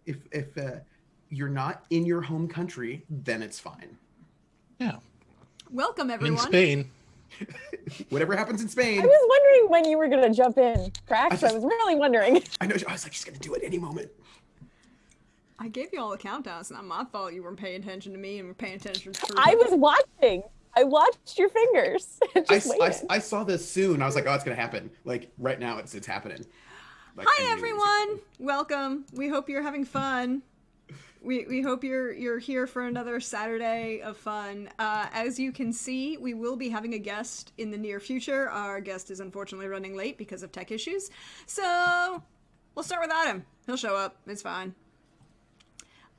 if you're not in your home country, then it's fine. Yeah. Welcome, everyone. In Spain. Whatever happens in Spain. I was wondering when you were going to jump in, Crax. I was really wondering. I know. I was like, she's going to do it any moment. I gave you all the countdowns. It's not my fault you weren't paying attention to me and were paying attention to I was watching. I watched your fingers. I saw this soon. I was like, oh, it's going to happen. Like, right now, it's happening. Like, hi, everyone. Welcome. We hope you're having fun. We hope you're here for another Saturday of fun. As you can see, we will be having a guest in the near future. Our guest is unfortunately running late because of tech issues. So we'll start without him. He'll show up. It's fine.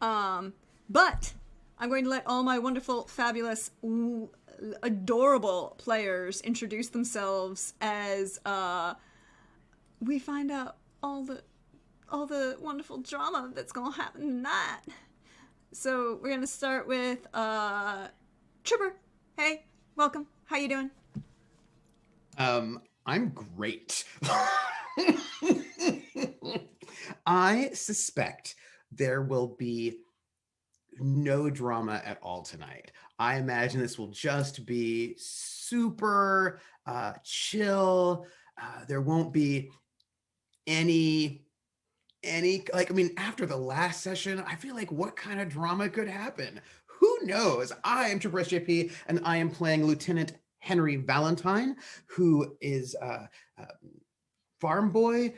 But I'm going to let all my wonderful, fabulous, adorable players introduce themselves as we find out all the wonderful drama that's gonna happen tonight. So we're gonna start with Trooper. Hey, welcome. How you doing? I'm great. I suspect there will be no drama at all tonight. I imagine this will just be super chill. There won't be any like, I mean, after the last session, I feel like what kind of drama could happen? Who knows? I am Trooper SJP, and I am playing Lieutenant Henry Valentine, who is farm boy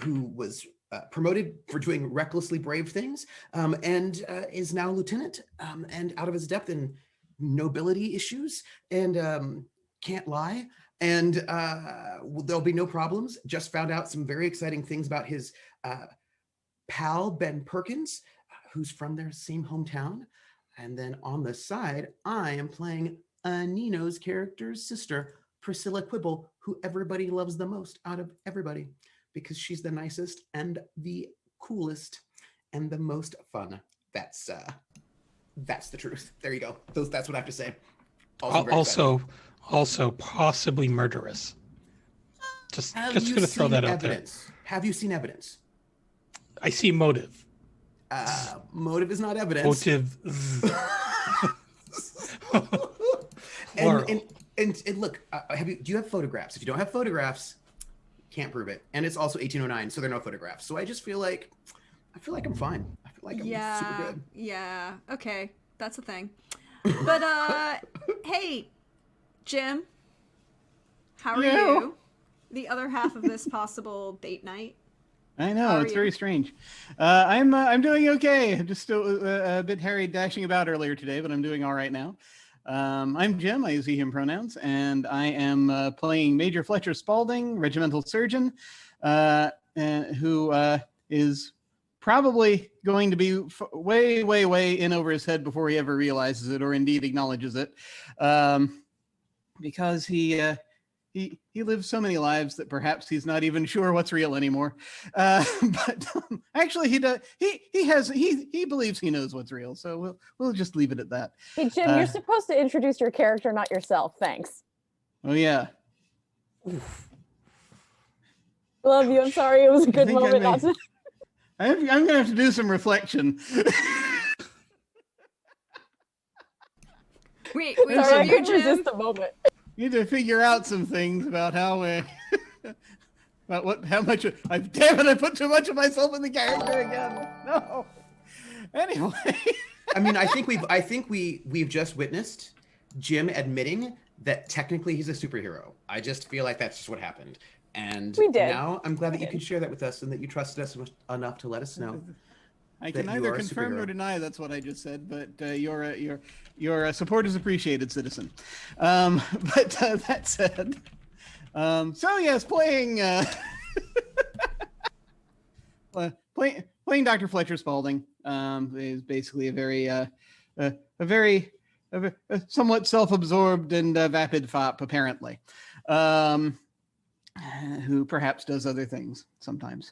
who was promoted for doing recklessly brave things, and is now lieutenant, and out of his depth in nobility issues, and can't lie. And there'll be no problems. Just found out some very exciting things about his pal, Ben Perkins, who's from their same hometown. And then on the side, I am playing Nino's character's sister, Priscilla Quibble, who everybody loves the most out of everybody, because she's the nicest and the coolest and the most fun. That's the truth. There you go. That's what I have to say. Also possibly murderous. Just going to throw that out there. Have you seen evidence? I see motive. Motive is not evidence. Motive. and look, do you have photographs? If you don't have photographs, can't prove it. And it's also 1809, so there are no photographs. So I feel like I'm fine. I feel like I'm super good. Yeah. Okay. That's a thing. But hey, Jim, how are you? The other half of this possible date night. I know, it's very strange. I'm doing okay. I'm just still a bit harried dashing about earlier today, but I'm doing all right now. I'm Jim. I use he, him pronouns, and I am playing Major Fletcher Spaulding, regimental surgeon, who is probably going to be way, way, way in over his head before he ever realizes it or indeed acknowledges it, because he lives so many lives that perhaps he's not even sure what's real anymore. But actually, he does. He believes he knows what's real. So we'll just leave it at that. Hey Jim, you're supposed to introduce your character, not yourself. Thanks. Oh yeah. Love you. I'm sorry. It was a good moment. I'm gonna have to do some reflection. Wait, sorry, I couldn't resist the moment. You need to figure out some things about how how much I put too much of myself in the character again. No. Anyway. I mean, I think we've just witnessed Jim admitting that technically he's a superhero. I just feel like that's just what happened. And we did. Now I'm glad that you can share that with us and that you trusted us enough to let us know. I can neither confirm nor deny that's what I just said, but your support is appreciated, citizen. But that said, so yes, playing Dr. Fletcher Spaulding is basically a very somewhat self-absorbed and vapid fop, apparently, who perhaps does other things sometimes.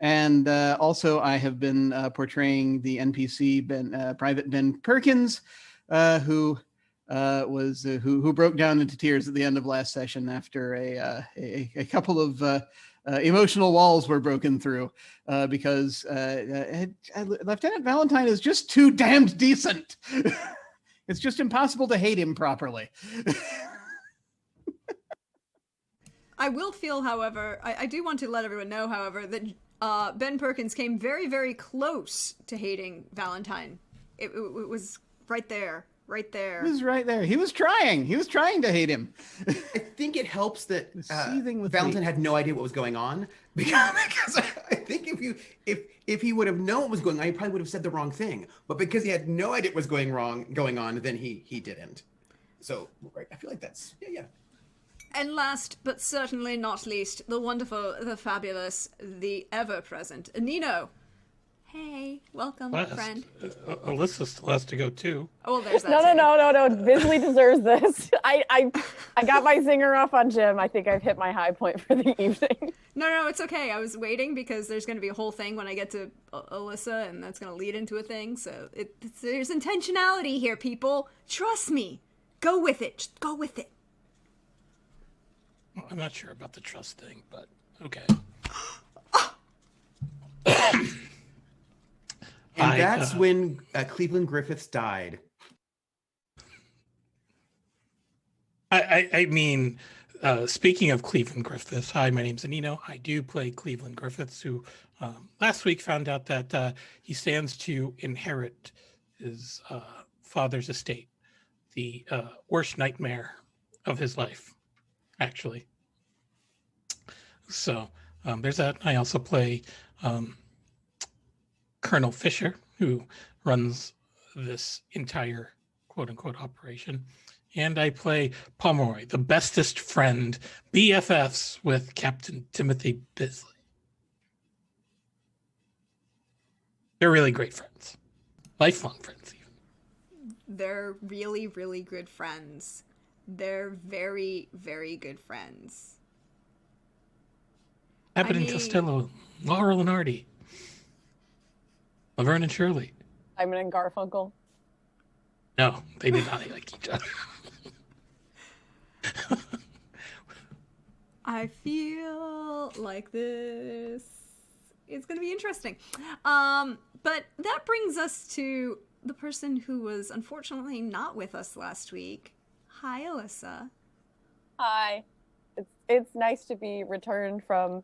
And also, I have been portraying the NPC Private Ben Perkins, who broke down into tears at the end of last session after a couple of emotional walls were broken through because Lieutenant Valentine is just too damned decent. It's just impossible to hate him properly. I will feel, however, I do want to let everyone know, however, that Ben Perkins came very, very close to hating Valentine. It was right there. Right there. He was right there. He was trying. He was trying to hate him. I think it helps that Seething with Valentine hate. had no idea what was going on because I think if he would have known what was going on, he probably would have said the wrong thing. But because he had no idea what was going on, then he didn't. So right, I feel like that's yeah. And last, but certainly not least, the wonderful, the fabulous, the ever-present Nino. Hey, welcome, friend. Alyssa still has to go too. Oh, well, there's that. No. Bisley deserves this. I got my zinger off on Jim. I think I've hit my high point for the evening. No, it's okay. I was waiting because there's going to be a whole thing when I get to Alyssa, and that's going to lead into a thing. So there's intentionality here, people. Trust me. Go with it. Just go with it. Well, I'm not sure about the trust thing, but okay. And that's when Cleveland Griffiths died. I mean, speaking of Cleveland Griffiths, hi, my name's Nino. I do play Cleveland Griffiths, who last week found out that he stands to inherit his father's estate, the worst nightmare of his life, actually. So there's that. I also play Colonel Fisher, who runs this entire quote-unquote operation. And I play Pomeroy, the bestest friend, BFFs with Captain Timothy Bisley. They're really great friends. Lifelong friends, even. They're really, really good friends. They're very, very good friends. Abbott and Costello, Laurel and Artie, Laverne and Shirley. Simon and Garfunkel. No, they did not like each other. I feel like this is going to be interesting. But that brings us to the person who was unfortunately not with us last week. Hi, Alyssa. Hi. It's nice to be returned from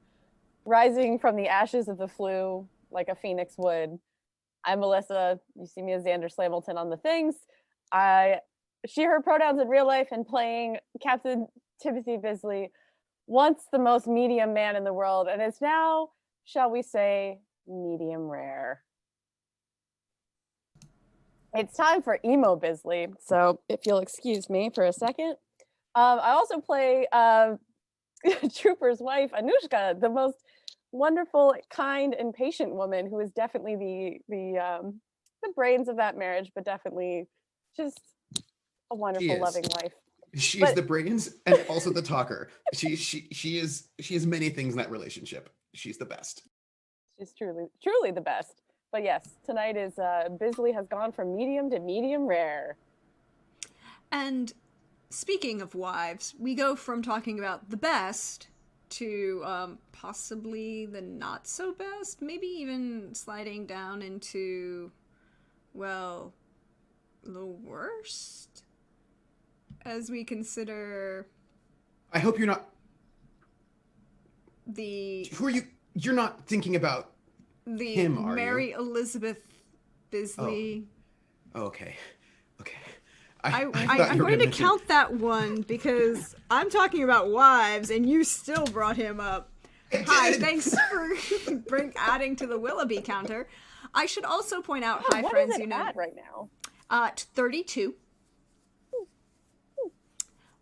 rising from the ashes of the flu like a phoenix would. I'm Alyssa. You see me as Xander Slamilton on the things. She, her pronouns in real life, and playing Captain Timothy Bisley, once the most medium man in the world, and is now, shall we say, medium rare. It's time for emo Bisley, so if you'll excuse me for a second. I also play Trooper's wife, Anushka, the most wonderful, kind, and patient woman who is definitely the brains of that marriage, but definitely just a wonderful, loving wife. She is the brains and also the talker. She is many things in that relationship. She's the best. She's truly the best. But yes, tonight is Bisley has gone from medium to medium rare. And speaking of wives, we go from talking about the best to possibly the not so best, maybe even sliding down into, well, the worst, as we consider. I hope you're not. The. Who are you? You're not thinking about the him, are Mary you? Elizabeth Bisley. Oh, okay. I'm going to count that one because I'm talking about wives and you still brought him up. Hi, thanks for adding to the Willoughby counter. I should also point out, hi friends, what is it at right now? 32.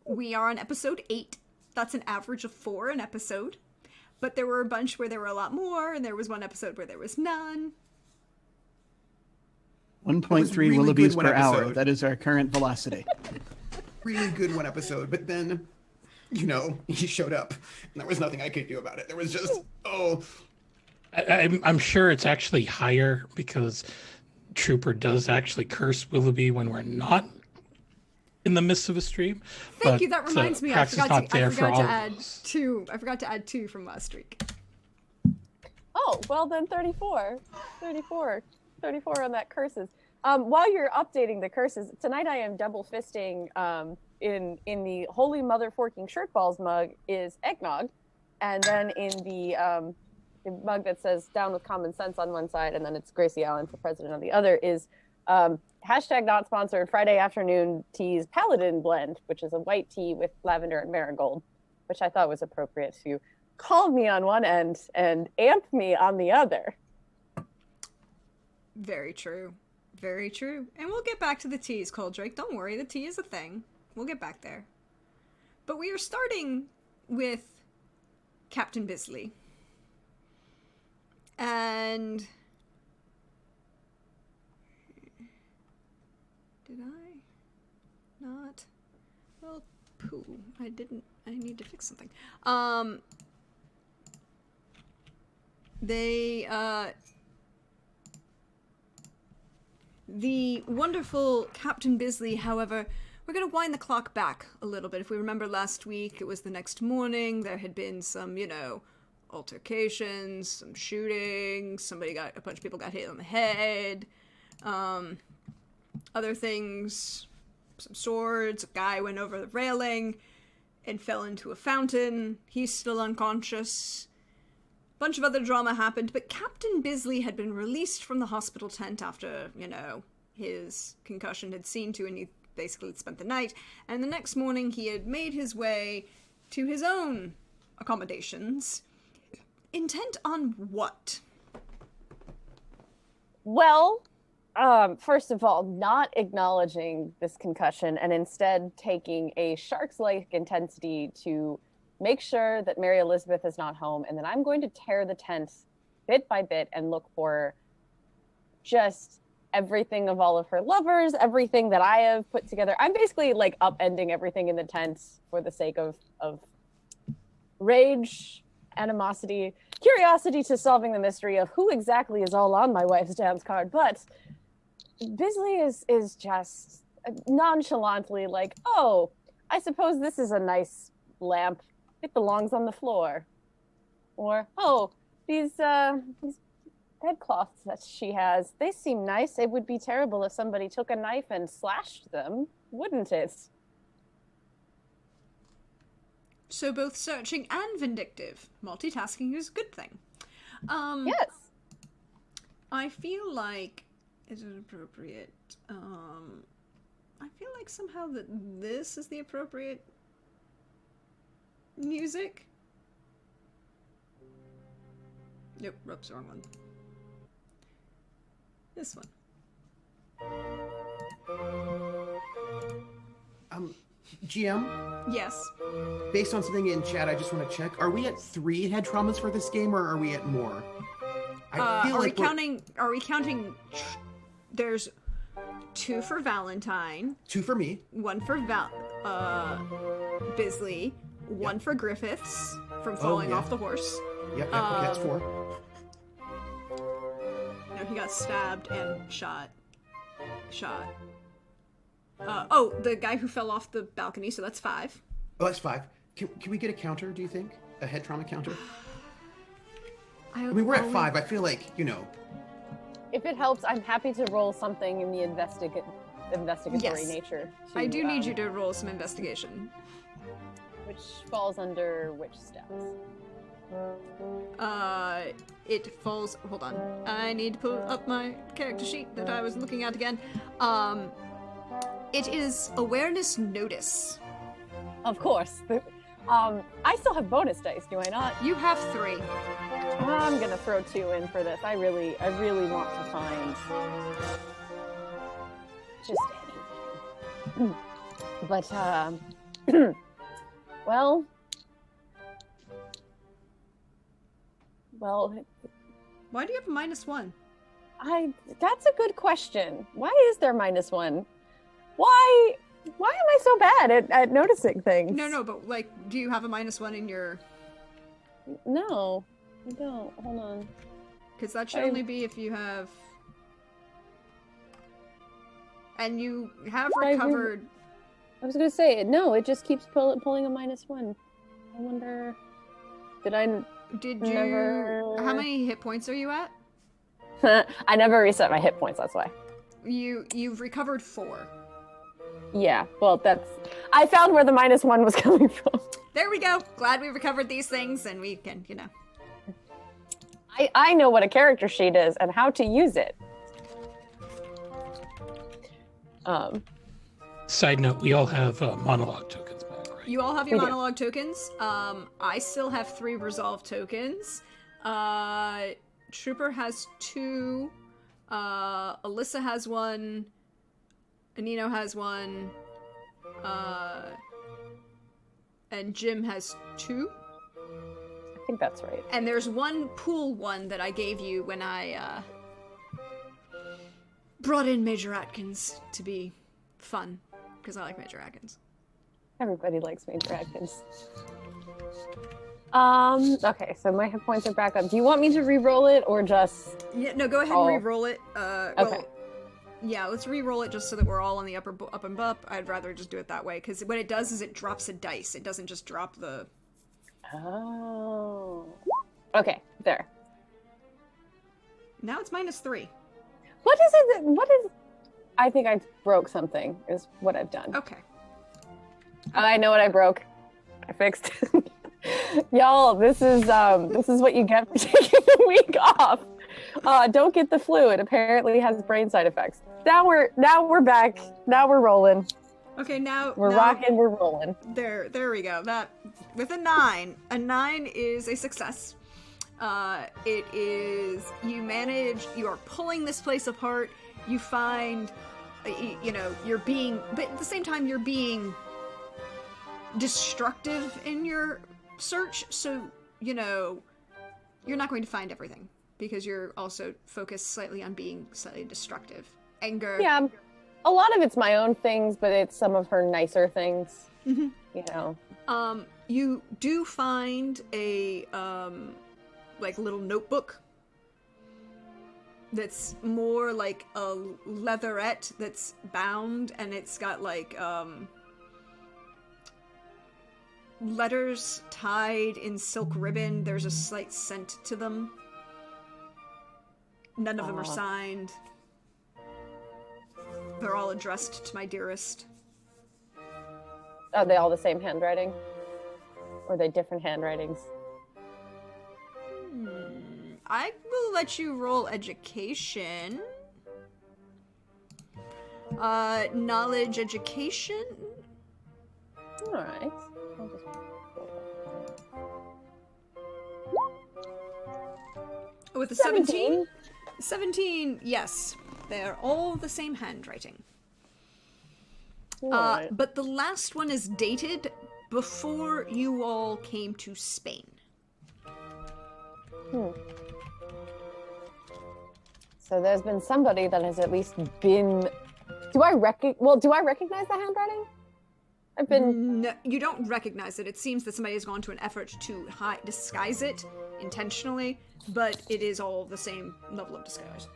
We are on episode 8. That's an average of 4 an episode. But there were a bunch where there were a lot more, and there was one episode where there was none. 1.3 really Willoughbys per hour. That is our current velocity. Really good one episode, but then, he showed up, and there was nothing I could do about it. There was just, I'm sure it's actually higher because Trooper does actually curse Willoughby when we're not in the midst of a stream. Thank you. That reminds me. I Prax is forgot not to there for all of add those. 2. I forgot to add 2 from last week. Oh, well then 34. 34 on that curses. While you're updating the curses, tonight I am double fisting in the Holy Mother Forking Shirt Balls mug is eggnog, and then in the mug that says Down with Common Sense on one side, and then it's Gracie Allen for president on the other, is hashtag not sponsored Friday afternoon teas Paladin blend, which is a white tea with lavender and marigold, which I thought was appropriate to calm me on one end and amp me on the other. Very true. Very true. And we'll get back to the teas, Coldrake. Don't worry, the tea is a thing. We'll get back there. But we are starting with Captain Bisley. And did I not? Well, poo. I didn't. I need to fix something. The wonderful Captain Bisley, however, we're going to wind the clock back a little bit. If we remember last week, it was the next morning. There had been some, altercations, some shooting. A bunch of people got hit on the head. Other things, some swords. A guy went over the railing and fell into a fountain. He's still unconscious. Bunch of other drama happened, but Captain Bisley had been released from the hospital tent after, his concussion had seen to, and he basically spent the night. And the next morning, he had made his way to his own accommodations. Intent on what? Well, first of all, not acknowledging this concussion and instead taking a shark's-like intensity to make sure that Mary Elizabeth is not home, and then I'm going to tear the tent bit by bit and look for just everything of all of her lovers, everything that I have put together. I'm basically upending everything in the tent for the sake of rage, animosity, curiosity to solving the mystery of who exactly is all on my wife's dance card. But Bisley is just nonchalantly oh, I suppose this is a nice lamp. It belongs on the floor. Or, oh, these bedcloths that she has, they seem nice. It would be terrible if somebody took a knife and slashed them, wouldn't it? So both searching and vindictive. Multitasking is a good thing. Yes. I feel like, is it appropriate? I feel like somehow that this is the appropriate music. Nope, oops, wrong one. This one. GM, Yes. based on something in chat, I just want to check. Are we at 3 head traumas for this game, or are we at more? I feel Are like we counting? There's 2 for Valentine, 2 for me. 1 for Bisley, 1 for Griffiths from falling yeah. off the horse. Yep, okay, that's 4. No, he got stabbed and shot. The guy who fell off the balcony, so that's 5. Oh, that's 5. Can we get a counter, do you think? A head trauma counter? I mean, we're at 5. I feel like, If it helps, I'm happy to roll something in the investigatory Yes. nature. I do need you to roll some investigation. Which falls under which steps? It falls. Hold on. I need to pull up my character sheet that I was looking at again. It is awareness notice. Of course. I still have bonus dice, do I not? You have 3. I'm gonna throw 2 in for this. I really want to find just anything. But well, Why do you have a -1? that's a good question. Why is there -1? Why am I so bad at noticing things? No, but do you have a -1 in your? No, I don't. Hold on. Because that should only be if you have. And you have recovered I was gonna say no. It just keeps pulling a -1. I wonder. Did you? Never... How many hit points are you at? I never reset my hit points. That's why. You've recovered 4. Yeah. Well, that's. I found where the -1 was coming from. There we go. Glad we recovered these things, and we can, I know what a character sheet is and how to use it. Side note: we all have monologue tokens back, right? You all have your We do. monologue tokens. I still have 3 resolve tokens. Trooper has 2. Alyssa has 1. Anino has 1. And Jim has 2. I think that's right. And there's one pool one that I gave you when I brought in Major Atkins to be fun, because I like Major Atkins. Everybody likes Major Atkins. Okay, so my hit points are back up. Do you want me to re-roll it or just... Yeah, no, go ahead and re-roll it. Okay. Yeah, let's re-roll it just so that we're all on the up and up. I'd rather just do it that way, because what it does is it drops a dice. It doesn't just drop the... Oh. Okay, there. Now it's -3. What is it? I think I broke something, is what I've done. Okay. I know what I broke. I fixed. Y'all, this is what you get for taking a week off. Don't get the flu. It apparently has brain side effects. Now we're back. Now we're rolling. Okay, now We're rocking. We're rolling. There we go. That with a 9. A 9 is a success. It is you are pulling this place apart. You find, you're being, but at the same time you're being destructive in your search. So, you're not going to find everything because you're also focused slightly on being slightly destructive. Anger. Yeah. A lot of it's my own things, but it's some of her nicer things. Mm-hmm. You do find a little notebook that's more like a leatherette that's bound, and it's got letters tied in silk ribbon. There's a slight scent to them. None of them are signed. They're all addressed to my dearest. Are they all the same handwriting? Or are they different handwritings? I will let you roll education. Knowledge education. Alright. With a 17? 17, yes. They're all the same handwriting. Right. But the last one is dated before you all came to Spain. So there's been somebody that has at least been... Do I recognize the handwriting? I've been... No, you don't recognize it. It seems that somebody has gone to an effort to disguise it intentionally, but it is all the same level of disguise.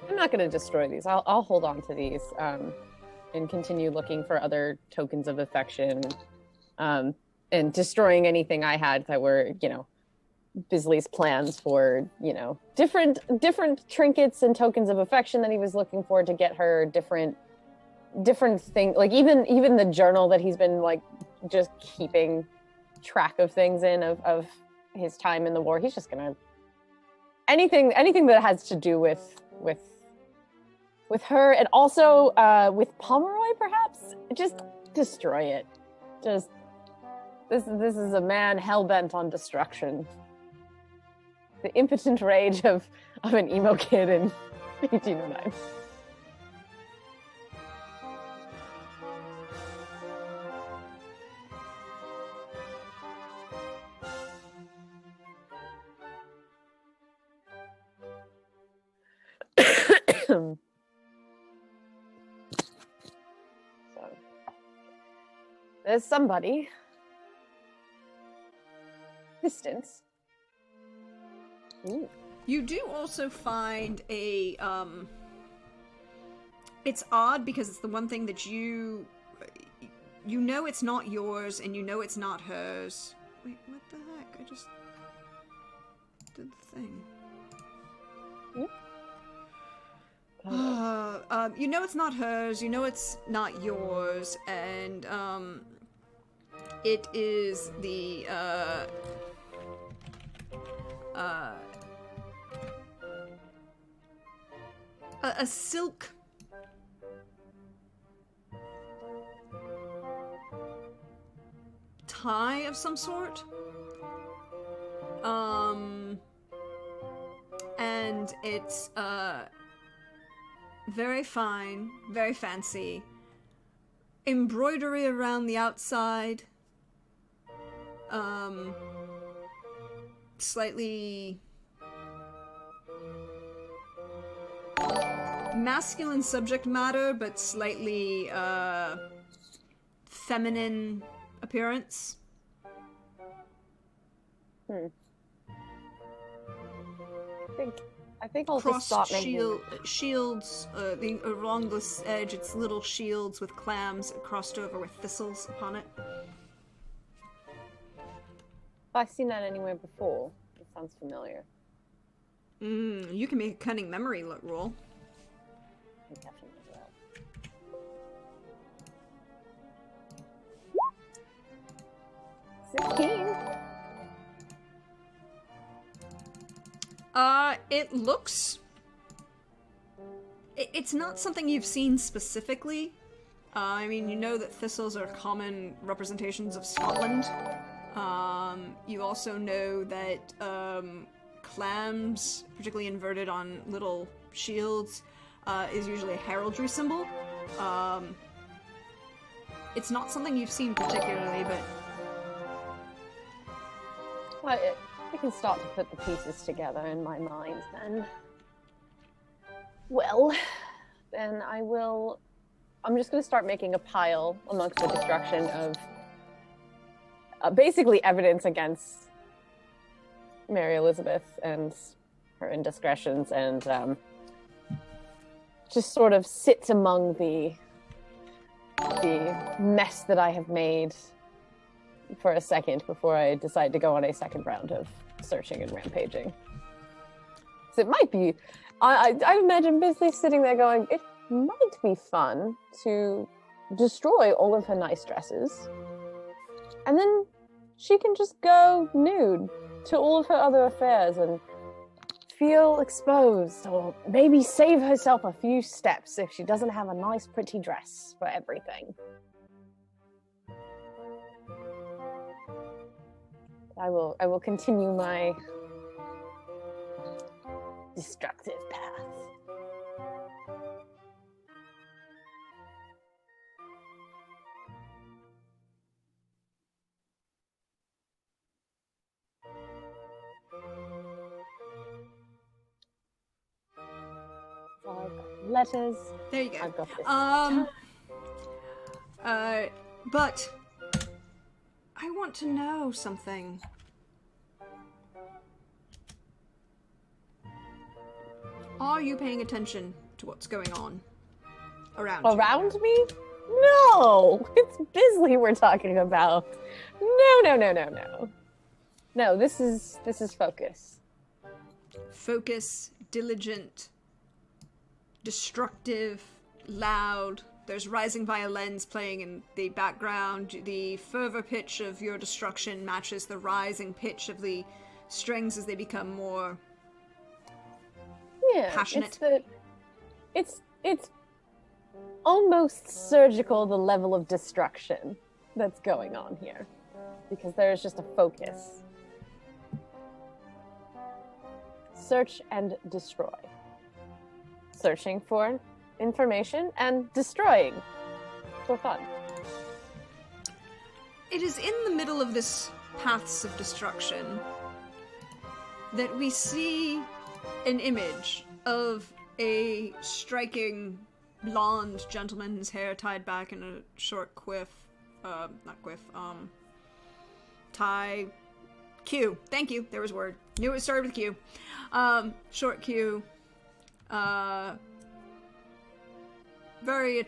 I'm not going to destroy these. I'll hold on to these and continue looking for other tokens of affection and destroying anything I had that were, Bisley's plans for, different trinkets and tokens of affection that he was looking for to get her different things. Like even the journal that he's been just keeping track of things of his time in the war. He's just gonna anything that has to do with her, and also with Pomeroy, perhaps. Just destroy it. Just this is a man hell-bent on destruction. The impotent rage of an emo kid in 1809. So, there's somebody distance. Ooh. You do also find a it's odd because it's the one thing that you you know it's not yours, and you know it's not hers. Wait, what the heck? I just did the thing. You know it's not hers, you know it's not yours, and it is the a silk tie of some sort. And it's very fine, very fancy. Embroidery around the outside. Slightly masculine subject matter, but slightly feminine appearance. I think I'll just stop making shields along this edge. It's little shields with clams crossed over with thistles upon it. Have I seen that anywhere before? It sounds familiar. You can make a cunning memory roll. I definitely will. 16. It looks... It's not something you've seen specifically. I mean, you know that thistles are common representations of Scotland. You also know that clams, particularly inverted on little shields, is usually a heraldry symbol. It's not something you've seen particularly, but... Well, I can start to put the pieces together in my mind, then. Well, then I'm just going to start making a pile amongst the destruction of basically evidence against Mary Elizabeth and her indiscretions, and just sort of sits among the mess that I have made for a second before I decide to go on a second round of searching and rampaging. So it might be, I imagine Bisley sitting there going, it might be fun to destroy all of her nice dresses, and then she can just go nude to all of her other affairs and feel exposed, or maybe save herself a few steps if she doesn't have a nice pretty dress for everything. I will continue my destructive path. So I've got letters. There you go. I've got this. But I want to know something. Are you paying attention to what's going on around you? Around me? No! It's Bisley we're talking about. No. No, this is focus. Focus, diligent, destructive, loud. There's rising violins playing in the background. The fervor pitch of your destruction matches the rising pitch of the strings as they become more passionate. It's almost surgical, the level of destruction that's going on here, because there's just a focus. Search and destroy. Searching for information and destroying for fun. It is in the middle of this paths of destruction that we see an image of a striking blonde gentleman, his hair tied back in a short tie Q. Thank you. There was a word. Knew it started with Q. Short Q. Very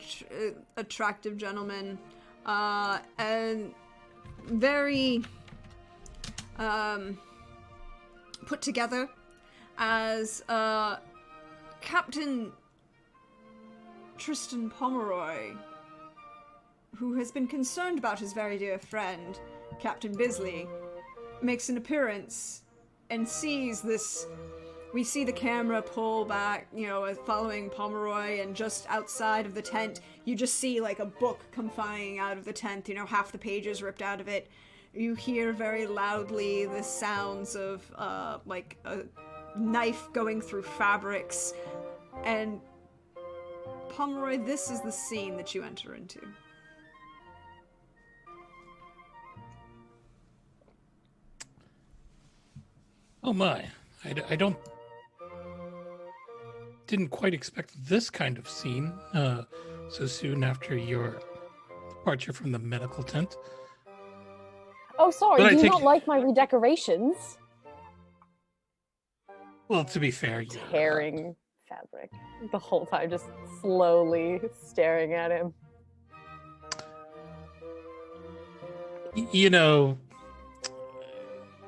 attractive gentleman and very put together as Captain Tristan Pomeroy, who has been concerned about his very dear friend, Captain Bisley, makes an appearance and sees this. We see the camera pull back, following Pomeroy, and just outside of the tent, you just see like a book come flying out of the tent, half the pages ripped out of it. You hear very loudly the sounds of like a knife going through fabrics, and Pomeroy, this is the scene that you enter into. Oh my, I didn't quite expect this kind of scene so soon after your departure from the medical tent. Oh, sorry, But I do you think- not like my redecorations? Well, to be fair, Tearing fabric the whole time, just slowly staring at him.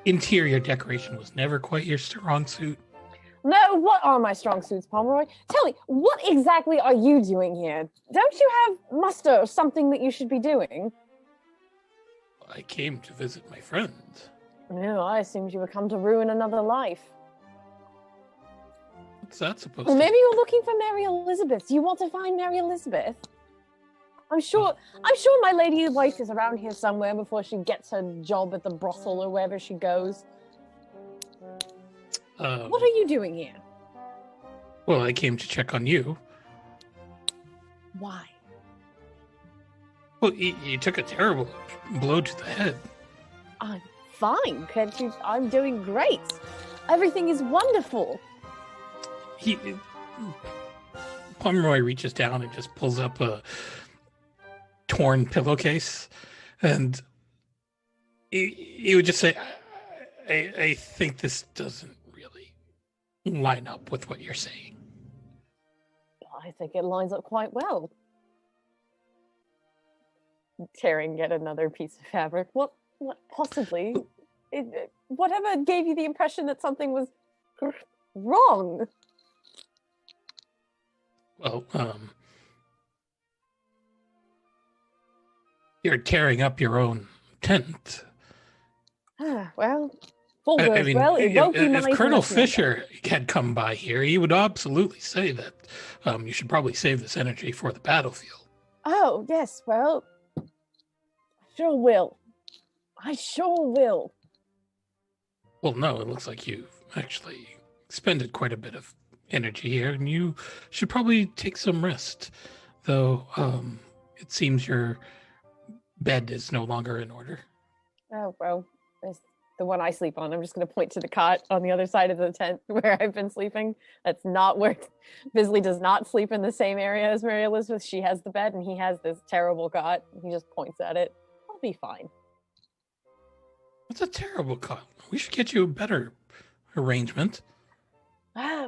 Interior decoration was never quite your strong suit. No, what are my strong suits, Pomeroy? Tell me, what exactly are you doing here? Don't you have muster or something that you should be doing? I came to visit my friend. No, I assumed you would come to ruin another life. What's that supposed Or to maybe you're looking for Mary Elizabeth. Do you want to find Mary Elizabeth? I'm sure my lady wife is around here somewhere before she gets her job at the brothel or wherever she goes. What are you doing here? Well, I came to check on you. Why? Well, you took a terrible blow to the head. I'm fine, can't you? I'm doing great. Everything is wonderful. Pomeroy reaches down and just pulls up a torn pillowcase, and he would just say, I think this doesn't really line up with what you're saying. I think it lines up quite well. Tearing yet another piece of fabric. What possibly? Whatever gave you the impression that something was wrong? Well, you're tearing up your own tent. Well, all I goes mean, well. It won't be if my Colonel first Fisher had come by here, he would absolutely say that you should probably save this energy for the battlefield. Oh, yes, well, I sure will. I sure will. Well, no, it looks like you've actually expended quite a bit of energy here, and you should probably take some rest. Though it seems your bed is no longer in order. Oh, well, it's the one I sleep on. I'm just going to point to the cot on the other side of the tent where I've been sleeping. That's not where Bisley does not sleep in the same area as Mary Elizabeth. She has the bed, and he has this terrible cot. He just points at it. I'll be fine. That's a terrible cot. We should get you a better arrangement.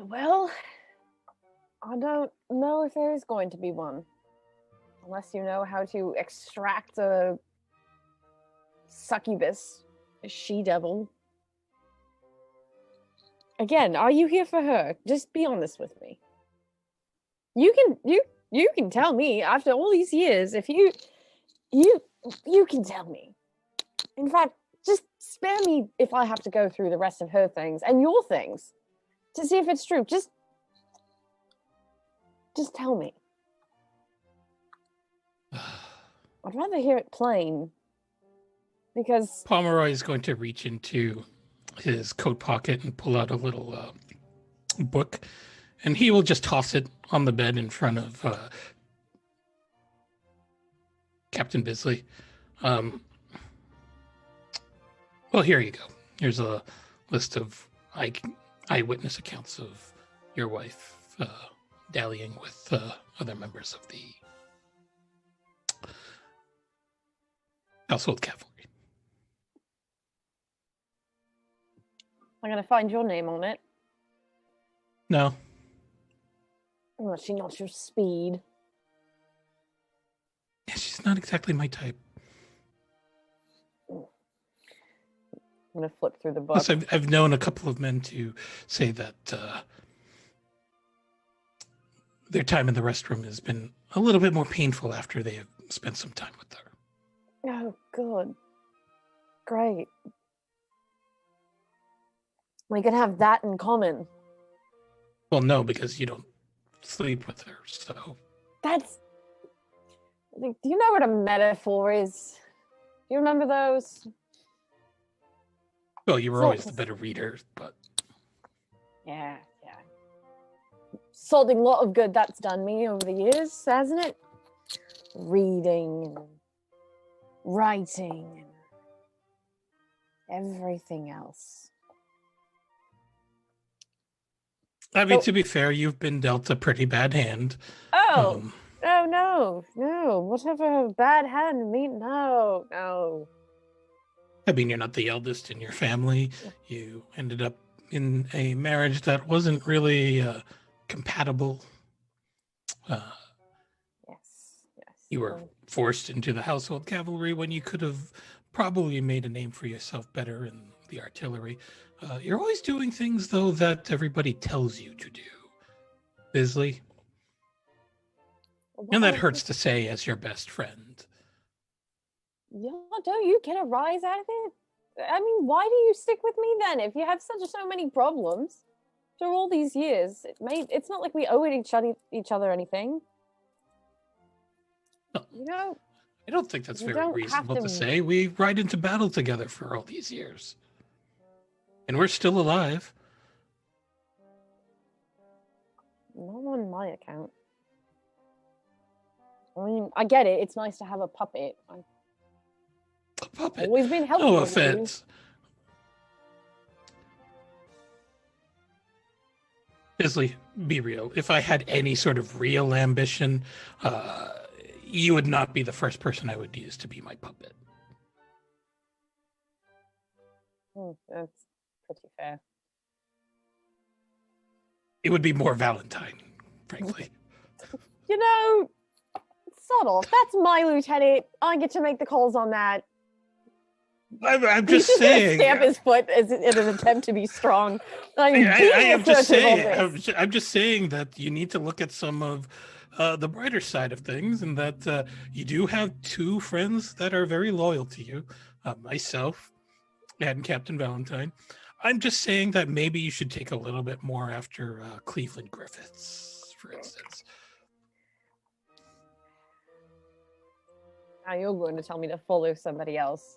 Well, I don't know if there is going to be one. Unless you know how to extract a succubus, a she-devil. Again, are you here for her? Just be honest with me. You can tell me after all these years if you can tell me. In fact, just spare me if I have to go through the rest of her things and your things to see if it's true. Just tell me. I'd rather hear it plain. Because Pomeroy is going to reach into his coat pocket and pull out a little book, and he will just toss it on the bed in front of Captain Bisley. Well, here you go. Here's a list of eyewitness accounts of your wife dallying with other members of the household cavalry. I'm going to find your name on it. No. Unless she knows your speed. Yeah, she's not exactly my type. I'm gonna flip through the book. Plus, I've known a couple of men to say that their time in the restroom has been a little bit more painful after they have spent some time with her. Oh, good. Great. We can have that in common. Well, no, because you don't sleep with her, so... That's... Do you know what a metaphor is? Do you remember those? Well, you were always the better reader, but... Yeah. Something a lot of good that's done me over the years, hasn't it? Reading and writing and everything else. I mean, to be fair, you've been dealt a pretty bad hand. Oh no. Whatever bad hand mean? No. I mean, you're not the eldest in your family. You ended up in a marriage that wasn't really compatible. Yes. You were forced into the household cavalry when you could have probably made a name for yourself better in the artillery. You're always doing things, though, that everybody tells you to do. Bisley. And that hurts to say as your best friend. Yeah, don't you get a rise out of it? I mean, why do you stick with me then? If you have so many problems through all these years, it's not like we owe each other anything. No. I don't think that's very reasonable to say. We ride into battle together for all these years. And we're still alive. Not on my account. I mean, I get it. It's nice to have a puppet. A puppet? Always been helpful. No offense. Bisley, be real. If I had any sort of real ambition, you would not be the first person I would use to be my puppet. That's pretty fair. It would be more Valentine, frankly. You know, sort of. That's my lieutenant. I get to make the calls on that. I'm just saying. Stamp his foot in an attempt to be strong. I am just saying. I'm just saying that you need to look at some of the brighter side of things, and that you do have two friends that are very loyal to you, myself and Captain Valentine. I'm just saying that maybe you should take a little bit more after Cleveland Griffiths, for instance. Now you're going to tell me to follow somebody else.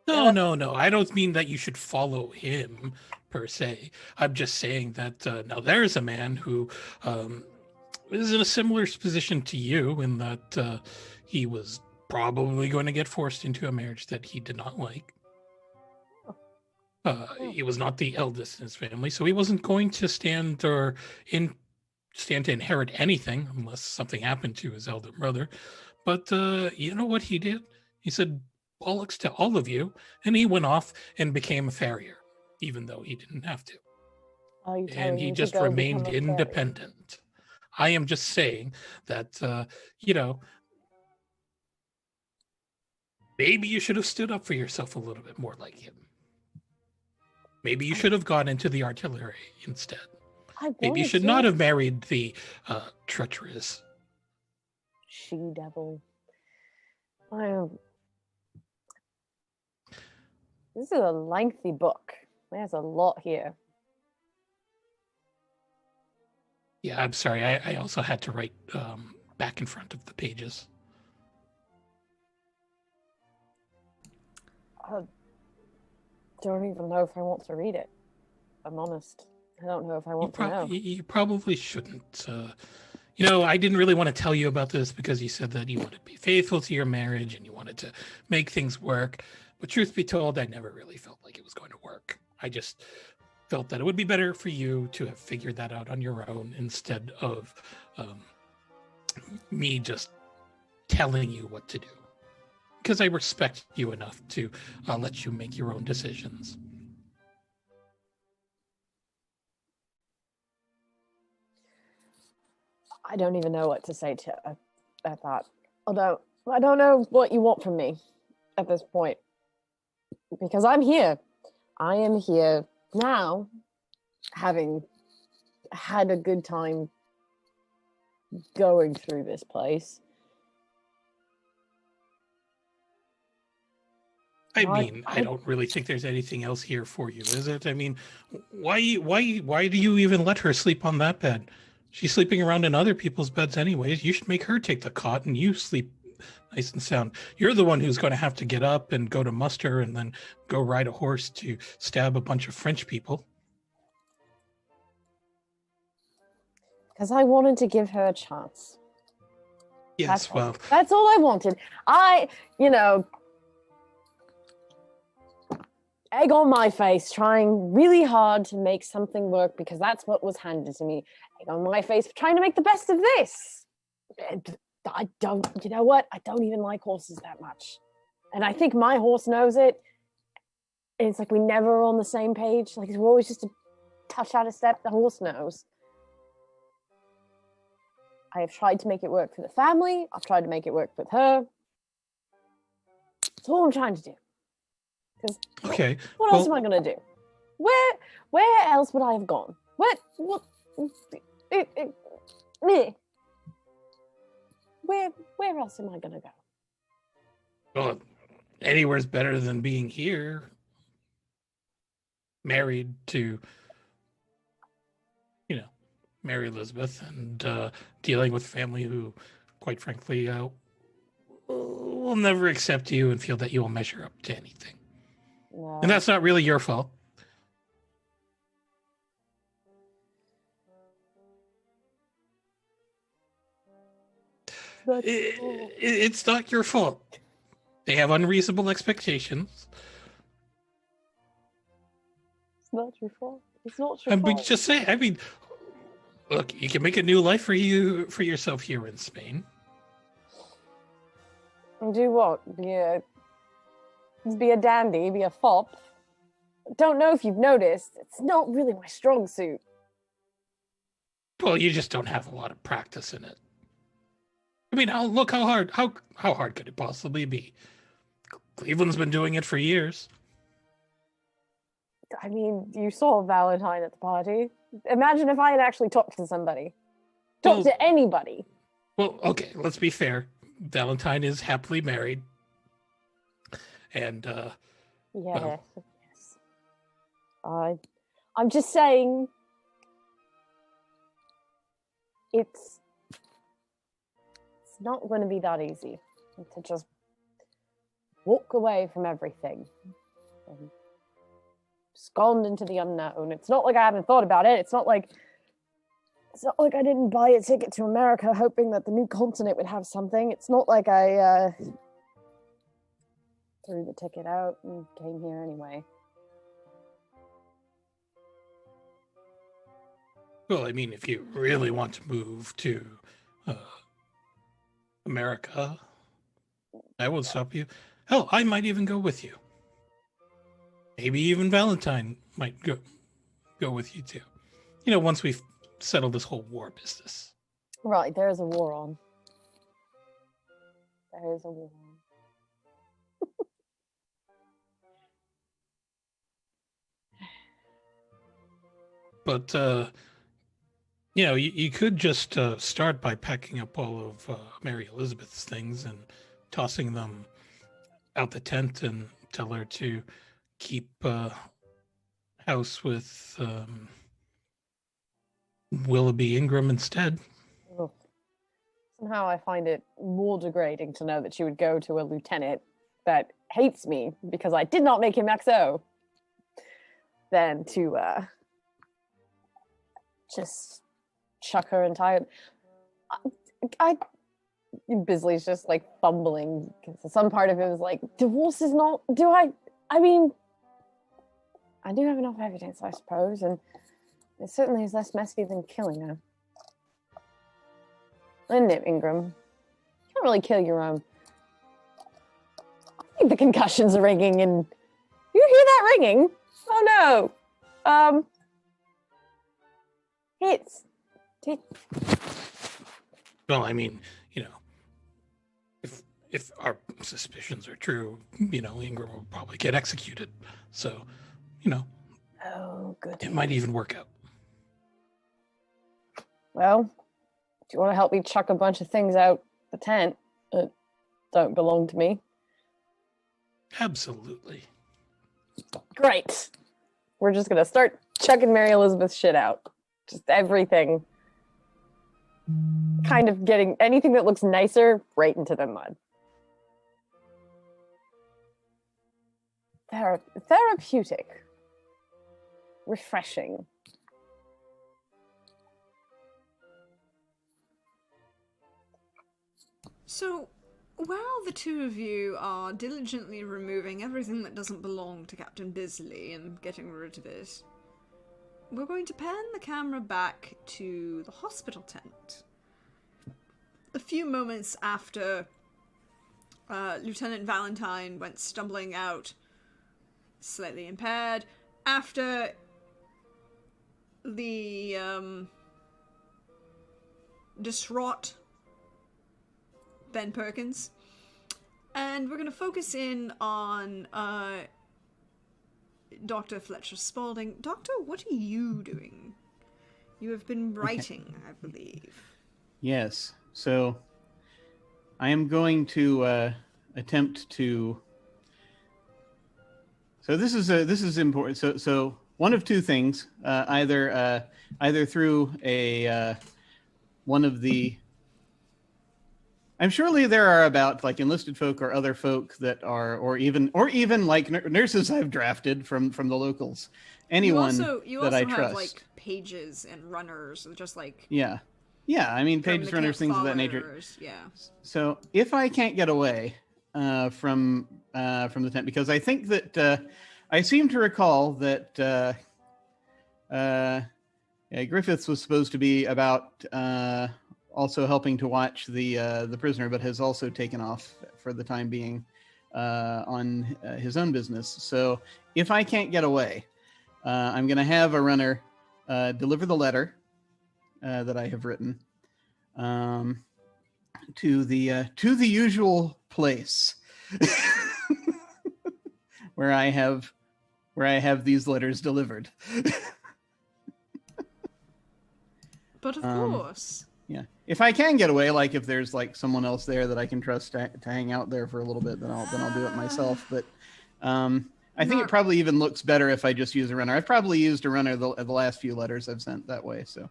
No. I don't mean that you should follow him, per se. I'm just saying that now there's a man who is in a similar position to you in that he was probably going to get forced into a marriage that he did not like. He was not the eldest in his family, so he wasn't going to stand to inherit anything unless something happened to his elder brother. But you know what he did? He said, bollocks to all of you, and he went off and became a farrier, even though he didn't have to. And he just remained independent. I am just saying that, maybe you should have stood up for yourself a little bit more like him. Maybe you should have gone into the artillery instead. Maybe you should not have married the treacherous she-devil. This is a lengthy book. There's a lot here. Yeah, I'm sorry. I also had to write back in front of the pages. I don't even know if I want to read it. I'm honest. I don't know if I want to know. You probably shouldn't. I didn't really want to tell you about this because you said that you wanted to be faithful to your marriage and you wanted to make things work. But truth be told, I never really felt like it was going to work. I just felt that it would be better for you to have figured that out on your own instead of me just telling you what to do. Because I respect you enough to let you make your own decisions. I don't even know what to say to that. Although I don't know what you want from me at this point. because I'm here. I am here now, having had a good time going through this place. I mean, I don't really think there's anything else here for you, is it? I mean, why do you even let her sleep on that bed? She's sleeping around in other people's beds anyways. You should make her take the cot and you sleep nice and sound. You're the one who's going to have to get up and go to muster and then go ride a horse to stab a bunch of French people. Because I wanted to give her a chance. Yes, That's all I wanted. Egg on my face, trying really hard to make something work because that's what was handed to me. Egg on my face, trying to make the best of this. I don't, you know what? I don't even like horses that much. And I think my horse knows it. And it's like we never are on the same page. Like we're always just a touch out of step. The horse knows. I have tried to make it work for the family. I've tried to make it work with her. That's all I'm trying to do. Okay. What else am I going to do? Where else would I have gone? Where else am I going to go? Well, anywhere's better than being here. Married to, Mary Elizabeth and dealing with family who, quite frankly, will never accept you and feel that you will measure up to anything. No. And that's not really your fault. It's not your fault. They have unreasonable expectations. It's not your fault. It's not your fault. Just say, look, you can make a new life for yourself here in Spain. And do what? Be a dandy, be a fop. Don't know if you've noticed, it's not really my strong suit. Well, you just don't have a lot of practice in it. I mean, look how hard could it possibly be? Cleveland's been doing it for years. I mean, you saw Valentine at the party. Imagine if I had actually talked to somebody. Talked to anybody. Well, okay, let's be fair. Valentine is happily married. And yes. I'm just saying it's not going to be that easy to just walk away from everything and scond into the unknown. It's not like I haven't thought about it. It's not like I didn't buy a ticket to America hoping that the new continent would have something. It's not like I threw the ticket out and came here anyway. Well, I mean, if you really want to move to America, I won't stop you. Hell, I might even go with you. Maybe even Valentine might go with you too. Once we've settled this whole war business. Right, there is a war on. There is a war on. But you could just start by packing up all of Mary Elizabeth's things and tossing them out the tent and tell her to keep house with Willoughby Ingram instead. Ugh. Somehow I find it more degrading to know that she would go to a lieutenant that hates me because I did not make him XO than to just chuck her entire. Bisley's just like fumbling because some part of it was like, divorce is not. I mean, I do have enough evidence, I suppose, and it certainly is less messy than killing her. Isn't it, Ingram? You can't really kill your own. I think the concussions are ringing, and you hear that ringing? Oh no! Hits. Well, I mean, if our suspicions are true, Ingram will probably get executed. So, Oh, good. it might even work out. Well, if you want to help me chuck a bunch of things out the tent that don't belong to me. Absolutely. Great. We're just going to start chucking Mary Elizabeth's shit out. Just everything. Kind of getting anything that looks nicer right into the mud. Therapeutic. Refreshing. So, while the two of you are diligently removing everything that doesn't belong to Captain Bisley and getting rid of it, we're going to pan the camera back to the hospital tent. A few moments after Lieutenant Valentine went stumbling out, slightly impaired, after the distraught Ben Perkins. And we're going to focus in on Dr. Fletcher Spaulding. Doctor, what are you doing? You have been writing, I believe. Yes. So I am going to attempt to. So this is important. So one of two things. Either through a one of the. I'm surely there are about like enlisted folk or other folk that are, or even like nurses I've drafted from the locals. Anyone you that also I have trust. like pages and runners, just like Yeah. I mean, from pages, the runners, camp things of that nature. followers, yeah. So if I can't get away from the tent, because I think that I seem to recall that Griffiths was supposed to be about also helping to watch the prisoner, but has also taken off for the time being on his own business. So if I can't get away, I'm going to have a runner deliver the letter that I have written to the usual place where I have these letters delivered. But of course. Yeah. If I can get away, like if there's like someone else there that I can trust to hang out there for a little bit, then I'll do it myself. But I think it probably even looks better if I just use a runner. I've probably used a runner the last few letters I've sent that way. So.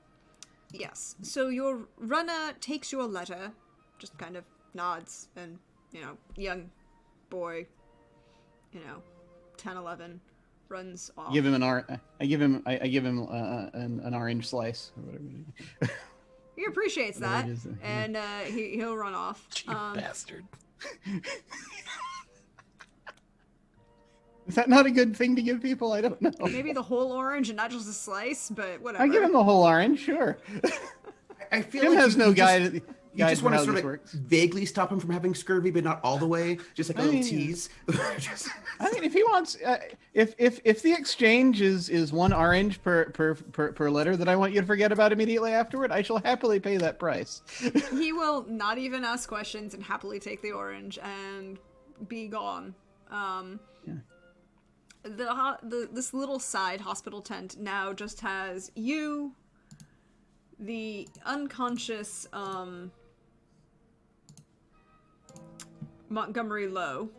Yes. So your runner takes your letter, just kind of nods, and young boy, 10, 11, runs off. I give him an orange slice or whatever. He appreciates that, and he'll run off. You bastard. Is that not a good thing to give people? I don't know. Maybe the whole orange and not just a slice, but whatever. I give him the whole orange, sure. I feel Jim like has no guide. You just want to sort of works. vaguely stop him from having scurvy, but not all the way. Just like a little tease. I mean, if he wants, if the exchange is one orange per letter that I want you to forget about immediately afterward, I shall happily pay that price. He will not even ask questions and happily take the orange and be gone. This little side hospital tent now just has you, the unconscious Montgomery Lowe,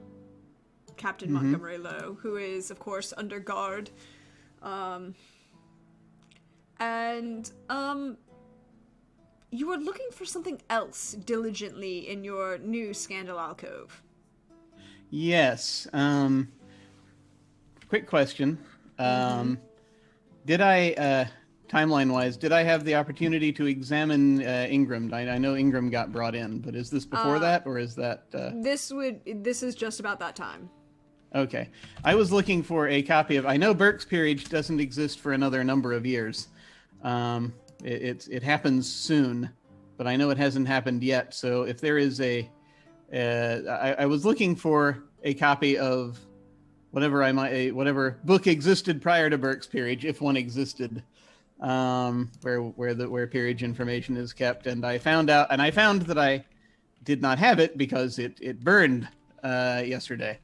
Captain Montgomery Lowe, who is of course under guard, and you were looking for something else diligently in your new scandal alcove. Yes. Quick question. Did I, timeline-wise, did I have the opportunity to examine Ingram? I know Ingram got brought in, but is this before that, or is that... This is just about that time. Okay. I was looking for a copy of... I know Burke's Peerage doesn't exist for another number of years. It happens soon, but I know it hasn't happened yet. So if there is a... I was looking for a copy of whatever book existed prior to Burke's Peerage, if one existed, where peerage information is kept, and I found that did not have it because it burned yesterday.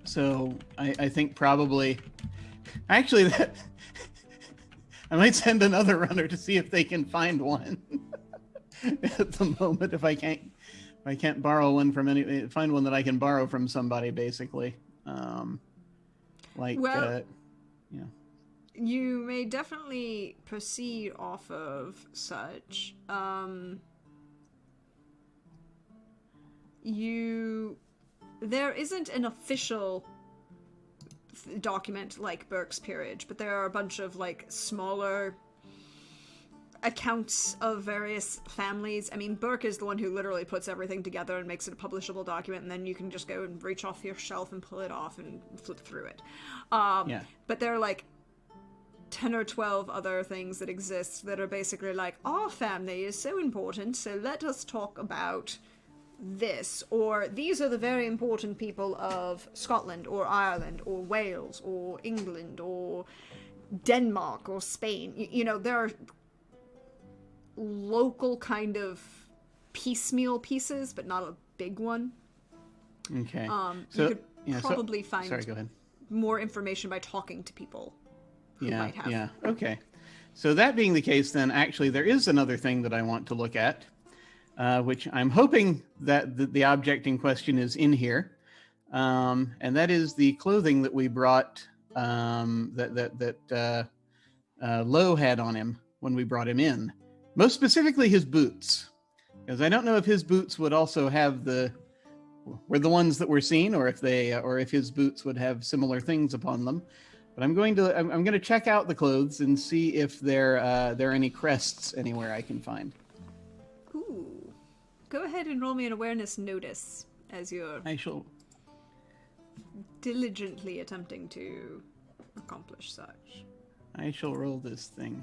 So I think probably, actually, that I might send another runner to see if they can find one at the moment. If I can't borrow one from find one that I can borrow from somebody, basically. Yeah. You may definitely proceed off of such. There isn't an official document like Burke's Peerage, but there are a bunch of like smaller accounts of various families. I mean, Burke is the one who literally puts everything together and makes it a publishable document, and then you can just go and reach off your shelf and pull it off and flip through it. But there are like 10 or 12 other things that exist that are basically like, our family is so important, so let us talk about this, or these are the very important people of Scotland or Ireland or Wales or England or Denmark or Spain. You know, there are local kind of piecemeal pieces, but not a big one. Okay. You could probably find sorry, go ahead. more information by talking to people who might have. Yeah. Okay. So that being the case, then actually there is another thing that I want to look at, which I'm hoping that the object in question is in here, and that is the clothing that we brought that Lowe had on him when we brought him in. Most specifically, his boots, because I don't know if his boots would also have were the ones that were seen, or if his boots would have similar things upon them. But I'm going to check out the clothes and see if there are any crests anywhere I can find. Ooh. Go ahead and roll me an awareness notice as you're I shall diligently attempting to accomplish such. I shall roll this thing.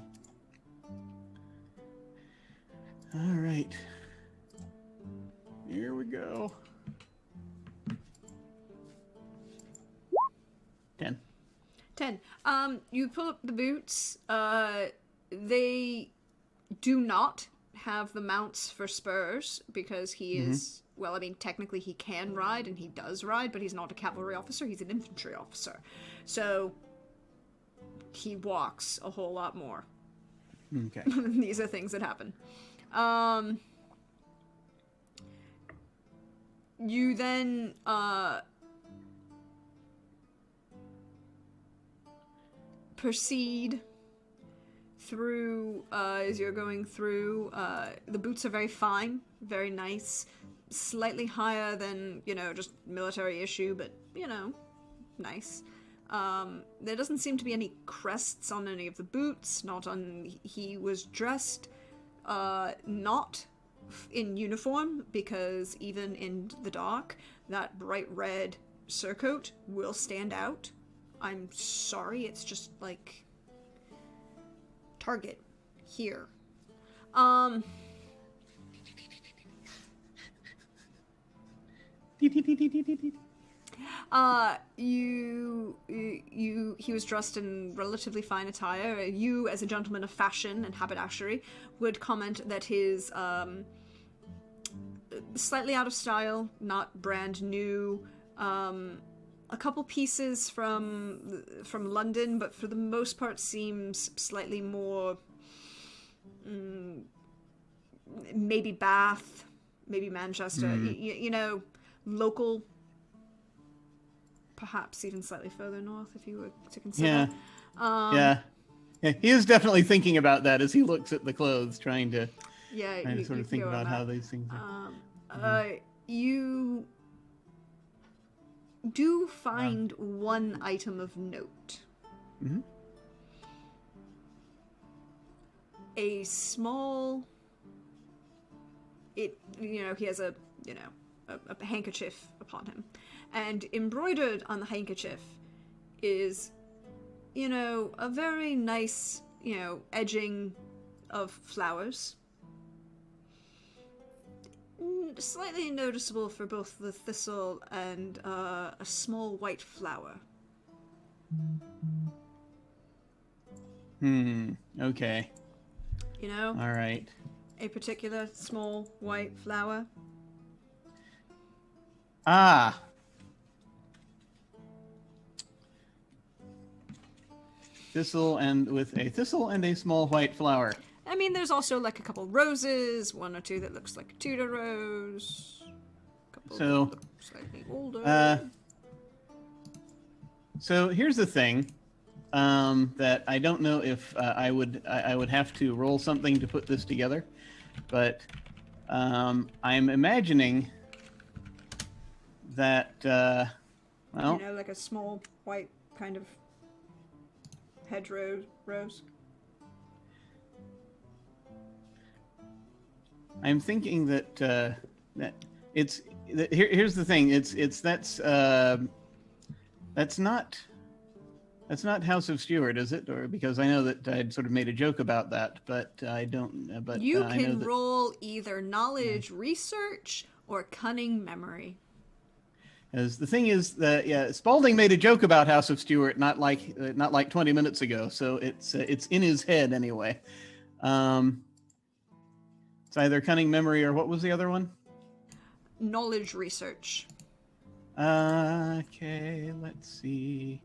All right. Here we go. 10. 10. You pull up the boots. They do not have the mounts for spurs because he is, well, I mean, technically he can ride and he does ride, but he's not a cavalry officer, he's an infantry officer. So he walks a whole lot more. Okay. These are things that happen. You then, proceed through, as you're going through, the boots are very fine, very nice, slightly higher than, just military issue, but, nice. There doesn't seem to be any crests on any of the boots, he was dressed, not in uniform, because even in the dark, that bright red surcoat will stand out. I'm sorry, it's just like Target here. He was dressed in relatively fine attire. You, as a gentleman of fashion and haberdashery, would comment that his slightly out of style, not brand new. A couple pieces from London, but for the most part seems slightly more, maybe Bath, maybe Manchester, local, perhaps even slightly further north if you were to consider. Yeah. He is definitely thinking about that as he looks at the clothes, trying to sort of think about how these things are. You do find one item of note. Mm-hmm. A small... he has a handkerchief upon him. And embroidered on the handkerchief is, a very nice, edging of flowers. Slightly noticeable for both the thistle and a small white flower. Okay. All right. a particular small white flower? Ah. Thistle and with a thistle and a small white flower. I mean, there's also like a couple roses, one or two that looks like a Tudor rose, a couple So, that look slightly older. So here's the thing, that I don't know if I would have to roll something to put this together, but I'm imagining that well, You know, like a small white kind of hedgerow rose. I'm thinking that that it's here's the thing, that's not House of Stewart, is it? Or because I know that I'd sort of made a joke about that, but I don't. But You I know can that, roll either knowledge research or cunning memory. as the thing is that Spalding made a joke about House of Stewart not like 20 minutes ago, so it's in his head anyway. It's either cunning memory or what was the other one? Knowledge research. Okay, let's see.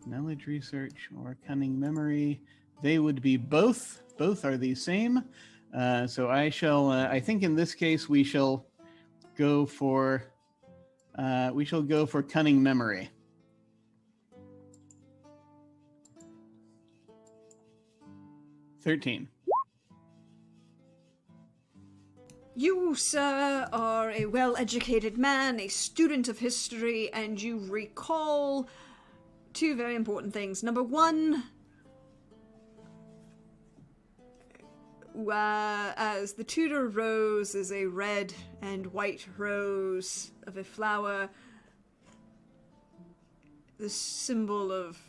Knowledge research or cunning memory. They would be both. Both are the same. So I shall. I think in this case we shall go for. Cunning memory. $13. You, sir, are a well-educated man, a student of history, and you recall two very important things. Number one, as the Tudor rose is a red and white rose of a flower, the symbol of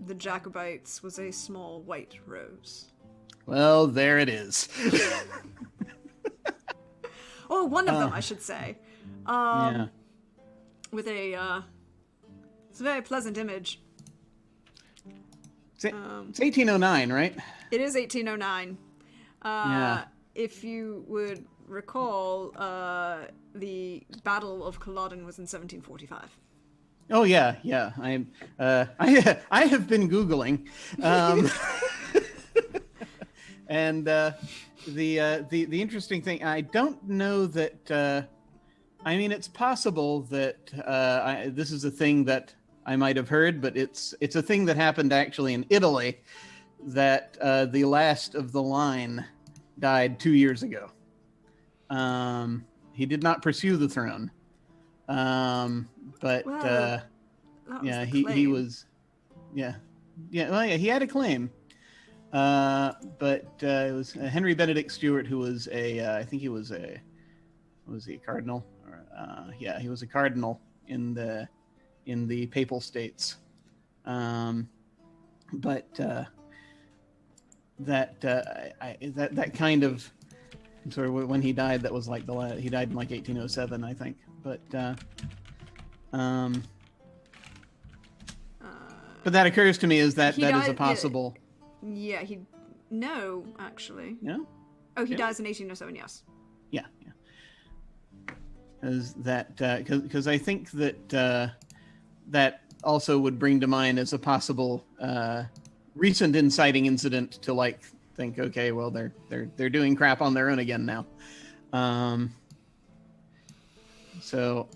the Jacobites was a small white rose. Well, there it is. Oh, one of them, I should say. Yeah. With a, it's a very pleasant image. It's 1809, right? It is 1809. Yeah. If you would recall, the Battle of Culloden was in 1745. Oh yeah. I have been Googling, and the interesting thing, I don't know that. I mean, it's possible that this is a thing that I might have heard, but it's a thing that happened actually in Italy. That the last of the line died 2 years ago. He did not pursue the throne, but Well, yeah, he was, yeah. Well, yeah, he had a claim, but it was Henry Benedict Stuart who was I think he was was he a cardinal? Or, yeah, he was a cardinal in the Papal States, but that kind of sort of when he died, that was like he died in like 1807, I think, but that occurs to me is that is a possible. Yeah, no, actually. No? Oh, he Yeah. dies in 1807, yes. Yeah. Is that because I think that that also would bring to mind as a possible recent inciting incident to like think, okay, well they're doing crap on their own again now. So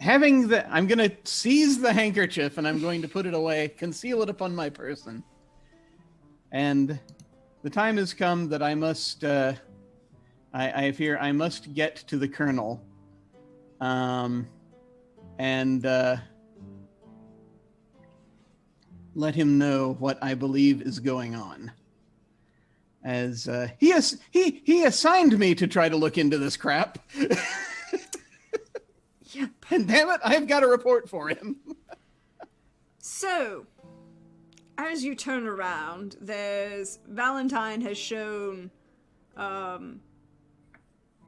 having I'm going to seize the handkerchief and I'm going to put it away, conceal it upon my person. And the time has come that I must, I fear I must get to the colonel, and let him know what I believe is going on. As he assigned me to try to look into this crap. Yep. And damn it, I've got a report for him. So, as you turn around, Valentine has shown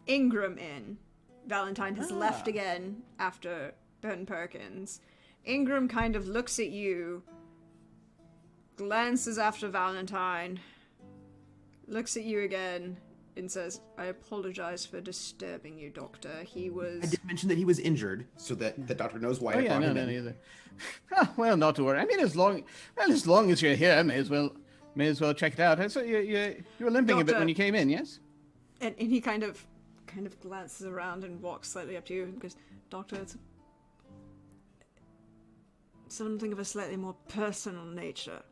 Ingram in. Valentine has left again after Ben Perkins. Ingram kind of looks at you, glances after Valentine, looks at you again and says, "I apologize for disturbing you, Doctor. He was..." I did mention that he was injured, so that the doctor knows why I brought him in. Either. Well, not to worry. I mean, as long as you're here, may as well check it out. So you were limping a bit when you came in, yes? And he kind of glances around and walks slightly up to you and goes, "Doctor, it's something of a slightly more personal nature."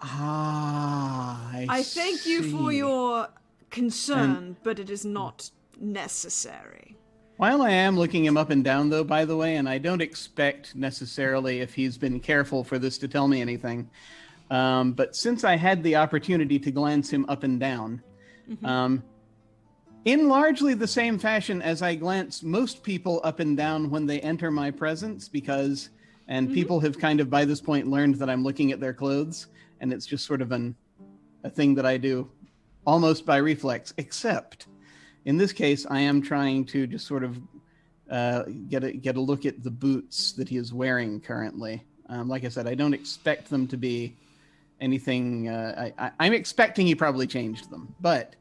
I thank you for your concern, but it is not necessary. While I am looking him up and down, though, by the way, and I don't expect necessarily if he's been careful for this to tell me anything, but since I had the opportunity to glance him up and down, in largely the same fashion as I glance most people up and down when they enter my presence, because people have kind of by this point learned that I'm looking at their clothes, and it's just sort of a thing that I do almost by reflex, except in this case, I am trying to just sort of get a look at the boots that he is wearing currently. Like I said, I don't expect them to be anything. I'm expecting he probably changed them, but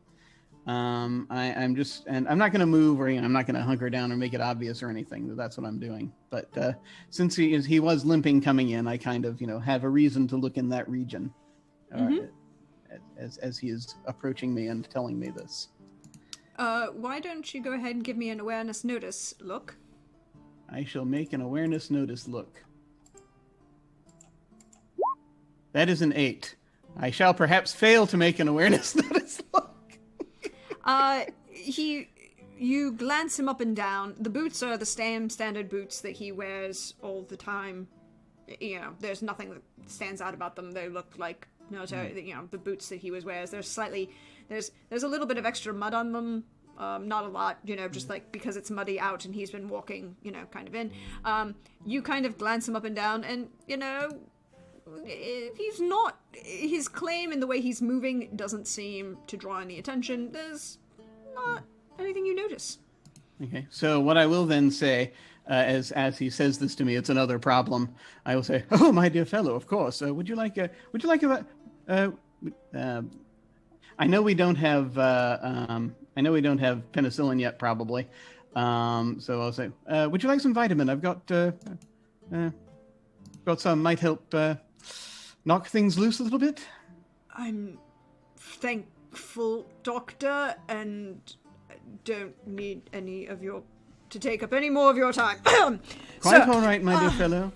I'm not going to move, or I'm not going to hunker down or make it obvious or anything. That's what I'm doing. But since he was limping coming in, I kind of have a reason to look in that region as he is approaching me and telling me this. Why don't you go ahead and give me an awareness notice look? I shall make an awareness notice look. That is an 8. I shall perhaps fail to make an awareness notice look. You glance him up and down. The boots are the same standard boots that he wears all the time. There's nothing that stands out about them. They look like military, the boots that he wears. There's a little bit of extra mud on them. Not a lot, just like because it's muddy out and he's been walking, kind of in. You kind of glance him up and down, and, if he's not, his claim in the way he's moving doesn't seem to draw any attention. There's not anything you notice. Okay, so what I will then say, as he says this to me, it's another problem. I will say, "Oh, my dear fellow, of course. Would you like a I know we don't have penicillin yet, probably. So I'll say, would you like some vitamin? I've got some, might help knock things loose a little bit." I'm thankful, Doctor, and don't need to take up any more of your time. Quite all right, my dear fellow.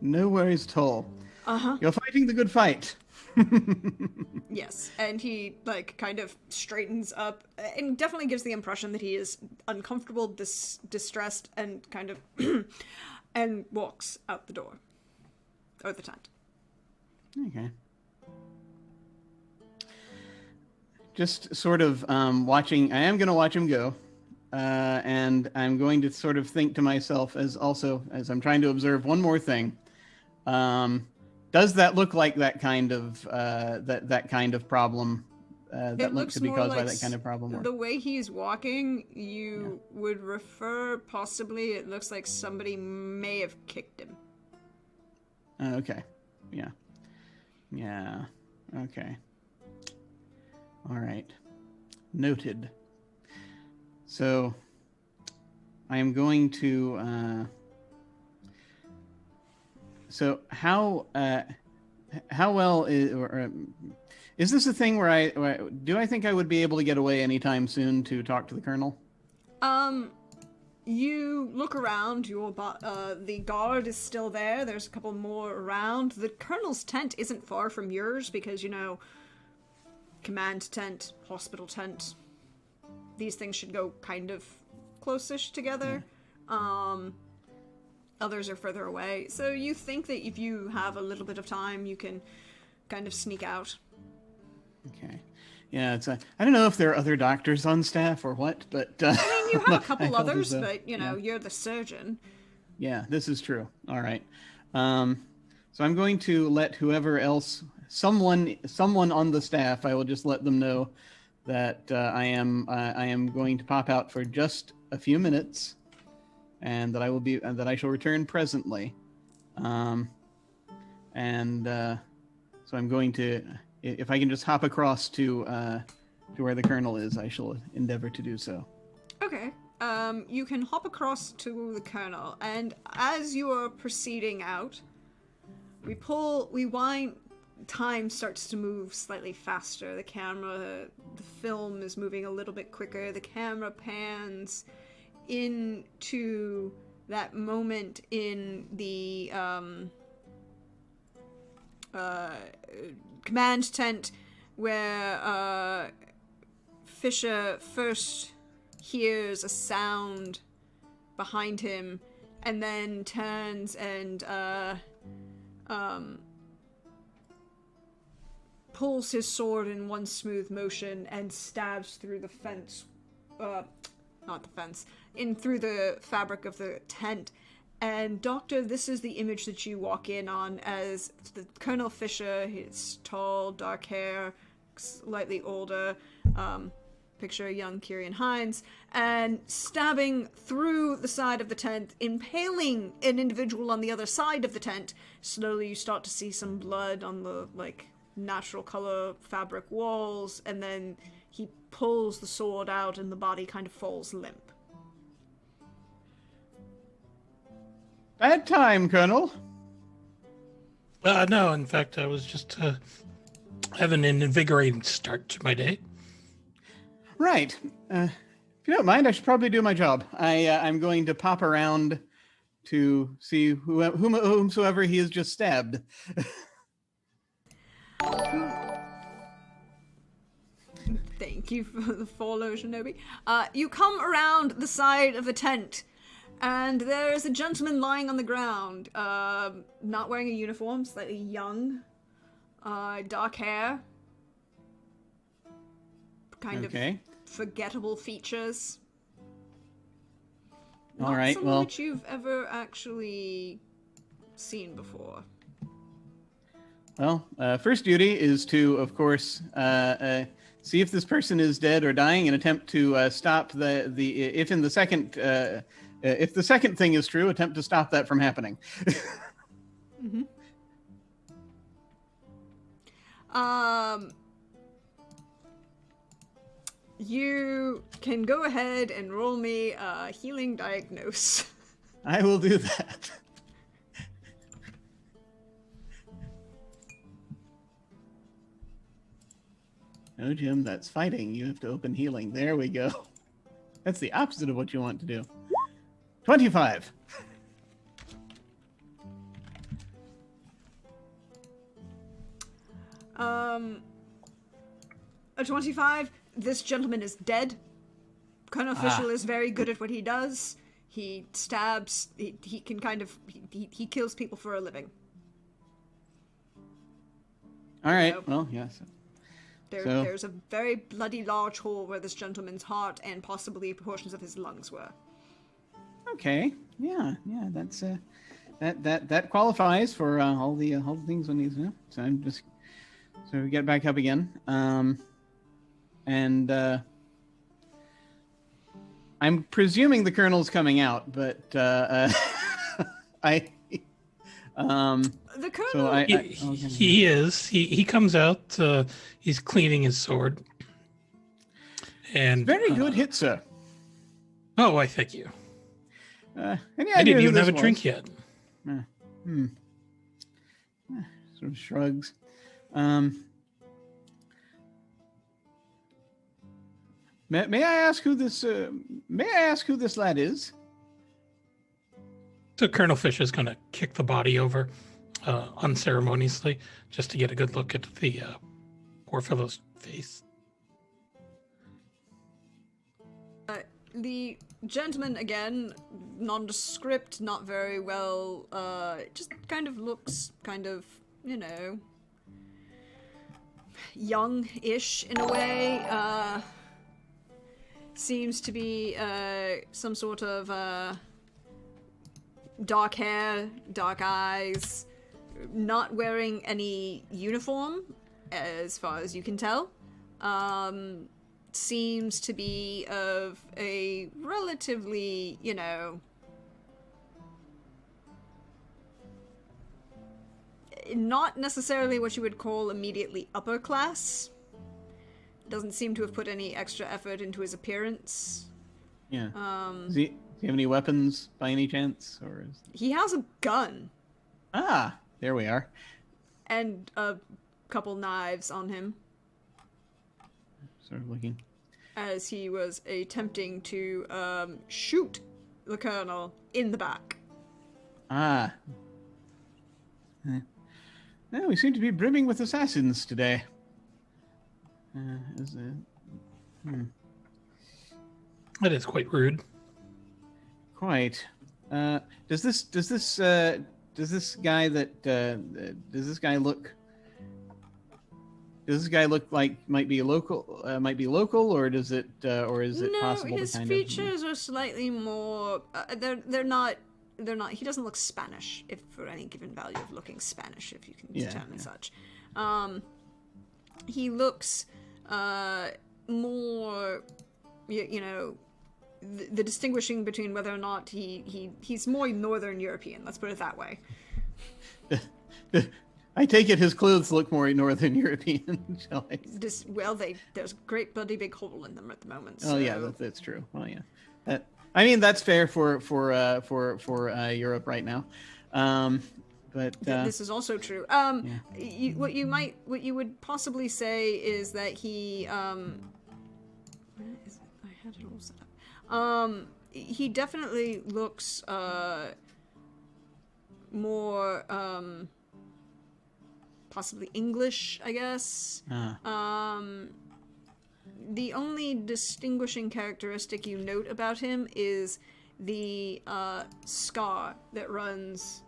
No worries at all. You're fighting the good fight. Yes, and he kind of straightens up and definitely gives the impression that he is uncomfortable, distressed, and kind of and walks out the door or the tent. Okay. Just sort of watching. I am going to watch him go, and I'm going to sort of think to myself as I'm trying to observe one more thing. Does that look like that kind of that kind of problem that looks to be caused by that kind of problem? The way he's walking, you would refer possibly. It looks like somebody may have kicked him. Okay. Yeah. Okay. All right. Noted. So I am going to. So how well is this a thing where I think I would be able to get away anytime soon to talk to the colonel? You look around. The guard is still there. There's a couple more around. The colonel's tent isn't far from yours because command tent, hospital tent. These things should go kind of close-ish together. Yeah. Others are further away. So you think that if you have a little bit of time, you can kind of sneak out. Okay. Yeah, I don't know if there are other doctors on staff or what, but... I mean, you have a couple others, but, you're the surgeon. Yeah, this is true. All right. So I'm going to let whoever else, someone on the staff, I will just let them know that I am going to pop out for just a few minutes, and that I shall return presently. So I'm going to if I can just hop across to where the colonel is, I shall endeavor to do so. Okay. You can hop across to the colonel, and as you are proceeding out, we wind. Time starts to move slightly faster. The film is moving a little bit quicker. The camera pans into that moment in the command tent where Fisher first hears a sound behind him and then turns and pulls his sword in one smooth motion and stabs through the fence, not the fence, through the fabric of the tent. And Doctor, this is the image that you walk in on as the Colonel Fisher. He's tall, dark hair, slightly older. Picture young Kieran Hines, and stabbing through the side of the tent, impaling an individual on the other side of the tent. Slowly you start to see some blood on the, natural color fabric walls, and then he pulls the sword out and the body kind of falls limp. Bad time, Colonel. No, in fact, I was just having an invigorating start to my day. Right. If you don't mind, I should probably do my job. I'm going to pop around to see whomsoever he has just stabbed. Thank you for the follow, Shinobi. You come around the side of the tent, and there is a gentleman lying on the ground, not wearing a uniform, slightly young, dark hair, kind of forgettable features. All right, Not someone that you've ever actually seen before. Well, first duty is to, of course, see if this person is dead or dying, and attempt to stop if the second thing is true, attempt to stop that from happening. Mm-hmm. You can go ahead and roll me a healing diagnose. I will do that. No, Jim, that's fighting. You have to open healing. There we go. That's the opposite of what you want to do. 25. A 25. This gentleman is dead. Colonel Fisher is very good at what he does. He stabs. He can kind of. He kills people for a living. All right. Well, yes. There's a very bloody large hole where this gentleman's heart and possibly portions of his lungs were. Okay. Yeah. That's that qualifies for all the things one needs to know. So we get back up again. And I'm presuming the colonel's coming out, but the colonel. He is. He comes out. He's cleaning his sword. And very good hit, sir. Oh, I thank you. I didn't even have a drink yet. Sort of shrugs. May I ask who this lad is? So Colonel Fish is going to kick the body over unceremoniously, just to get a good look at the poor fellow's face. The gentleman, again, nondescript, not very well, just kind of looks young-ish in a way. Seems to be some sort of dark hair, dark eyes, not wearing any uniform, as far as you can tell. Seems to be of a relatively, not necessarily what you would call immediately upper class. Doesn't seem to have put any extra effort into his appearance. Yeah. Does he have any weapons by any chance, or is... He has a gun. Ah, there we are. And a couple knives on him. Sort of looking. As he was attempting to shoot the colonel in the back. Ah. Well, we seem to be brimming with assassins today. That is quite rude. Quite. Does this guy look like might be local, or is it possible? No, his features are slightly more. They're not. He doesn't look Spanish, if for any given value of looking Spanish, if you can determine such. He looks more, you know, the distinguishing between whether or not he's more Northern European. Let's put it that way. I take it his clothes look more Northern European, shall I? There's a great bloody big hole in them at the moment. So. Oh yeah, that's true. Well, yeah, I mean that's fair for Europe right now, but this is also true. What you would possibly say is that he where is it? I had it all set up. He definitely looks more possibly English, I guess. The only distinguishing characteristic you note about him is the scar that runs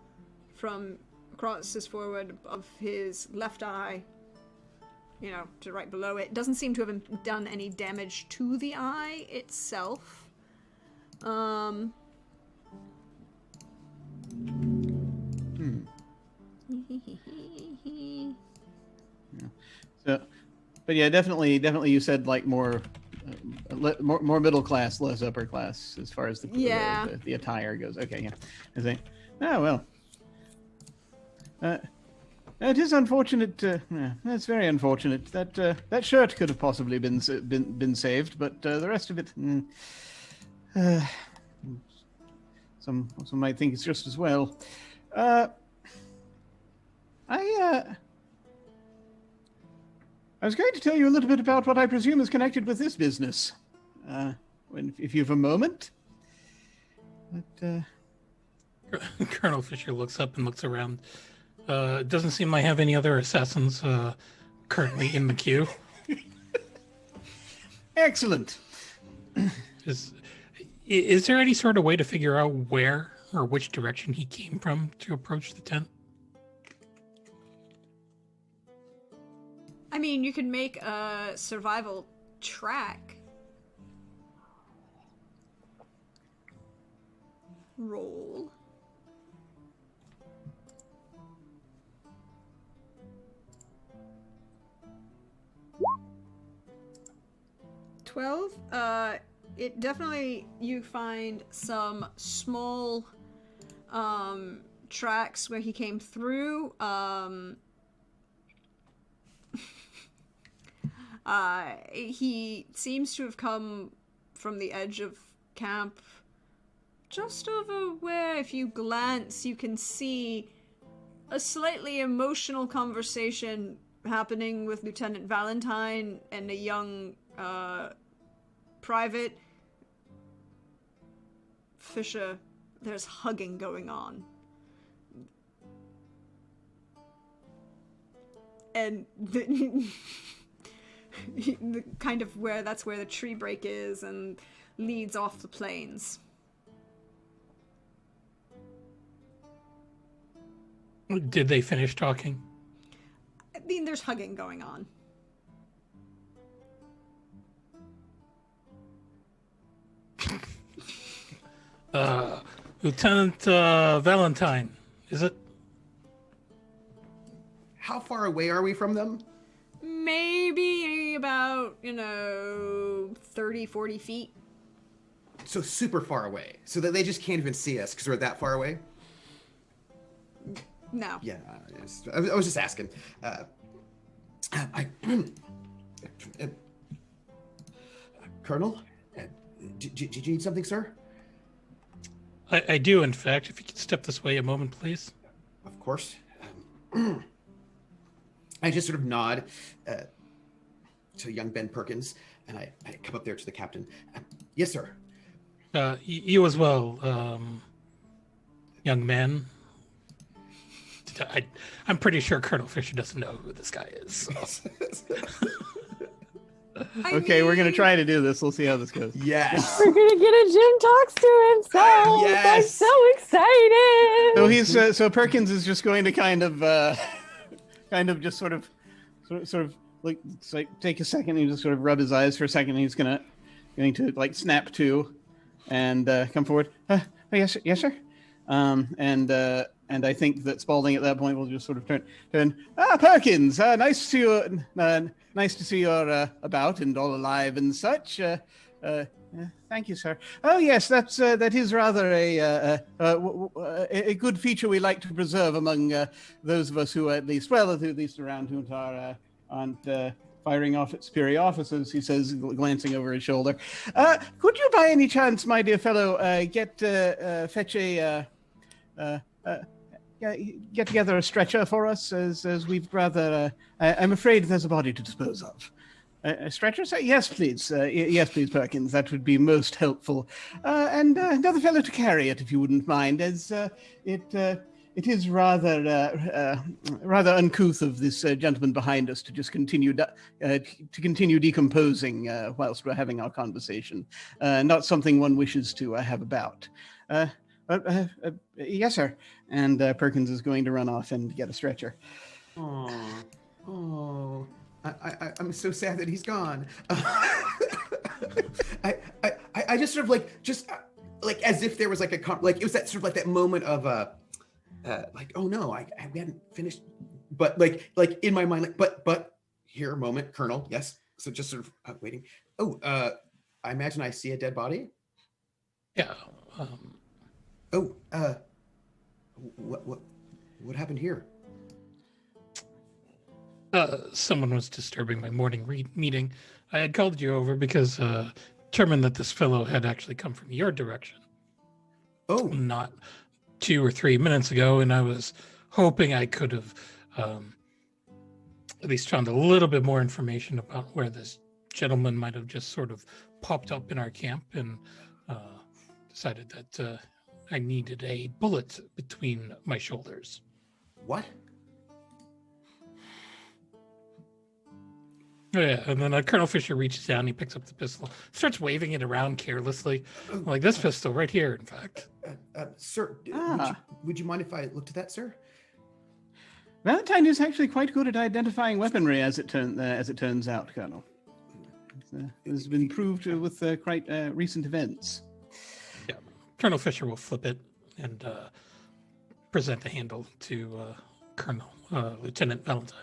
from across his forward of his left eye, you know, to right below it. Doesn't seem to have done any damage to the eye itself. So, but yeah, definitely, you said like more middle class, less upper class, as far as the attire goes. Okay, yeah. I think. Oh well. It is unfortunate. That's very unfortunate. That shirt could have possibly been saved, but the rest of it, some might think it's just as well. I was going to tell you a little bit about what I presume is connected with this business, if you have a moment. But, Colonel Fisher looks up and looks around. It doesn't seem I have any other assassins currently in the queue. Excellent. Is there any sort of way to figure out where or which direction he came from to approach the tent? I mean, you can make a survival track roll. It definitely, you find some small tracks where he came through. He seems to have come from the edge of camp, just over where, if you glance, you can see a slightly emotional conversation happening with Lieutenant Valentine and a young private. Fisher, there's hugging going on. And the kind of that's where the tree break is and leads off the plains. Did they finish talking? I mean, there's hugging going on. Lieutenant Valentine, is it? How far away are we from them? Maybe about, 30, 40 feet. So super far away. So that they just can't even see us because we're that far away? No. Yeah, I was just asking. Colonel, did you need something, sir? I do, in fact. If you could step this way a moment, please. Of course. I just sort of nod to young Ben Perkins, and I come up there to the captain. Yes, sir. You as well, young man. I'm pretty sure Colonel Fisher doesn't know who this guy is. So. Okay, we're gonna try to do this. We'll see how this goes. Yes. We're gonna get a Jim talks to himself. Yes. I'm so excited. So he's so Perkins is just going to kind of just sort of like take a second and just sort of rub his eyes for a second. And he's going to like snap to, and come forward. Oh, yes, sir. And I think that Spaulding at that point will just sort of turn. Perkins, nice to see you're about and all alive and such. Thank you, sir. Oh yes, that is rather a good feature we like to preserve among those of us who are at least around who aren't firing off at superior officers. He says, glancing over his shoulder. Could you, by any chance, my dear fellow, fetch a get together a stretcher for us, as we've rather. I'm afraid there's a body to dispose of. A stretcher, sir? Yes, please. Yes, please, Perkins. That would be most helpful. And another fellow to carry it, if you wouldn't mind, as it is rather uncouth of this gentleman behind us to just continue decomposing whilst we're having our conversation. Not something one wishes to have about. Yes, sir. And Perkins is going to run off and get a stretcher. Oh. I'm so sad that he's gone. I just sort of like as if there was like it was that sort of like that moment of like, oh no, we hadn't finished, but like in my mind, like but here moment, Colonel, yes. So just sort of waiting. Oh, I imagine I see a dead body. Yeah. What happened here? Someone was disturbing my morning meeting. I had called you over because determined that this fellow had actually come from your direction. Oh, not 2 or 3 minutes ago, and I was hoping I could have at least found a little bit more information about where this gentleman might have just sort of popped up in our camp, and decided that I needed a bullet between my shoulders. What? Oh, yeah, and then Colonel Fisher reaches down, he picks up the pistol, starts waving it around carelessly. Like, this pistol right here, in fact. Sir, would you mind if I looked at that, sir? Valentine is actually quite good at identifying weaponry, as it turns out, Colonel. It has been proved with quite recent events. Yeah, Colonel Fisher will flip it and present the handle to Lieutenant Valentine.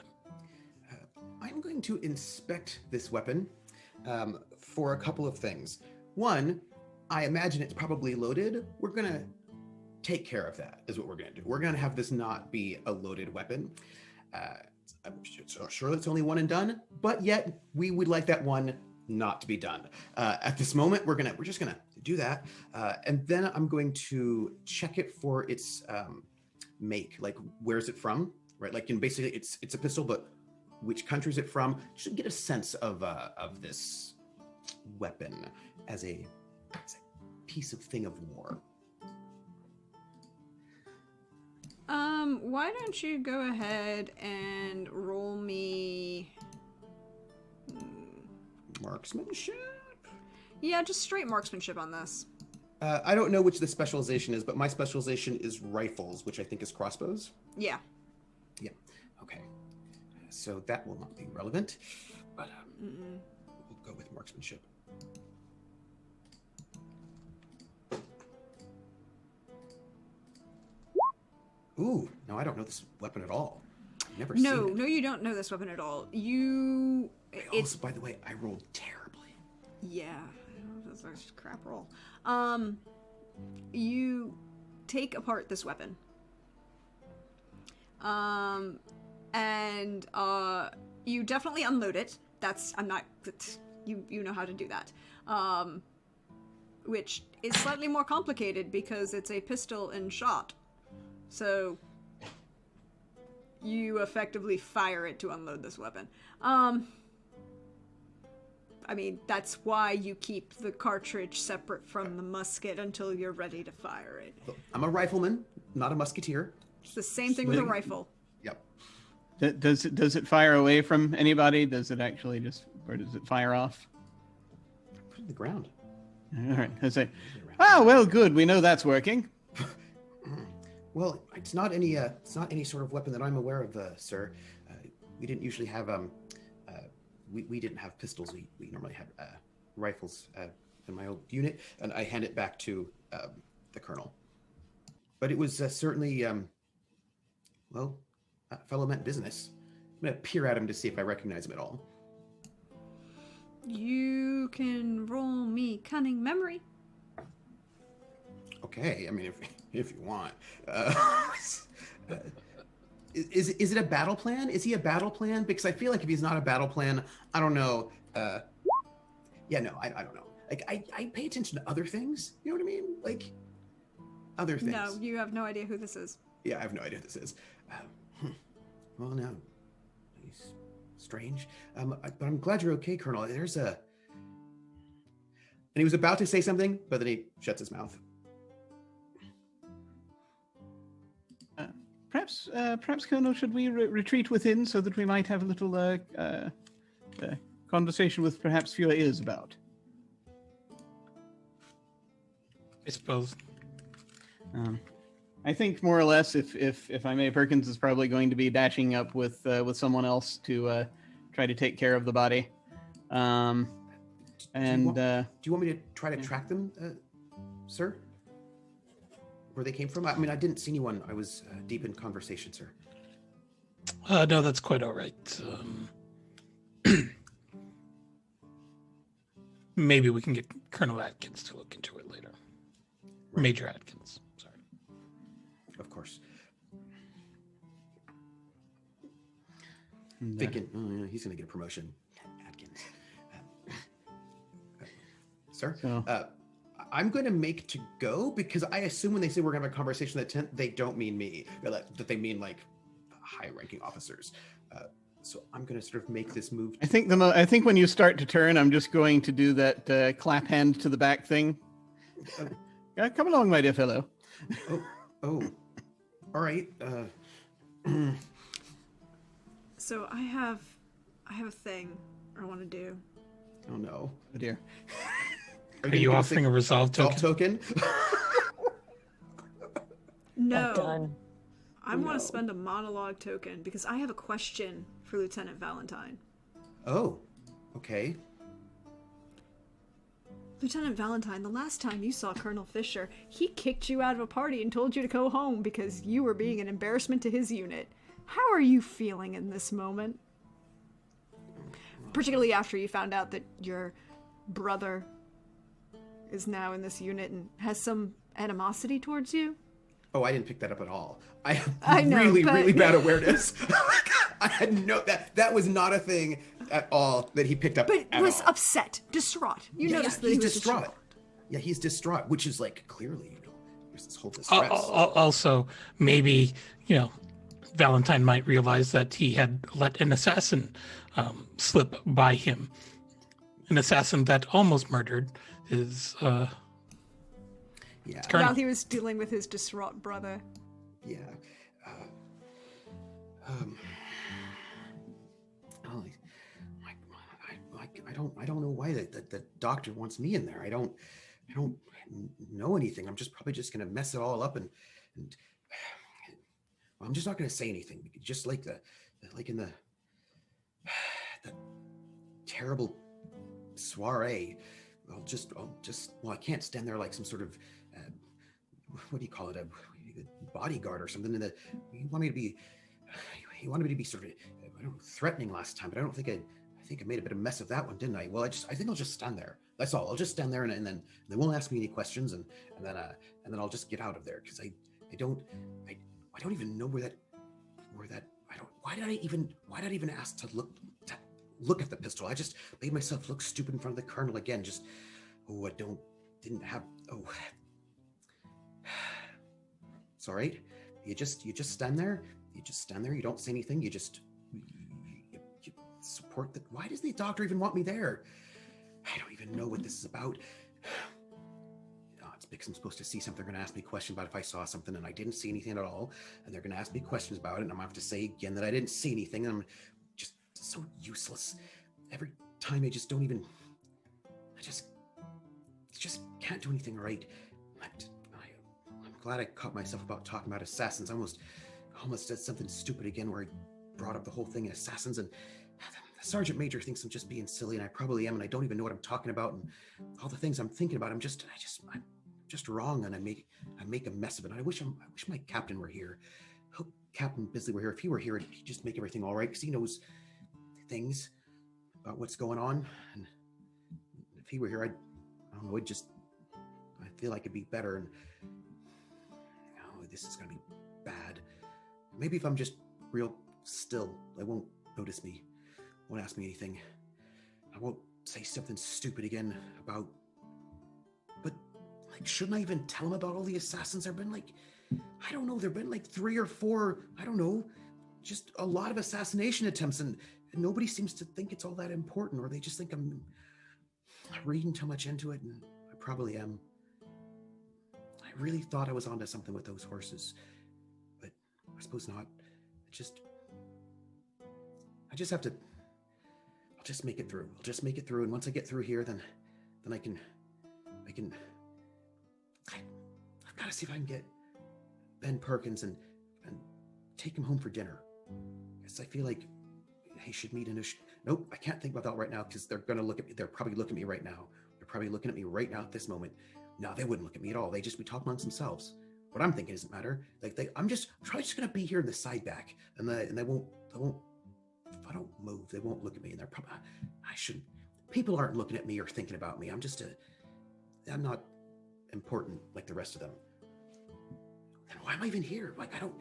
I'm going to inspect this weapon for a couple of things. One, I imagine it's probably loaded. We're going to take care of that, is what we're going to do. We're going to have this not be a loaded weapon. I'm sure it's only one and done, but yet we would like that one not to be done. At this moment, we're just going to do that. And then I'm going to check it for its make, like where's it from, right? Like, basically it's a pistol, but which country is it from? Should get a sense of this weapon as a piece of thing of war. Why don't you go ahead and roll me Marksmanship? Yeah, just straight marksmanship on this. I don't know which the specialization is, but my specialization is rifles, which I think is crossbows. Yeah. Yeah. Okay. So that will not be relevant, but we'll go with marksmanship. Ooh, no, I don't know this weapon at all. I've never seen it. No, you don't know this weapon at all. Also, by the way, I rolled terribly. Yeah, that's a crap roll. You take apart this weapon. And you definitely unload it. You know how to do that. Which is slightly more complicated because it's a pistol and shot. So you effectively fire it to unload this weapon. I mean, that's why you keep the cartridge separate from the musket until you're ready to fire it. I'm a rifleman, not a musketeer. It's the same thing with a rifle. Yep. Does it fire away from anybody? Does it actually or does it fire off? Put it in the ground. All right. I say, well, good. We know that's working. Well, it's not any sort of weapon that I'm aware of, sir. We didn't usually have we didn't have pistols. We normally had rifles in my old unit, and I hand it back to the colonel. But it was certainly a fellow meant business. I'm gonna peer at him to see if I recognize him at all. You can roll me cunning memory. Okay, I mean, if you want. Is it a battle plan? Is he a battle plan? Because I feel like if he's not a battle plan, I don't know. I don't know. Like I pay attention to other things. You know what I mean? Like other things. No, you have no idea who this is. Yeah, I have no idea who this is. Well, no, he's strange. But I'm glad you're okay, Colonel. And he was about to say something, but then he shuts his mouth. Perhaps, Colonel, should we retreat within so that we might have a little conversation with perhaps fewer ears about? I suppose. I think more or less, if I may, Perkins is probably going to be dashing up with someone else to try to take care of the body. Do you want me to try to track them, sir? Where they came from? I mean, I didn't see anyone. I was deep in conversation, sir. No, that's quite all right. Maybe we can get Colonel Atkins to look into it later. Right. Major Atkins, sorry. Of course. Thinking, oh yeah, he's going to get a promotion. Atkins. Sir? So. I'm going to make to go because I assume when they say we're going to have a conversation at the tent, they don't mean me. That they mean like high-ranking officers. So I'm going to sort of make this move. I think when you start to turn, I'm just going to do that clap hand to the back thing. Come along, my dear fellow. Oh, all right. So I have a thing I want to do. Oh no. Oh dear. Are you offering a resolve token? No. Done. I want to spend a monologue token because I have a question for Lieutenant Valentine. Oh, okay. Lieutenant Valentine, the last time you saw Colonel Fisher, he kicked you out of a party and told you to go home because you were being an embarrassment to his unit. How are you feeling in this moment? Particularly after you found out that your brother is now in this unit and has some animosity towards you. Oh, I didn't pick that up at all. I have really bad awareness. I had that was not a thing at all that he picked up. But was upset, distraught. You noticed that he was distraught. Yeah, he's distraught, which is like clearly, there's this whole distress. Also, maybe Valentine might realize that he had let an assassin slip by him. An assassin that almost murdered his colonel. While he was dealing with his distraught brother. Yeah. I don't know why the doctor wants me in there. I don't know anything. I'm probably just gonna mess it all up and I'm just not gonna say anything. Just like in the terrible soiree. I can't stand there like some sort of what do you call it, a bodyguard or something. He wanted me to be sort of threatening last time, but I think I made a bit of a mess of that one, didn't I? Well, I think I'll just stand there. That's all. I'll just stand there, and then they won't ask me any questions, and then I'll just get out of there because I don't even know where or that I don't. Why did I even ask to look at the pistol? I just made myself look stupid in front of the colonel again. Just didn't have. Oh, it's all right. You just stand there. You just stand there. You don't say anything. You just you support the. Why does the doctor even want me there? I don't even know what this is about. It's because I'm supposed to see something. They're going to ask me questions about if I saw something, and I didn't see anything at all. And they're going to ask me questions about it, and I'm going to have to say again that I didn't see anything. And I'm just so useless. Every time I just don't even. I just can't do anything right. I'm glad I caught myself about talking about assassins. I almost said something stupid again where I brought up the whole thing in assassins, and the sergeant major thinks I'm just being silly, and I probably am, and I don't even know what I'm talking about, and all the things I'm thinking about. I'm just wrong, and I make a mess of it. And I wish my captain were here. I hope Captain Bisley were here. If he were here, he'd just make everything all right, because he knows things about what's going on. And if he were here, I don't know, I feel like it'd be better. And this is gonna be bad. Maybe if I'm just real still, they won't notice me, won't ask me anything. I won't say something stupid again about. But shouldn't I even tell him about all the assassins? There've been I don't know, there've been 3 or 4, I don't know, just a lot of assassination attempts, and nobody seems to think it's all that important, or they just think I'm reading too much into it, and I probably am. I really thought I was onto something with those horses, but I suppose not. I just have to. I'll just make it through. I'll just make it through, and once I get through here, then I can. I've got to see if I can get Ben Perkins and take him home for dinner. Because I feel like he should meet Nope, I can't think about that right now, because they're gonna look at me. They're probably looking at me right now. They're probably looking at me right now at this moment. No, they wouldn't look at me at all. They just be talking amongst themselves. What I'm thinking doesn't matter. I'm probably just gonna be here in the side back, and they won't. If I don't move, they won't look at me, and they're probably. I shouldn't. People aren't looking at me or thinking about me. I'm not important like the rest of them. Then why am I even here? I don't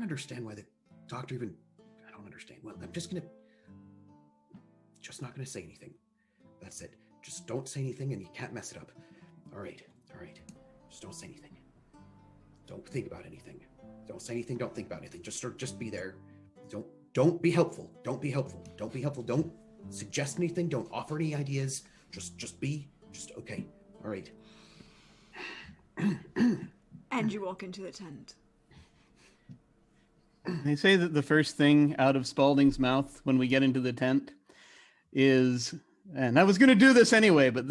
understand why the doctor even. I don't understand. Well, I'm just not gonna say anything. That's it. Just don't say anything, and you can't mess it up. All right. Just don't say anything. Don't think about anything. Don't say anything. Don't think about anything. Just be there. Don't be helpful. Don't be helpful. Don't be helpful. Don't suggest anything. Don't offer any ideas. Just be okay. All right. And you walk into the tent. They say that the first thing out of Spaulding's mouth when we get into the tent is, and I was going to do this anyway, but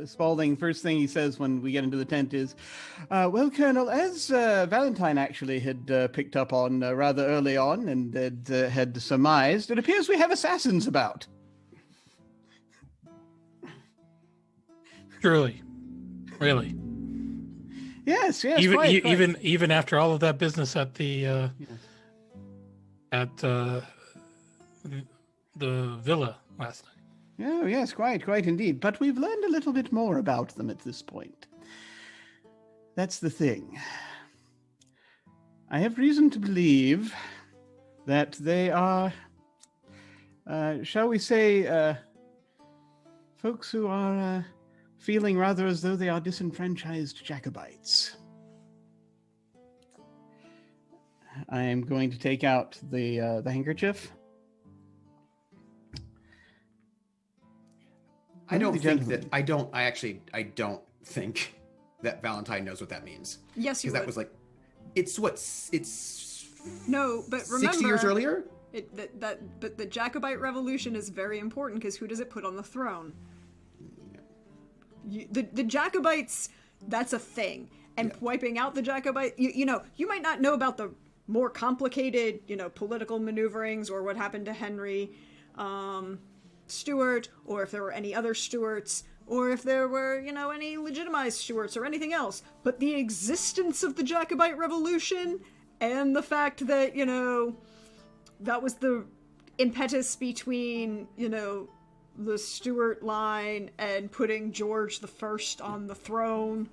Spaulding, first thing he says when we get into the tent is, well, Colonel, as Valentine actually had picked up on rather early on and had surmised, it appears we have assassins about. Truly. Really. Yes, Even after all of that business at the the villa last night. Oh, yes, quite indeed. But we've learned a little bit more about them at this point. That's the thing. I have reason to believe that they are, shall we say, folks who are feeling rather as though they are disenfranchised Jacobites. I am going to take out the handkerchief. I don't think that Valentine knows what that means. Yes, you would. Because that was it's no, but remember 60 years earlier. But the Jacobite Revolution is very important, because who does it put on the throne? The Jacobites, that's a thing. And wiping out the Jacobite, you might not know about the more complicated, political maneuverings or what happened to Henry Stuart, or if there were any other Stuarts, or if there were, any legitimized Stuarts or anything else. But the existence of the Jacobite Revolution and the fact that, that was the impetus between, the Stuart line and putting George I on the throne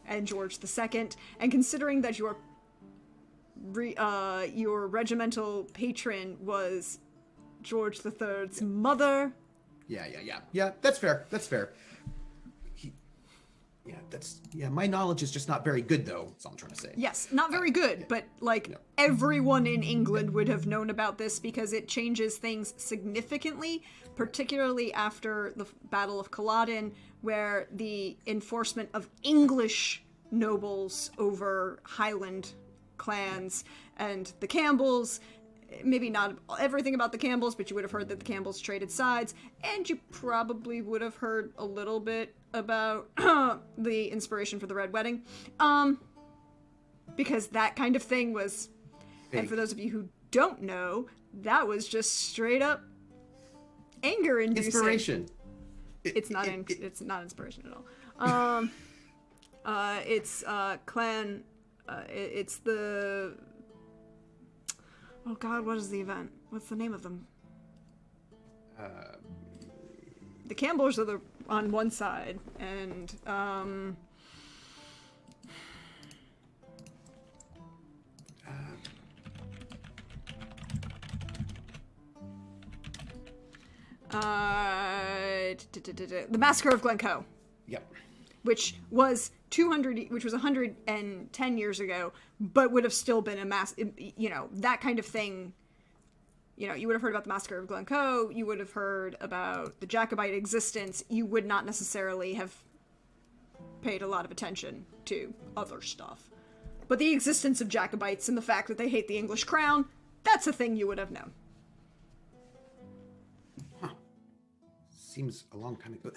and George II, and considering that you're your regimental patron was George III's mother. Yeah, that's fair. My knowledge is just not very good, though. That's all I'm trying to say. Yes, not very good, but everyone in England would have known about this because it changes things significantly, particularly after the Battle of Culloden, where the enforcement of English nobles over Highland clans and the Campbells. Maybe not everything about the Campbells, but you would have heard that the Campbells traded sides, and you probably would have heard a little bit about the inspiration for the Red Wedding, because that kind of thing was, and for those of you who don't know, that was just straight up anger-inducing. Inspiration. It's not inspiration at all. It's clan. It's the. Oh God, what is the event? What's the name of them? The Campbells are on one side, and the Massacre of Glencoe. Yep. Which was 110 years ago, but would have still been a that kind of thing. You would have heard about the Massacre of Glencoe, you would have heard about the Jacobite existence, you would not necessarily have paid a lot of attention to other stuff. But the existence of Jacobites and the fact that they hate the English crown, that's a thing you would have known. Seems a long time ago.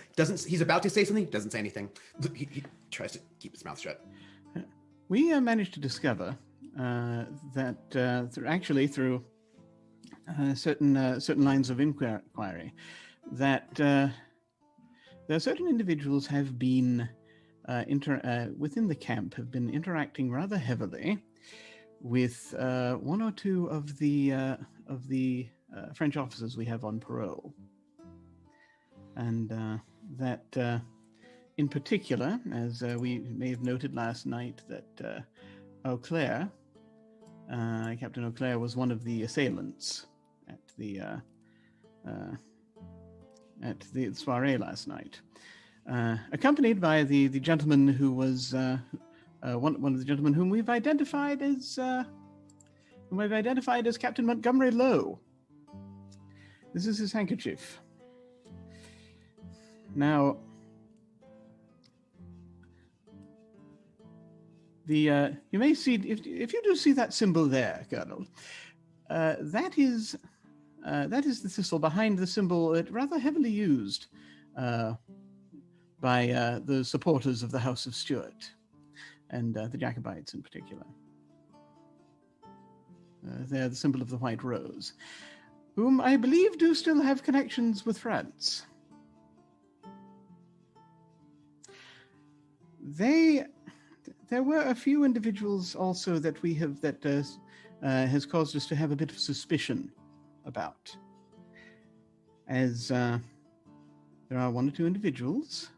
He's about to say something, doesn't say anything. He tries to keep his mouth shut. We managed to discover that through certain lines of inquiry, that there are certain individuals have been within the camp have been interacting rather heavily with one or two of the French officers we have on parole. And that, in particular, as we may have noted last night, that Auclair, Captain Auclair, was one of the assailants at the soiree last night, accompanied by the gentleman who was one of the gentlemen whom we've identified as Captain Montgomery Lowe. This is his handkerchief. Now, you may see, if you do see that symbol there, Colonel, that is the thistle behind the symbol that rather heavily used by the supporters of the House of Stuart and the Jacobites in particular. They're the symbol of the White Rose, whom I believe do still have connections with France. There were a few individuals also that we have has caused us to have a bit of suspicion about, as there are one or two individuals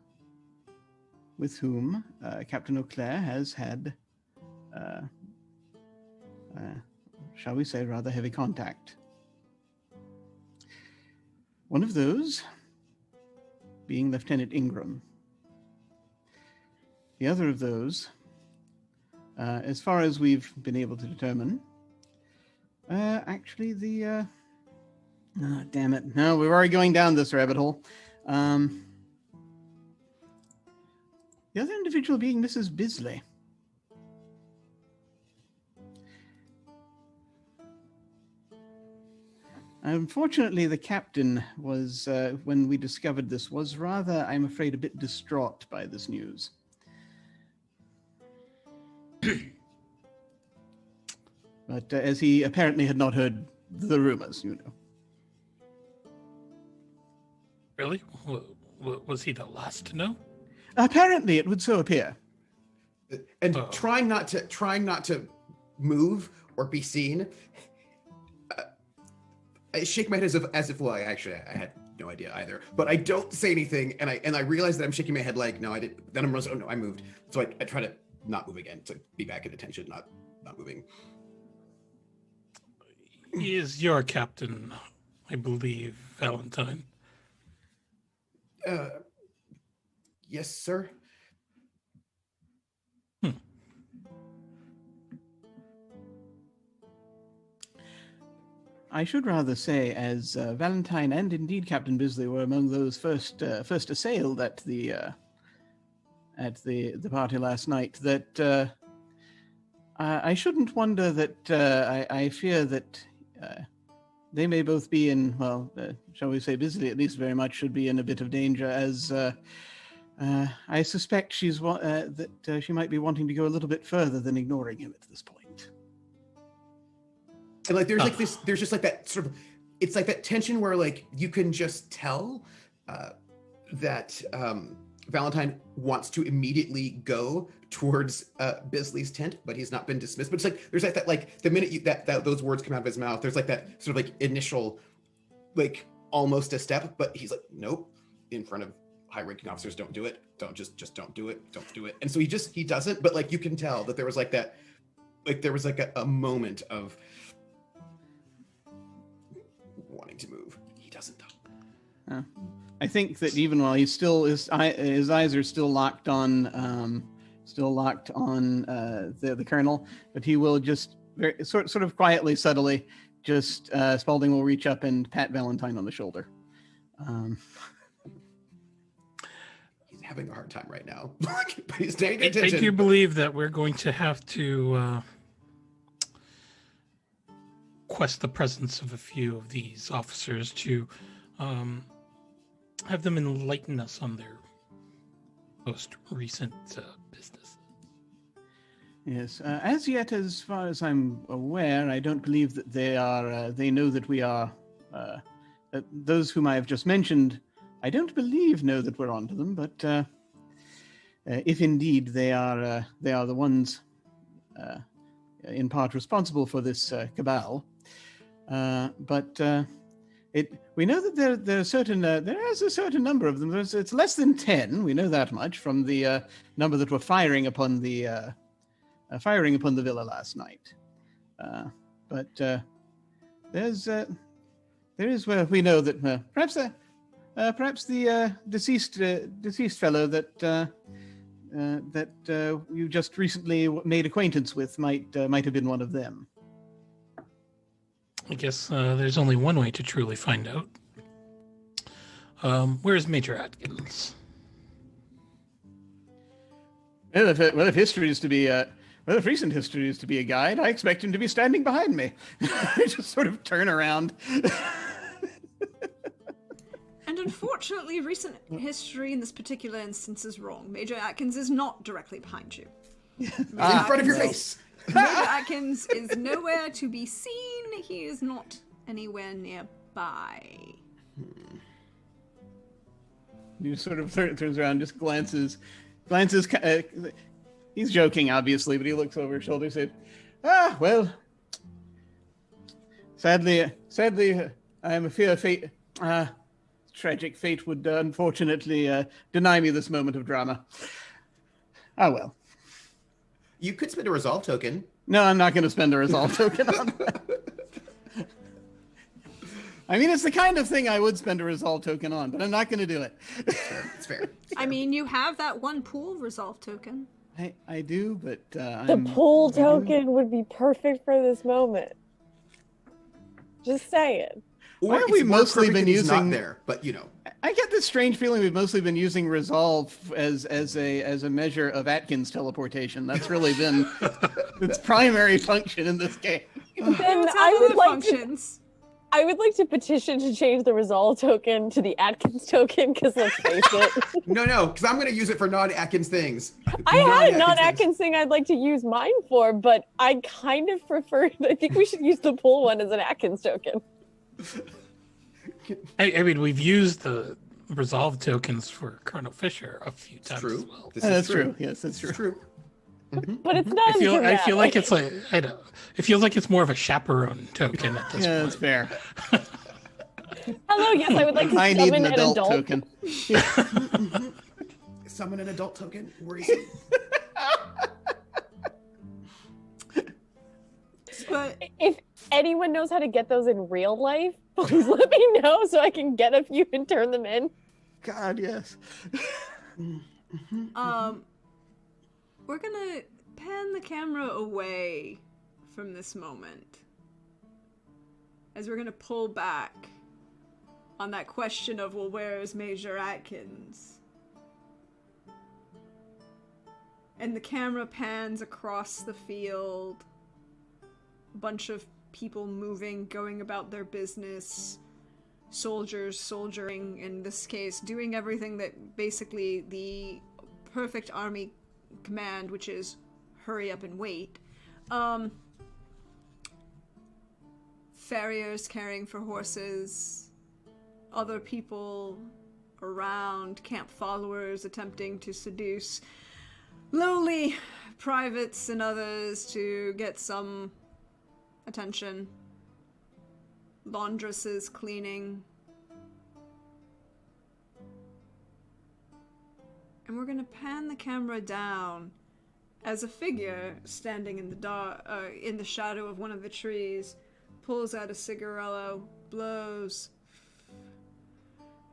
with whom Captain Auclair has had, shall we say, rather heavy contact. One of those being Lieutenant Ingram. The other of those, as far as we've been able to determine, actually the... Oh, damn it. No, we're already going down this rabbit hole. The other individual being Mrs. Bisley. Unfortunately, the captain was, when we discovered this, was rather, I'm afraid, a bit distraught by this news. But as he apparently had not heard the rumors, Really? Was he the last to know? Apparently, it would so appear. And trying not to move or be seen, I shake my head as if well, actually, I had no idea either. But I don't say anything, and I realize that I'm shaking my head like, no, I didn't. Then I'm oh no, I moved. So I try to not move again, to be back at attention, not moving. He is your captain, I believe, Valentine. Yes, sir. I should rather say, as Valentine and indeed Captain Bisley were among those first assailed at the party last night, that I shouldn't wonder that I fear that they may both be in, well, shall we say, Bisley at least very much should be in a bit of danger, as I suspect that she might be wanting to go a little bit further than ignoring him at this point. And like there's just like that sort of, it's like that tension where like you can just tell that Valentine wants to immediately go towards Bisley's tent, but he's not been dismissed. But it's like there's like that, like the minute that those words come out of his mouth, there's like that sort of like initial, like almost a step, but he's like, nope, in front of high-ranking officers, don't do it, don't just don't do it, don't do it. And so he doesn't, but like you can tell that there was like that, like there was like a moment of wanting to move. He doesn't though. I think that even while his eyes are still locked on the colonel, but he will just very sort of quietly, subtly, just Spaulding will reach up and pat Valentine on the shoulder. He's having a hard time right now, but he's paying I attention. do believe that we're going to have to quest the presence of a few of these officers to have them enlighten us on their most recent business. Yes, as yet, as far as I'm aware, I don't believe that they know that we are, that those whom I have just mentioned, I don't believe know that we're onto them, but if indeed they are the ones in part responsible for this cabal, we know that there is a certain number of them. It's less than 10. We know that much from the number that were firing upon the villa last night. But there is where we know that perhaps the deceased fellow that you just recently made acquaintance with might have been one of them. I guess there's only one way to truly find out. Where's Major Atkins? Well, if history is to be if recent history is to be a guide, I expect him to be standing behind me. I just sort of turn around. And unfortunately, recent history in this particular instance is wrong. Major Atkins is not directly behind you. In front of your face. Major Atkins is nowhere to be seen. He is not anywhere nearby. He sort of turns around, just glances. He's joking, obviously, but he looks over his shoulder and said, well, sadly, I am afraid fate, tragic fate would unfortunately deny me this moment of drama. Ah, well. You could spend a resolve token. No, I'm not going to spend a resolve token on that. I mean, it's the kind of thing I would spend a resolve token on, but I'm not going to do it. It's fair. I mean, you have that one pool resolve token. I do, but the pool token would be perfect for this moment. Just saying. Or Why have we mostly been using not there, but you know. I get this strange feeling we've mostly been using resolve as a measure of Atkins teleportation. That's really been its primary function in this game. Then I would like to petition to change the resolve token to the Atkins token, because let's face it. No, because I'm going to use it for non-Atkins things. I had a non-Atkins thing I'd like to use mine for, but I kind of prefer. I think we should use the pool one as an Atkins token. I mean, we've used the resolve tokens for Colonel Fisher a few times as well. That's true. Yes, that's true. Mm-hmm. But it's not. I feel like it's like I don't. It feels like it's more of a chaperone token at this point. Yeah, that's fair. Hello, yes, I would like to I summon need an an adult adult token. Summon an adult token? Where is he? But anyone knows how to get those in real life, please let me know so I can get a few and turn them in. God, yes. We're gonna pan the camera away from this moment as we're gonna pull back on that question of, well, where is Major Atkins? And the camera pans across the field. A bunch of people moving, going about their business. Soldiers soldiering, in this case, doing everything that basically the perfect army command, which is hurry up and wait. Farriers caring for horses. Other people around, camp followers attempting to seduce lowly privates and others to get some attention. Laundresses cleaning. And we're gonna pan the camera down as a figure standing in the dark, in the shadow of one of the trees, pulls out a cigarillo, blows.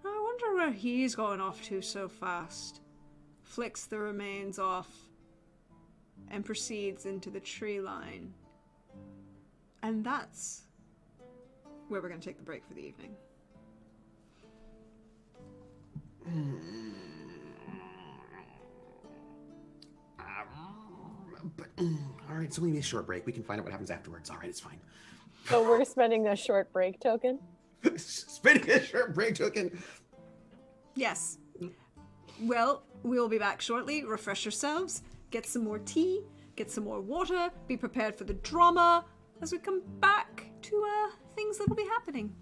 I wonder where he's going off to so fast. Flicks the remains off and proceeds into the tree line. And that's where we're going to take the break for the evening. All right, it's only a short break. We can find out what happens afterwards. All right, it's fine. So we're spending a short break token? Spending a short break token. Yes. Well, we'll be back shortly. Refresh yourselves. Get some more tea. Get some more water. Be prepared for the drama as we come back to things that will be happening.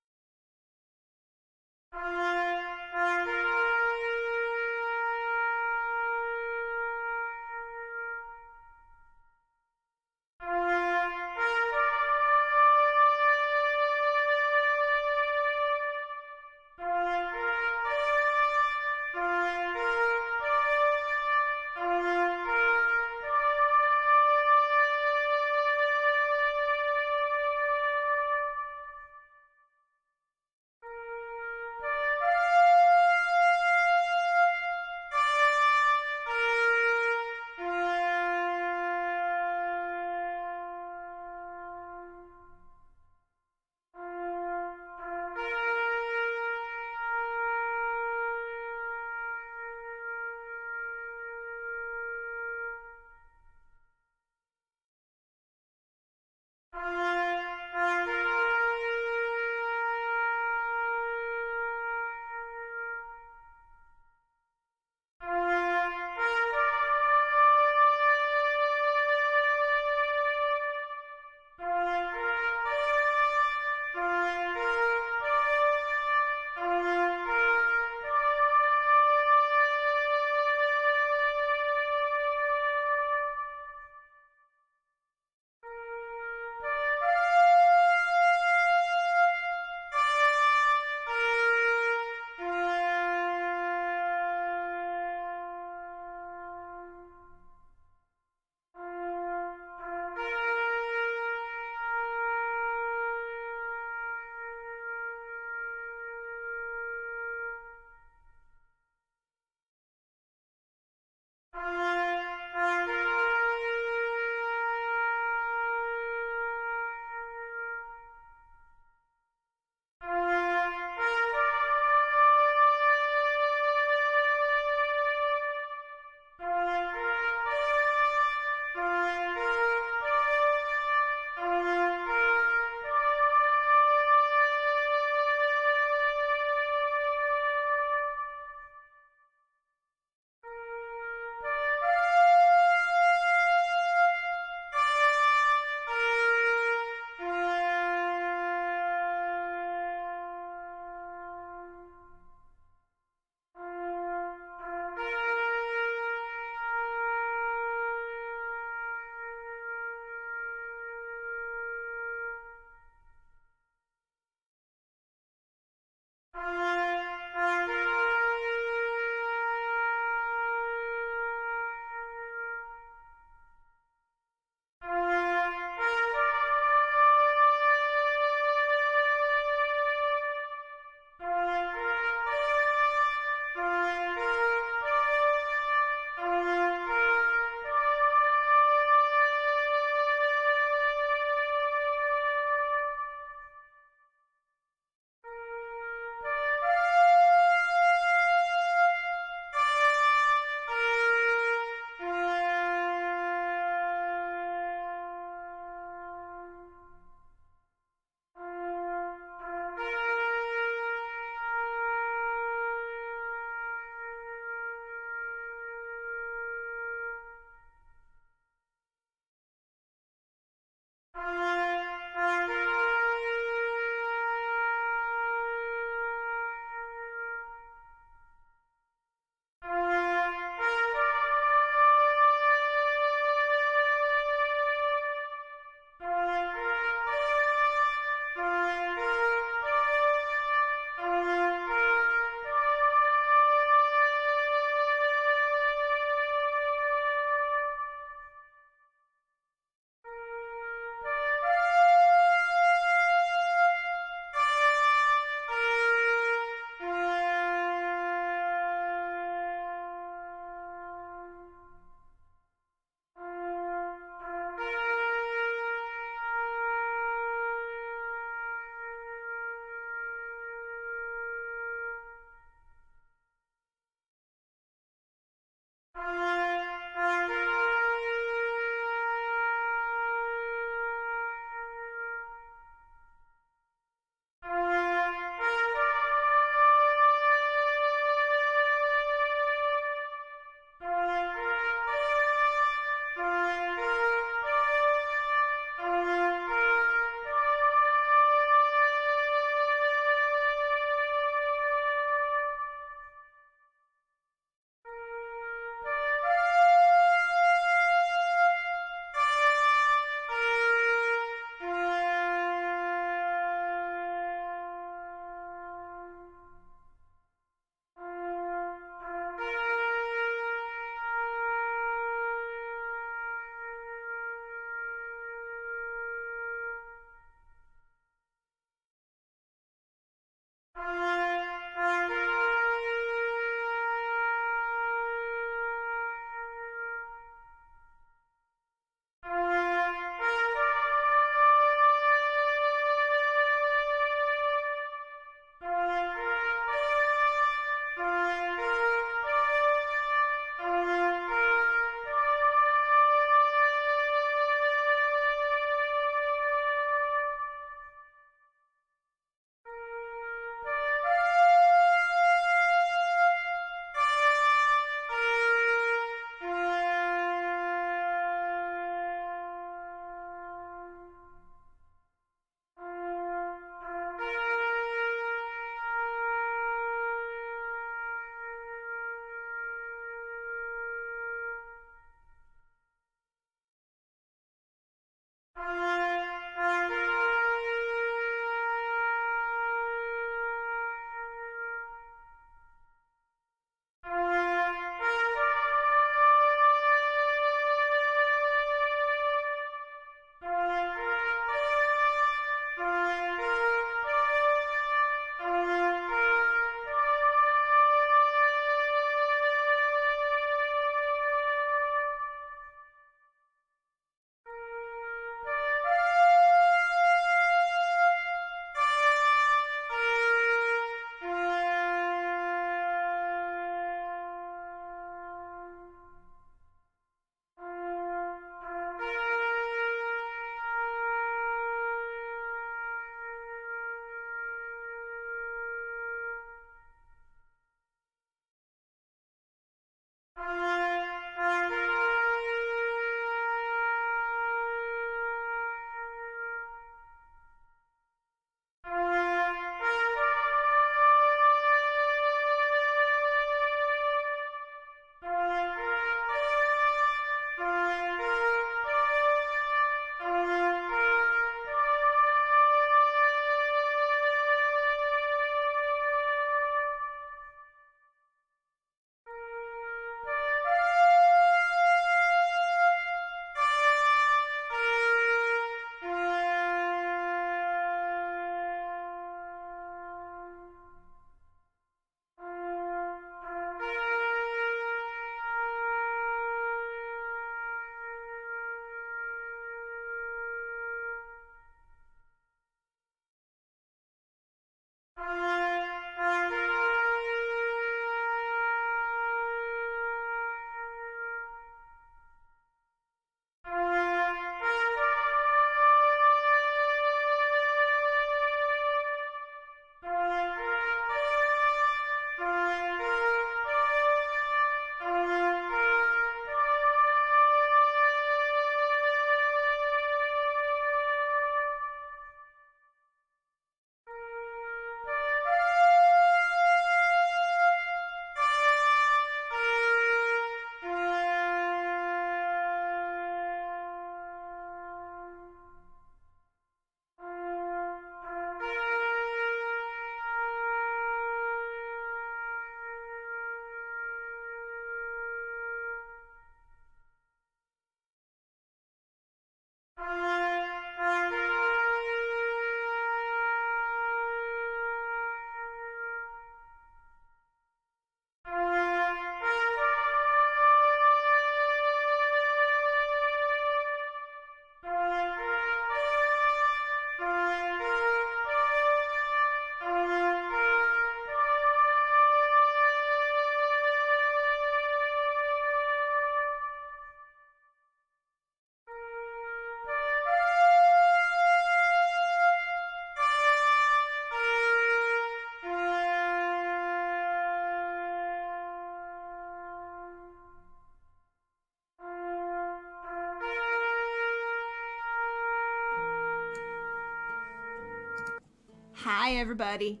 Hi, everybody.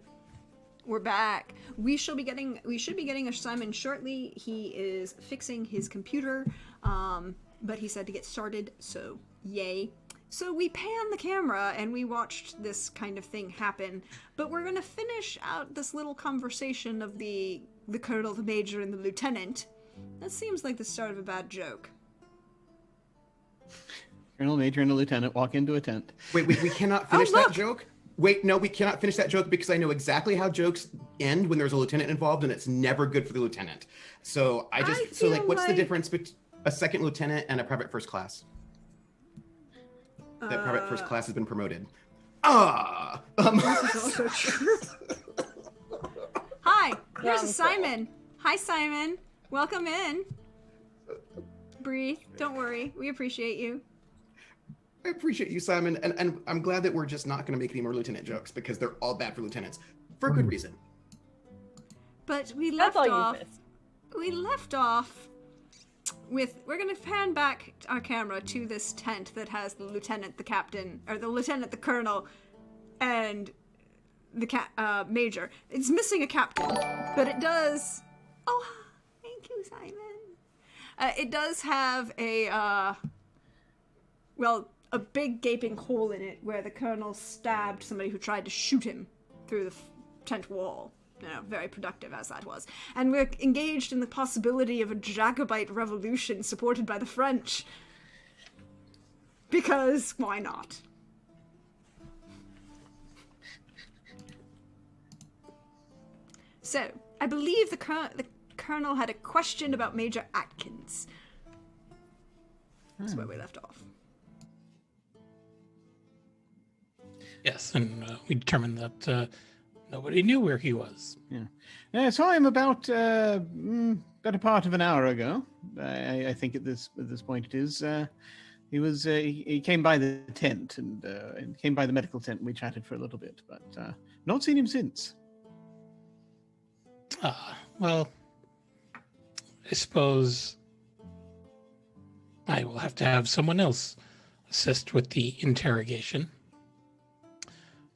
We're back. We should be getting a Simon shortly. He is fixing his computer, but he said to get started, so yay. So we panned the camera and we watched this kind of thing happen, but we're going to finish out this little conversation of the colonel, the major, and the lieutenant. That seems like the start of a bad joke. Colonel, major, and a lieutenant walk into a tent. Wait, we cannot finish that joke? Wait, no, we cannot finish that joke because I know exactly how jokes end when there's a lieutenant involved, and it's never good for the lieutenant. So what's the difference between a second lieutenant and a private first class? That private first class has been promoted. This is also true. Hi, here's Simon. Hi, Simon. Welcome in. Breathe. Don't worry. We appreciate you. I appreciate you, Simon, and I'm glad that we're just not going to make any more lieutenant jokes because they're all bad for lieutenants for good reason. But we left off with, we're going to pan back our camera to this tent that has the lieutenant, the captain, or the lieutenant, the colonel, and the major. It's missing a captain, but it does. Oh, thank you, Simon. It does have a big gaping hole in it where the colonel stabbed somebody who tried to shoot him through the tent wall. Very productive as that was. And we're engaged in the possibility of a Jacobite revolution supported by the French. Because why not? So, I believe the colonel had a question about Major Atkins. That's where we left off. Yes, and we determined that nobody knew where he was. Yeah, I saw him about a part of an hour ago. I think at this point it is. He came by the tent and came by the medical tent. And we chatted for a little bit, but not seen him since. Well, I suppose I will have to have someone else assist with the interrogation.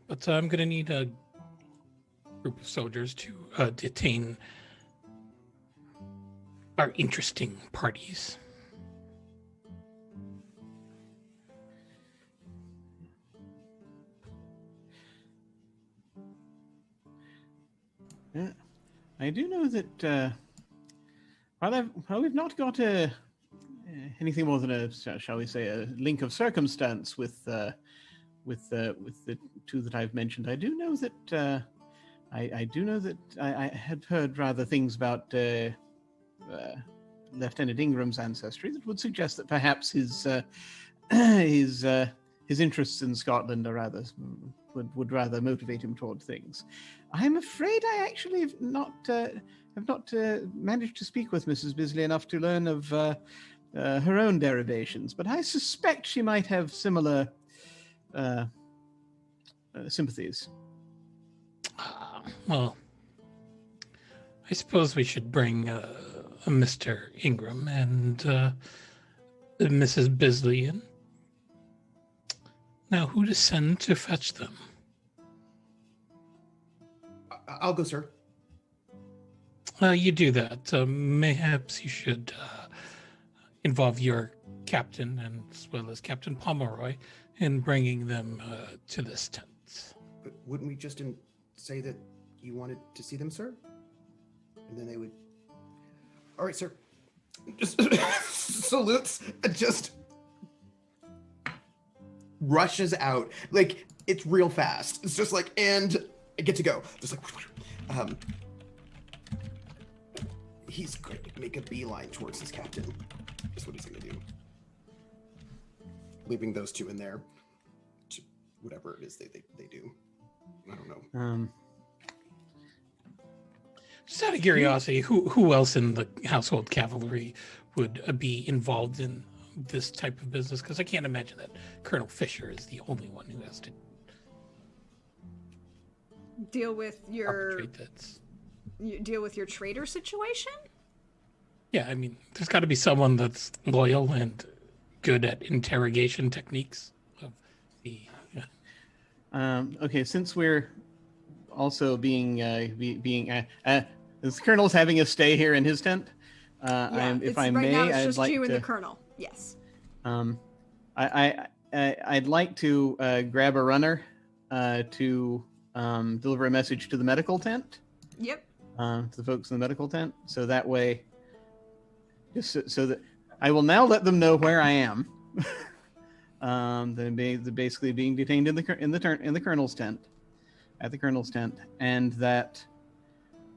But I'm going to need a group of soldiers to detain our interesting parties. Yeah, I do know that while we've not got anything more than a, shall we say, a link of circumstance with the two that I've mentioned, I do know that I had heard rather things about Lieutenant Ingram's ancestry that would suggest that perhaps his interests in Scotland are would rather motivate him toward things. I'm afraid I actually have not managed to speak with Mrs. Bisley enough to learn of her own derivations, but I suspect she might have similar sympathies. Well, I suppose we should bring Mr. Ingram and Mrs. Bisley in. Now, who to send to fetch them? I'll go, sir. You do that. Mayhaps you should involve your captain and as well as Captain Pomeroy in bringing them to this tent. But wouldn't we just say that you wanted to see them, sir? And then they would... All right, sir. Just salutes, just rushes out. Like, it's real fast. It's just like, and I get to go. Just like, he's going to make a beeline towards his captain. That's what he's going to do. Leaving those two in there to whatever it is they do. I don't know. Just out of curiosity, who else in the household cavalry would be involved in this type of business? Because I can't imagine that Colonel Fisher is the only one who has to deal with your traitor situation. Yeah, I mean, there's got to be someone that's loyal and good at interrogation techniques of the. Okay, since we're also being this colonel's having a stay here in his tent. If I right may, now it's I'd just like you and to. the colonel. Yes. I'd like to grab a runner to deliver a message to the medical tent. Yep. To the folks in the medical tent, so that way, just so that I will now let them know where I am. Basically being detained in the colonel's tent, at the colonel's tent, and that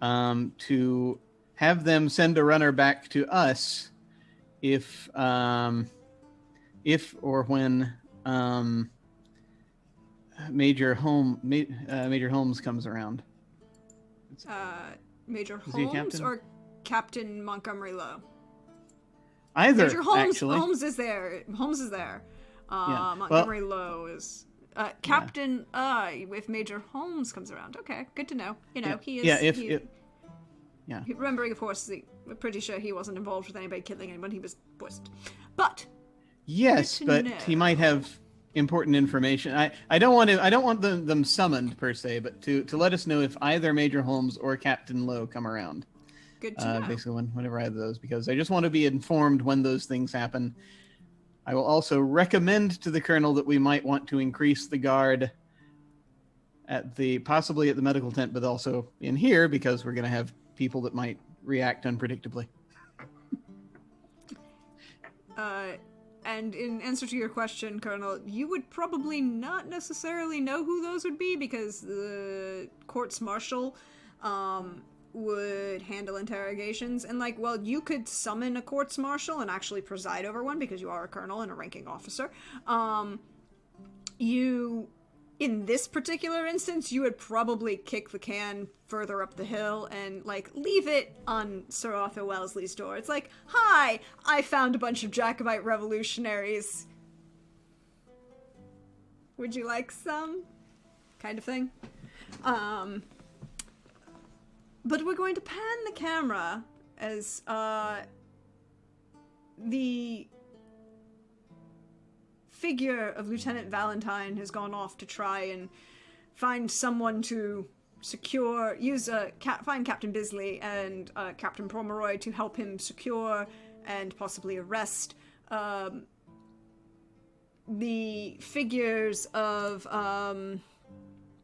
to have them send a runner back to us if or when Major Holmes comes around. Major Is he a Holmes captain? or Captain Montgomery Lowe? Either, Major Holmes. actually. Holmes is there. Holmes is there. Yeah. Montgomery Lowe is Captain. If Major Holmes comes around, okay, good to know. You know, he is. Remembering, of course, we're pretty sure he wasn't involved with anybody killing anyone. He was poisoned. But yes, but he might have important information. I don't want them summoned per se, but to let us know if either Major Holmes or Captain Lowe come around. Good to know. Basically, whenever either of those, because I just want to be informed when those things happen. I will recommend to the colonel that we might want to increase the guard possibly at the medical tent, but also in here, because we're going to have people that might react unpredictably. And in answer to your question, Colonel, you would probably not necessarily know who those would be, because the courts martial would handle interrogations, and you could summon a courts martial and actually preside over one because you are a colonel and a ranking officer. In this particular instance, you would probably kick the can further up the hill and, leave it on Sir Arthur Wellesley's door. It's like, hi, I found a bunch of Jacobite revolutionaries. Would you like some? Kind of thing. But we're going to pan the camera as, the figure of Lieutenant Valentine has gone off to try and find someone to find Captain Bisley and Captain Pomeroy to help him secure and possibly arrest the figures of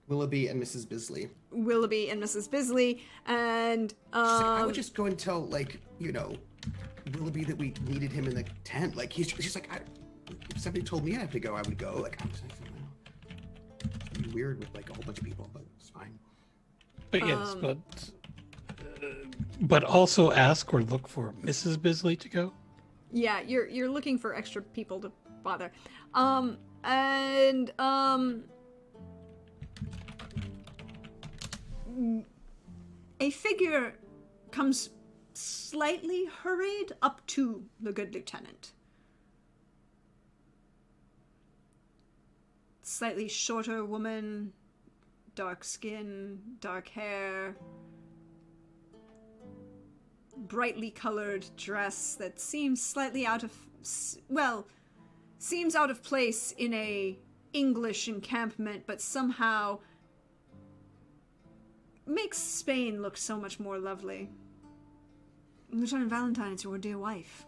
Willoughby and Mrs. Bisley. Willoughby and Mrs. Bisley, and I would just go and tell Willoughby that we needed him in the tent. She's like, if somebody told me I have to go, I would go. I was it'd be weird with a whole bunch of people, but it's fine. But yes, but also ask or look for Mrs. Bisley to go. Yeah, you're looking for extra people to bother. A figure comes slightly hurried up to the good lieutenant. Slightly shorter woman, dark skin, dark hair, brightly colored dress that seems slightly out of place in a English encampment, but somehow makes Spain look so much more lovely. Lieutenant Valentine, it's your dear wife.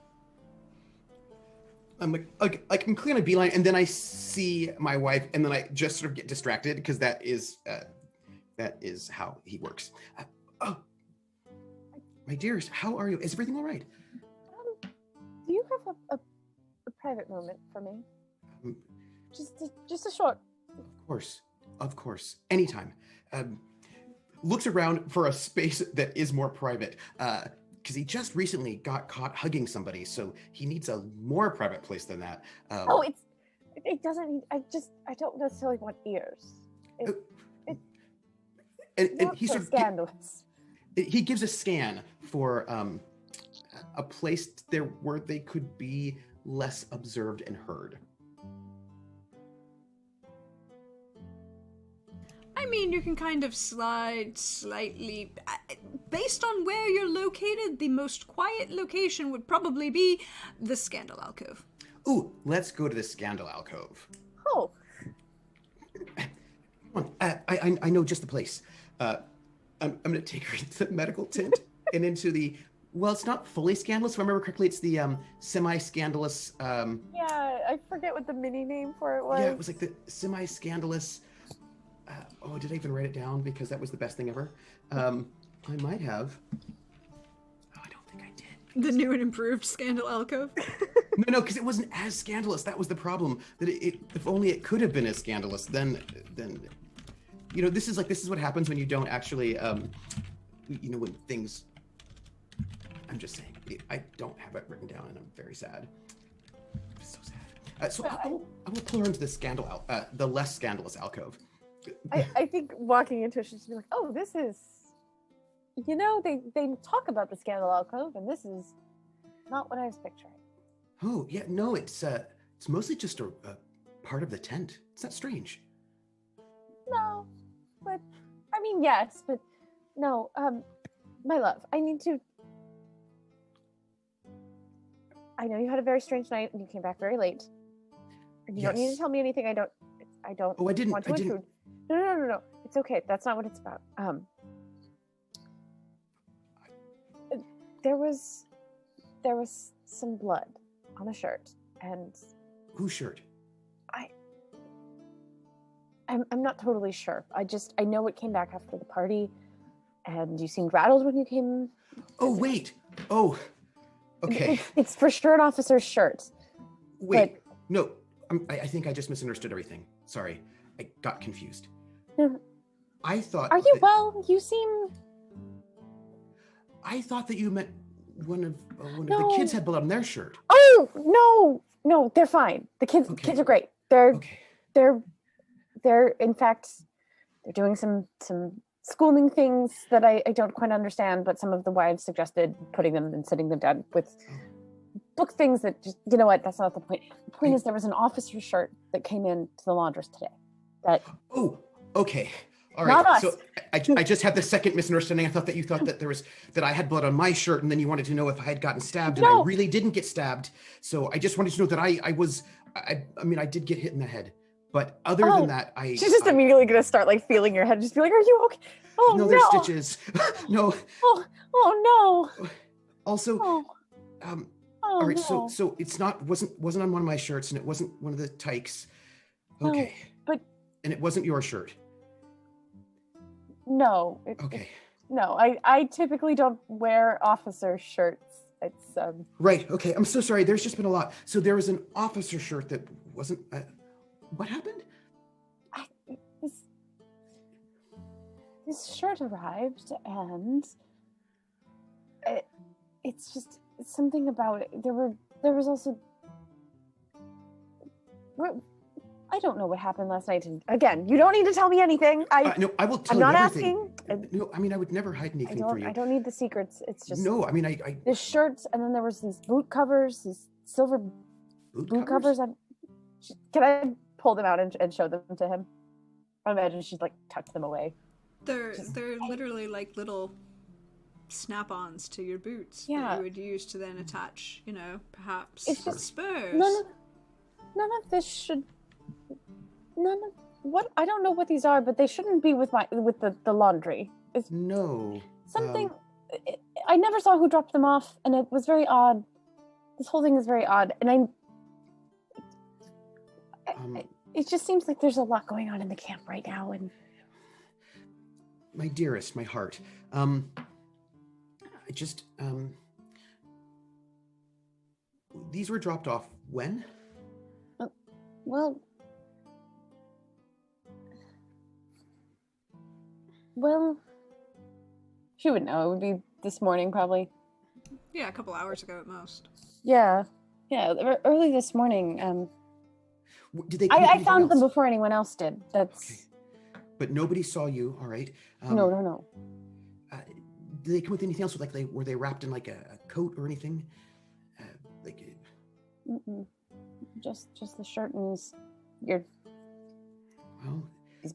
I'm I'm clearing a beeline, and then I see my wife, and then I just sort of get distracted because that is how he works. Oh, my dearest, how are you? Is everything all right? Do you have a private moment for me? Just a short. Of course, anytime. Looks around for a space that is more private. Because he just recently got caught hugging somebody, so he needs a more private place than that. It doesn't. I don't necessarily want ears. And he's so scandalous. He gives a scan for a place there where they could be less observed and heard. I mean, you can kind of slide slightly. Based on where you're located, the most quiet location would probably be the Scandal Alcove. Ooh, let's go to the Scandal Alcove. Oh. Come on, I know just the place. I'm going to take her into the medical tent and into the, well, it's not fully scandalous. If I remember correctly, it's the semi-scandalous. Yeah, I forget what the mini name for it was. Yeah, it was like the semi-scandalous. Oh, did I even write it down? Because that was the best thing ever. I might have. Oh, I don't think I did. The new and improved Scandal Alcove. No, because it wasn't as scandalous. That was the problem. That if only it could have been as scandalous, then this is what happens when you don't actually, when things. I'm just saying, I don't have it written down, and I'm very sad. I'm so sad. So I will pull her into the the less scandalous alcove. I think walking into it, she'd just be like, "Oh, this is, they talk about the scandal alcove, and this is not what I was picturing." Oh yeah, no, it's mostly just a part of the tent. It's not strange. No, but I mean, yes, but no. My love, I need to. I know you had a very strange night, and you came back very late. And you don't need to tell me anything. I don't. Oh, I didn't. Want to intrude. No. It's okay. That's not what it's about. There was some blood on a shirt, and whose shirt? I'm not totally sure. I know it came back after the party, and you seemed rattled when you came. Oh wait. Oh, okay. It's for sure an officer's shirt. Wait, no. I think I just misunderstood everything. Sorry, I got confused. I thought. Are you well? You seem. I thought that you meant one of the kids had blood on their shirt. Oh no, they're fine. The kids are great. They're in fact they're doing some schooling things that I don't quite understand, but some of the wives suggested putting them and sitting them down with book things that just, you know what, that's not the point. The point is there was an officer's shirt that came in to the laundress today. Oh, okay. All right. Not us. So I just had the second misunderstanding. I thought that you thought that I had blood on my shirt, and then you wanted to know if I had gotten stabbed, and I really didn't get stabbed. So I just wanted to know that I did get hit in the head. But other than that, she's just immediately gonna start like feeling your head, just be like, "Are you okay?" Oh no, there's stitches. No. Oh no. Also, all right. No. So it's wasn't on one of my shirts, and it wasn't one of the tykes. Okay. No, and it wasn't your shirt. No. Okay. No, I typically don't wear officer shirts. It's Right. Okay. I'm so sorry. There's just been a lot. So there was an officer shirt that wasn't. What happened? This shirt arrived, and it's just something about it. There was also. I don't know what happened last night. And again, you don't need to tell me anything. No, I will tell you. I'm not everything. Asking. No, I mean, I would never hide anything from you. I don't need the secrets. It's just. No, I mean, I. This shirt, and then there was these boot covers, these silver boot covers. Can I pull them out and show them to him? I imagine she's like tucked them away. They're literally like little snap-ons to your boots that you would use to then attach, perhaps it's just, spurs. None of this should. What I don't know what these are, but they shouldn't be with the laundry. No. Something. I never saw who dropped them off, and it was very odd. This whole thing is very odd, and it just seems like there's a lot going on in the camp right now, and. My dearest, my heart. These were dropped off when? Well, she would know. It would be this morning, probably. Yeah, a couple hours ago at most. Yeah, early this morning. Did they? I found them before anyone else did. That's. Okay. But nobody saw you. All right. No. Did they come with anything else? Were they wrapped in like a coat or anything? Just the shirt and these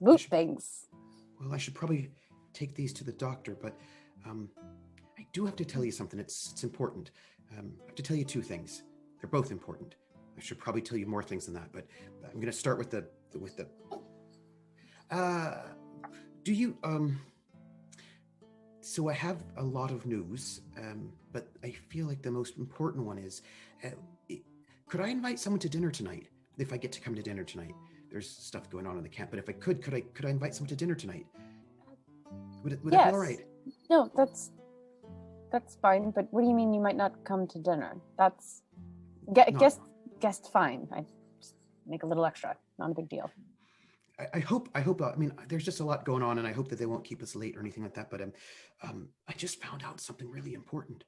boot things. Well, I should probably take these to the doctor, but I do have to tell you something. It's important. I have to tell you two things. They're both important. I should probably tell you more things than that, but I'm going to start with the. Do you So I have a lot of news, but I feel like the most important one is, could I invite someone to dinner tonight? If I get to come to dinner tonight, there's stuff going on in the camp. But if I could I invite someone to dinner tonight? Would that be all right? No, that's fine. But what do you mean you might not come to dinner? That's guest fine. I just make a little extra. Not a big deal. I hope. I mean, there's just a lot going on, and I hope that they won't keep us late or anything like that. But I just found out something really important.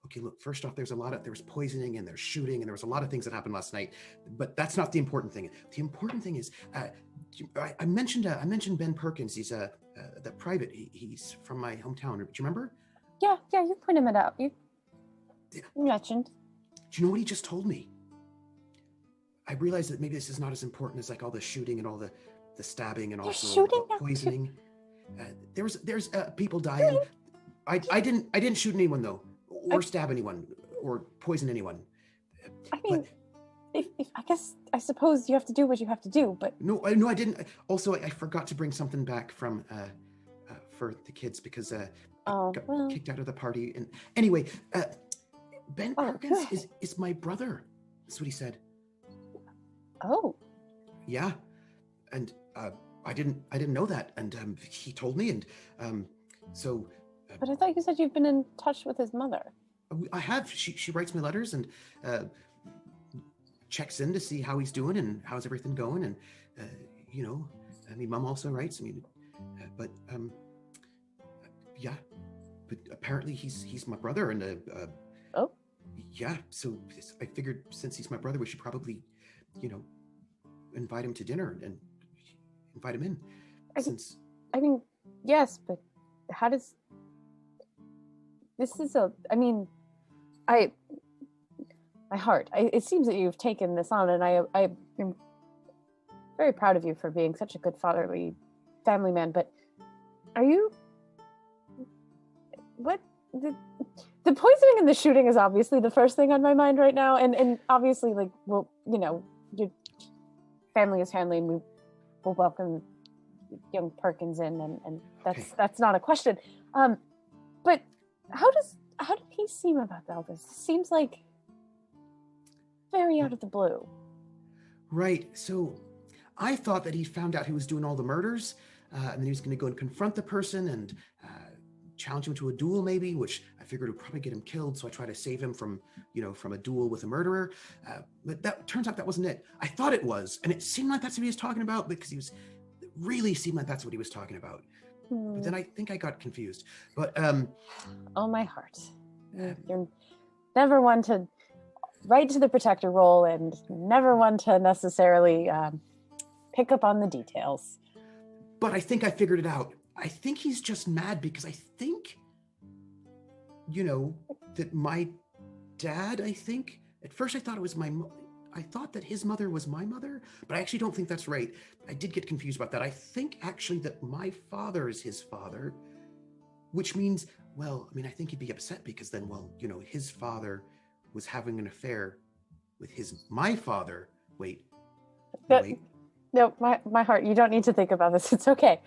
Okay, look. First off, there was poisoning and there's shooting and there was a lot of things that happened last night. But that's not the important thing. The important thing is, I mentioned Ben Perkins. He's the private. He's from my hometown. Do you remember? Yeah, you pointed it out. You mentioned. Do you know what he just told me? I realized that maybe this is not as important as like all the shooting and all the stabbing and also poisoning. There's people dying. I didn't shoot anyone though, or stab anyone, or poison anyone. I mean, I suppose you have to do what you have to do, but no, I didn't. Also, I forgot to bring something back from for the kids because got kicked out of the party. And anyway, Ben Perkins is my brother. That's what he said. Oh. Yeah, and I didn't know that, and he told me, and so. But I thought you said you've been in touch with his mother. I have. She writes me letters and checks in to see how he's doing and how's everything going, and you know, I mean, Mom also writes. I mean, but yeah, but apparently he's my brother, and yeah. So I figured since he's my brother, we should probably, you know, invite him to dinner and invite him in. I mean, yes, but how does this is a? I mean, my heart. It seems that you've taken this on, and I am very proud of you for being such a good fatherly family man. But are you? What the poisoning and the shooting is obviously the first thing on my mind right now, and obviously, like, well, you know, your family is family, and we will welcome young Perkins in, and that's not a question. But how did he seem about all this? It seems like very out of the blue. Right. So I thought that he found out he was doing all the murders, and then he was going to go and confront the person and challenge him to a duel, maybe, which I figured would probably get him killed. So I tried to save him from a duel with a murderer. But that turns out that wasn't it. I thought it was, and it seemed like that's what he was talking about because it really seemed like that's what he was talking about. But then I think I got confused. But oh, my heart. You're never one to write to the protector role, and never one to necessarily pick up on the details. But I think I figured it out. I think he's just mad because I think, you know, that my dad, at first I thought it was I thought that his mother was my mother, but I actually don't think that's right. I did get confused about that. I think actually that my father is his father, which means, well, I mean, I think he'd be upset because then, well, you know, his father was having an affair with my father. Wait. No, my heart, you don't need to think about this. It's okay.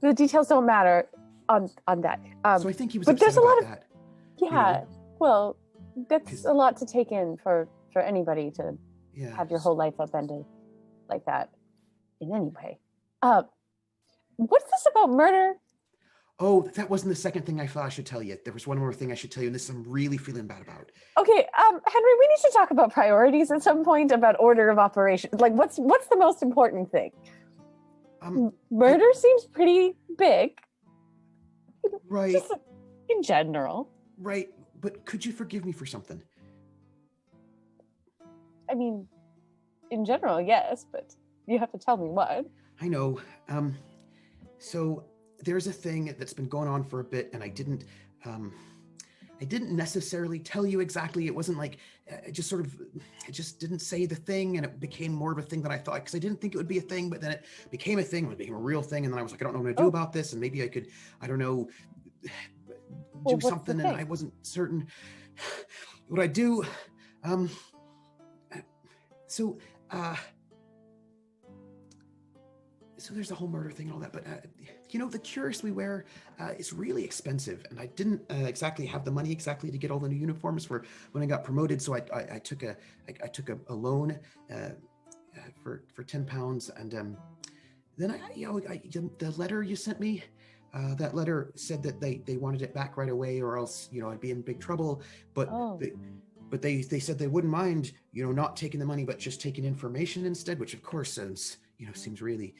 The details don't matter on that. So I think he was upset about that. Yeah, you know? Well, that's a lot to take in for anybody to have your whole life upended like that in any way. What's this about murder? Oh, that wasn't the second thing I thought I should tell you. There was one more thing I should tell you, and this I'm really feeling bad about. Okay, Henry, we need to talk about priorities at some point, about order of operations. Like, what's the most important thing? Murder seems pretty big. Right. Just in general. Right, but could you forgive me for something? I mean, in general, yes, but you have to tell me what. I know. So there's a thing that's been going on for a bit, and I didn't necessarily tell you exactly. It wasn't like it just didn't say the thing, and it became more of a thing than I thought, because I didn't think it would be a thing, but then it became a thing, it became a real thing, and then I was like, I don't know what I'm gonna do about this, and maybe I could, I don't know, do something, and I wasn't certain what I do. So there's the whole murder thing and all that, but the cuirass we wear is really expensive, and I didn't exactly have the money exactly to get all the new uniforms for when I got promoted. So I took a loan for £10, and then the letter you sent me. That letter said that they wanted it back right away, or else I'd be in big trouble. But they said they wouldn't mind not taking the money, but just taking information instead, which of course seems really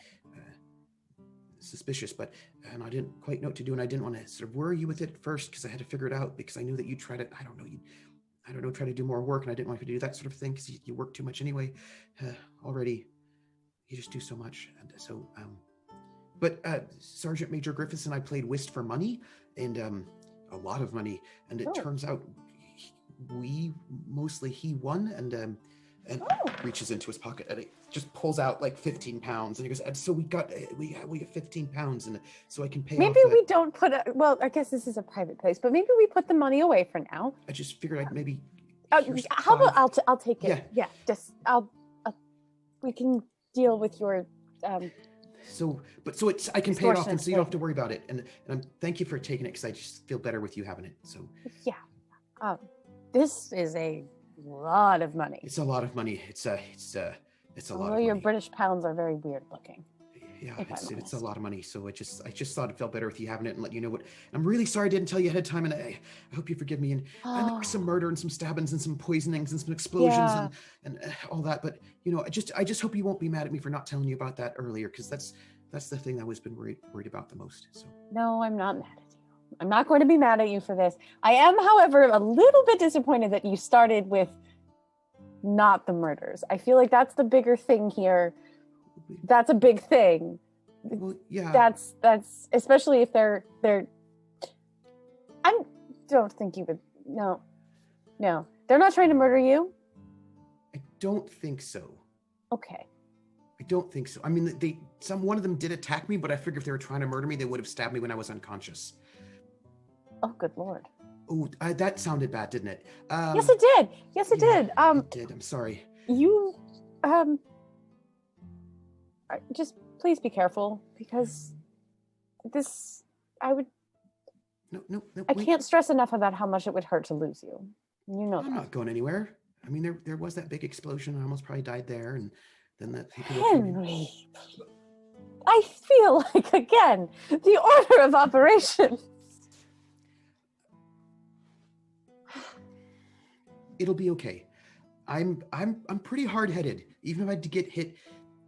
suspicious. And I didn't quite know what to do, and I didn't want to sort of worry you with it at first because I had to figure it out, because I knew that you'd try to try to do more work, and I didn't want you to do that sort of thing because you work too much anyway. Already, you just do so much, and so. But Sergeant Major Griffiths and I played whist for money, and a lot of money, and it turns out he won, and reaches into his pocket and it just pulls out like £15, and he goes, and so we have £15, and so I can pay maybe off we don't put well, I guess this is a private place, but maybe we put the money away for now. I just figured I'd maybe how about I'll take it. Yeah. Just we can deal with your So it's I can pay it off, and so you don't have to extortionate worry about it. And I'm thank you for taking it, because I just feel better with you having it. So yeah. This is a lot of money. it's a lot of money. It's a lot Although of your money. British pounds are very weird looking. Yeah, if I'm it's honest. a lot of money. So I just thought it felt better with you having it, and let you know what. I'm really sorry I didn't tell you ahead of time, and I hope you forgive me. And I know some murder and some stabbings and some poisonings and some explosions and all that. But I just hope you won't be mad at me for not telling you about that earlier, because that's the thing I've always been worried about the most. So No, I'm not mad at you. I'm not going to be mad at you for this. I am, however, a little bit disappointed that you started with not the murders. I feel like that's the bigger thing here. That's a big thing. well, yeah. That's especially if they're I don't think you would. No, they're not trying to murder you. I don't think so. Okay. I don't think so. I mean, one of them did attack me, but I figured if they were trying to murder me, they would have stabbed me when I was unconscious. Oh, good Lord. Oh, that sounded bad, didn't it? Yes, it did. Yes, it did. It did. I'm sorry. You just please be careful, because I No. can't stress enough about how much it would hurt to lose you. You know I'm that. not going anywhere. I mean, there was that big explosion. I almost probably died there, and then that people. Henry, I feel like, again, the order of operations. It'll be okay. I'm pretty hard-headed. Even if I had to get hit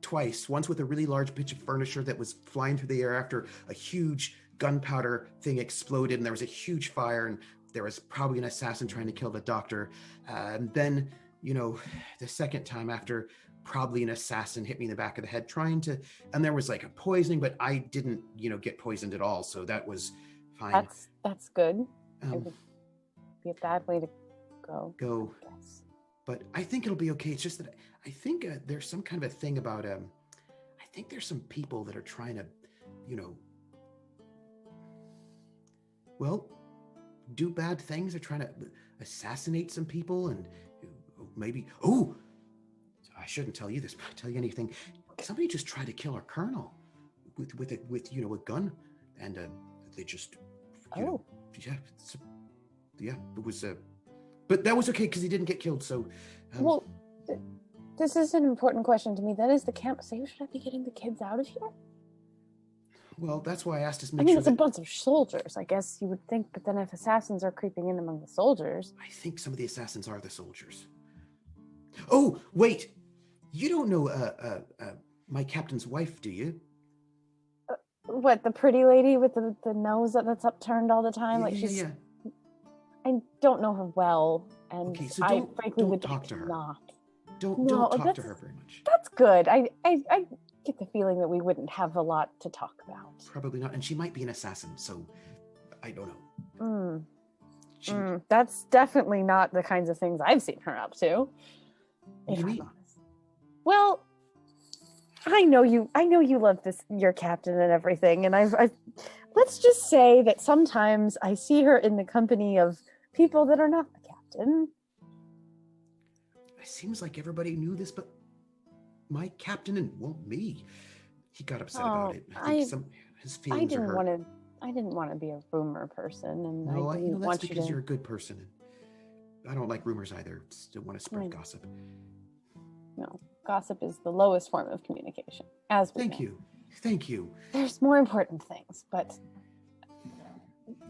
twice, once with a really large pitch of furniture that was flying through the air after a huge gunpowder thing exploded, and there was a huge fire, and there was probably an assassin trying to kill the doctor. And then, the second time after, probably an assassin hit me in the back of the head and there was like a poisoning, but I didn't, get poisoned at all. So that was fine. That's good. It Um, would be a bad way to go. I guess. But I think it'll be okay. It's just that I think there's some kind of a thing about, I think there's some people that are trying to, do bad things. They're trying to assassinate some people, and maybe, I shouldn't tell you this, but I'll tell you anything. Somebody just tried to kill our colonel with a gun, and they just, it was, but that was okay because he didn't get killed. So, Well, this is an important question to me. That is the camp. So should I be getting the kids out of here? well, that's why I asked us to I make mean, sure it's a that, bunch of soldiers. I guess you would think, but then if assassins are creeping in among the soldiers, I think some of the assassins are the soldiers. Oh, wait, you don't know my captain's wife, do you? what, the pretty lady with the nose that's upturned all the time? Like she's. Yeah. I don't know her well, and Okay, so I frankly don't would talk like to her. not. Don't No, talk to that's- her very much. That's good. I get the feeling that we wouldn't have a lot to talk about. Probably not, and she might be an assassin, so I don't know. She, That's definitely not the kinds of things I've seen her up to. What do If you I'm mean? honest. Well, I know you love your captain and everything, and I've let's just say that sometimes I see her in the company of people that are not the captain. It seems like everybody knew this, but my captain and me. He got upset about it. I his I feelings are didn't hurt. want to. I didn't want to be a rumor person, and No, I you didn't know, that's want you because to. you're a good person. And I don't like rumors either. Just don't want to spread Right. gossip. No, gossip is the lowest form of communication. As we Thank know. you. Thank you. There's more important things, but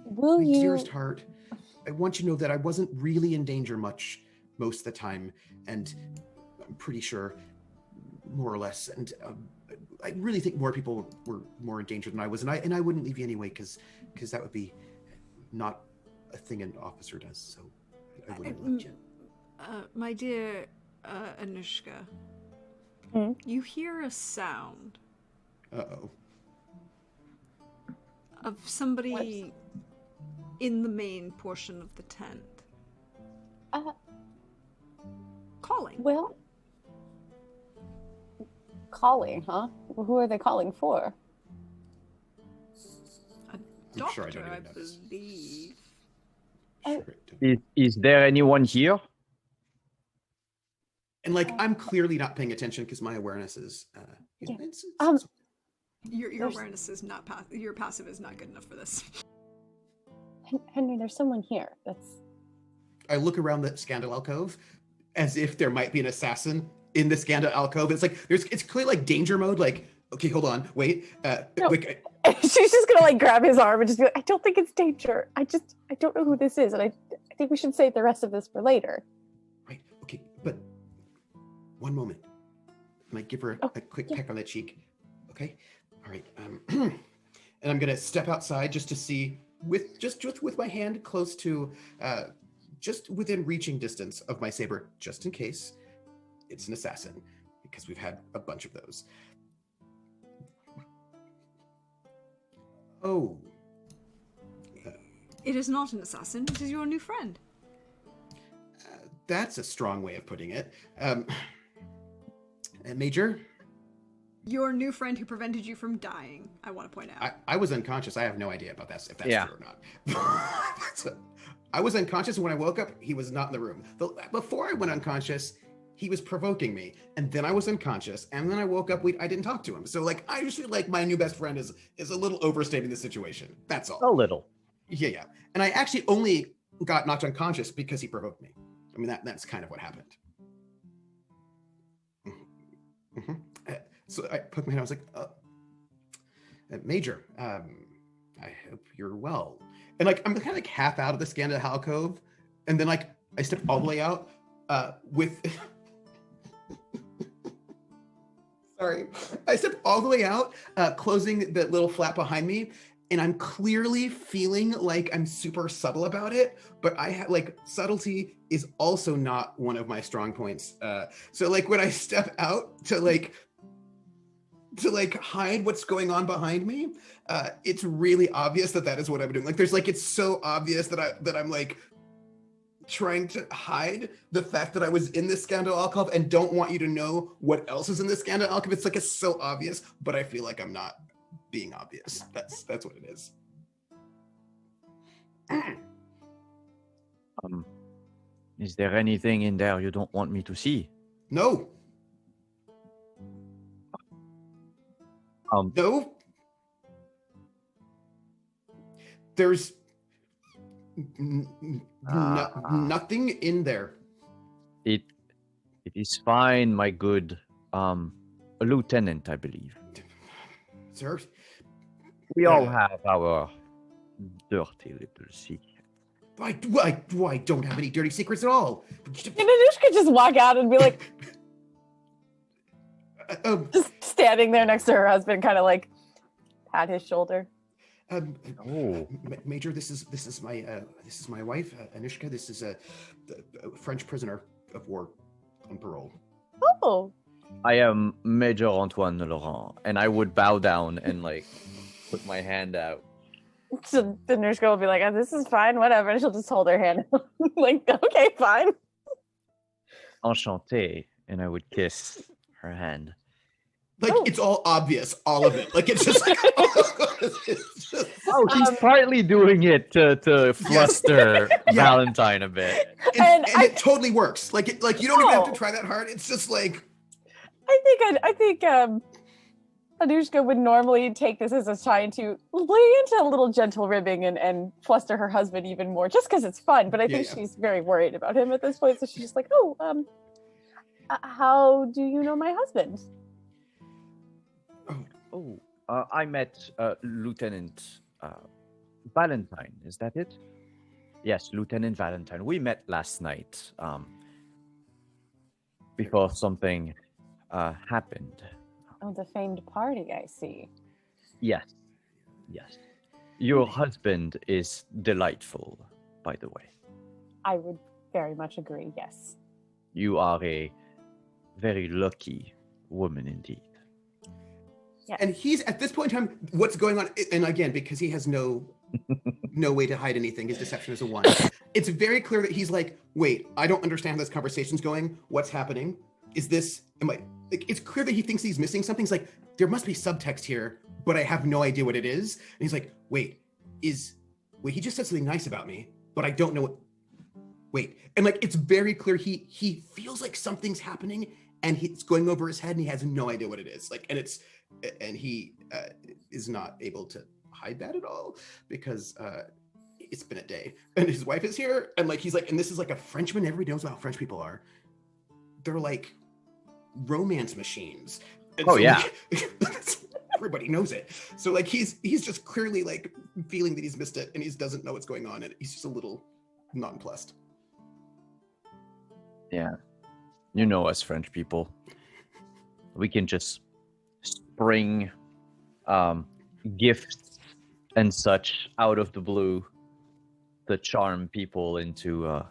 will My you? dearest heart, I want you to know that I wasn't really in danger much most of the time, and I'm pretty sure, more or less, and I really think more people were more in danger than I was, and I wouldn't leave you anyway, because that would be not a thing an officer does, so I wouldn't have left you. My dear Anushka, Hmm? you hear a sound Uh-oh. of somebody in the main portion of the tent. Calling. Well, calling, huh? Who are they calling for? A I'm sure I doctor, don't I even notice. believe. Sure, I don't. Is there anyone here? And like, I'm clearly not paying attention because my awareness is Yeah. it's- Your There's- awareness is not your passive is not good enough for this. Henry, there's someone here. That's I look around the scandal alcove as if there might be an assassin in the scandal alcove. It's like it's clearly like danger mode. Like, okay, hold on, wait. No. Like, she's just gonna like grab his arm and just be like, I don't think it's danger. I don't know who this is, and I think we should save the rest of this for later. right, okay, but one moment. And I give her a quick peck on the cheek. Okay, all right. And I'm gonna step outside just to see with my hand close to just within reaching distance of my saber, just in case it's an assassin, because we've had a bunch of those. Oh. It is not an assassin. It is your new friend. That's a strong way of putting it. Major, Your new friend who prevented you from dying, I want to point out. I was unconscious. I have no idea about that, if that's Yeah. true or not. So, I was unconscious, and when I woke up, he was not in the room. Before I went unconscious, he was provoking me, and then I was unconscious, and then I woke up, I didn't talk to him. So like, I just feel like my new best friend is a little overstating the situation. That's all. A little. Yeah. And I actually only got knocked unconscious because he provoked me. I mean, that's kind of what happened. Mm-hmm. So I put my hand, I was like, Major, I hope you're well. And like, I'm kind of like half out of the scandal alcove. And then like, I step all the way out with, sorry. I step all the way out, closing the little flap behind me. And I'm clearly feeling like I'm super subtle about it, but I have like subtlety is also not one of my strong points. So like when I step out to hide what's going on behind me, it's really obvious that is what I'm doing. Like there's like, it's so obvious that I'm like trying to hide the fact that I was in this scandal alcove and don't want you to know what else is in this scandal alcove. It's like, it's so obvious, but I feel like I'm not being obvious. That's what it is. Is there anything in there you don't want me to see? No. No. There's nothing in there. It is fine, my good lieutenant, I believe. Sir? We all have our dirty little secret. I don't have any dirty secrets at all. And Anushka just walk out and be like, just standing there next to her husband, kind of like pat his shoulder. Major, this is my wife, Anushka. This is a French prisoner of war on parole. Oh, I am Major Antoine Laurent, and I would bow down and like put my hand out. so the Anushka will be like, oh, this is fine, whatever. And she'll just hold her hand. Like, okay, fine. Enchanté, and I would kiss her hand. Like it's all obvious, all of it. Like it's just like, it's just, Oh, she's partly doing it to fluster Valentine a bit. and it totally works. Like you don't even have to try that hard. It's just like I think Anushka would normally take this as a sign to lay into a little gentle ribbing and fluster her husband even more, just because it's fun. But I think she's very worried about him at this point, so she's just like, "Oh, how do you know my husband?" I met Lieutenant Valentine. Is that it? Yes, Lieutenant Valentine. We met last night. Before something happened. Oh, the famed party, I see. Yes. Your husband is delightful, by the way. I would very much agree, yes. You are a very lucky woman indeed. Yes. And he's, at this point in time, what's going on, and again, because he has no way to hide anything, his deception is a 1. It's very clear that he's like, wait, I don't understand how this conversation's going. What's happening? Is this, it's clear that he thinks he's missing something. He's like, there must be subtext here, but I have no idea what it is. And he's like, wait, he just said something nice about me, but I don't know what, And like, it's very clear he feels like something's happening and it's going over his head and he has no idea what it is. Like, and he is not able to hide that at all because it's been a day and his wife is here and like, he's like, and this is like a Frenchman. Everybody knows how French people are. They're like romance machines. And everybody knows it. So like he's just clearly like feeling that he's missed it and he doesn't know what's going on and he's just a little nonplussed. Yeah. You know us French people. We can just spring gifts and such out of the blue to charm people into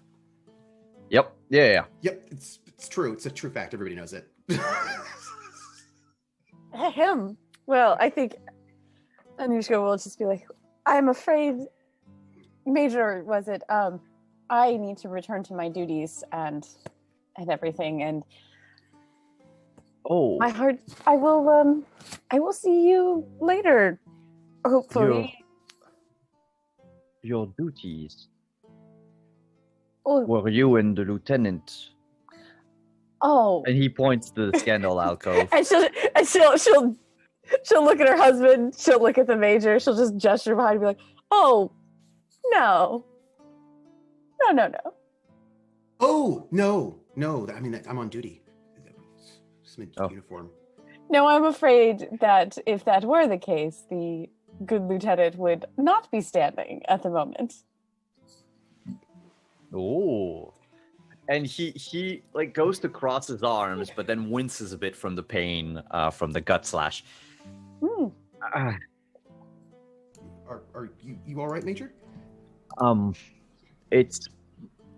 Yep, it's true. It's a true fact. Everybody knows it. Him. Well, I think Anushka will just be like, I'm afraid, Major, was it? I need to return to my duties and everything, and my heart. I will see you later. Hopefully. Your duties. Oh. Were you and the lieutenant? Oh. And he points to the scandal alcove. and she'll look at her husband. She'll look at the major. She'll just gesture behind and be like, "Oh, no. Oh no! I mean, I'm on duty. It's my uniform. No, I'm afraid that if that were the case, the good lieutenant would not be standing at the moment." Oh. And he like goes to cross his arms, but then winces a bit from the pain from the gut slash. Are you all right, Major? It's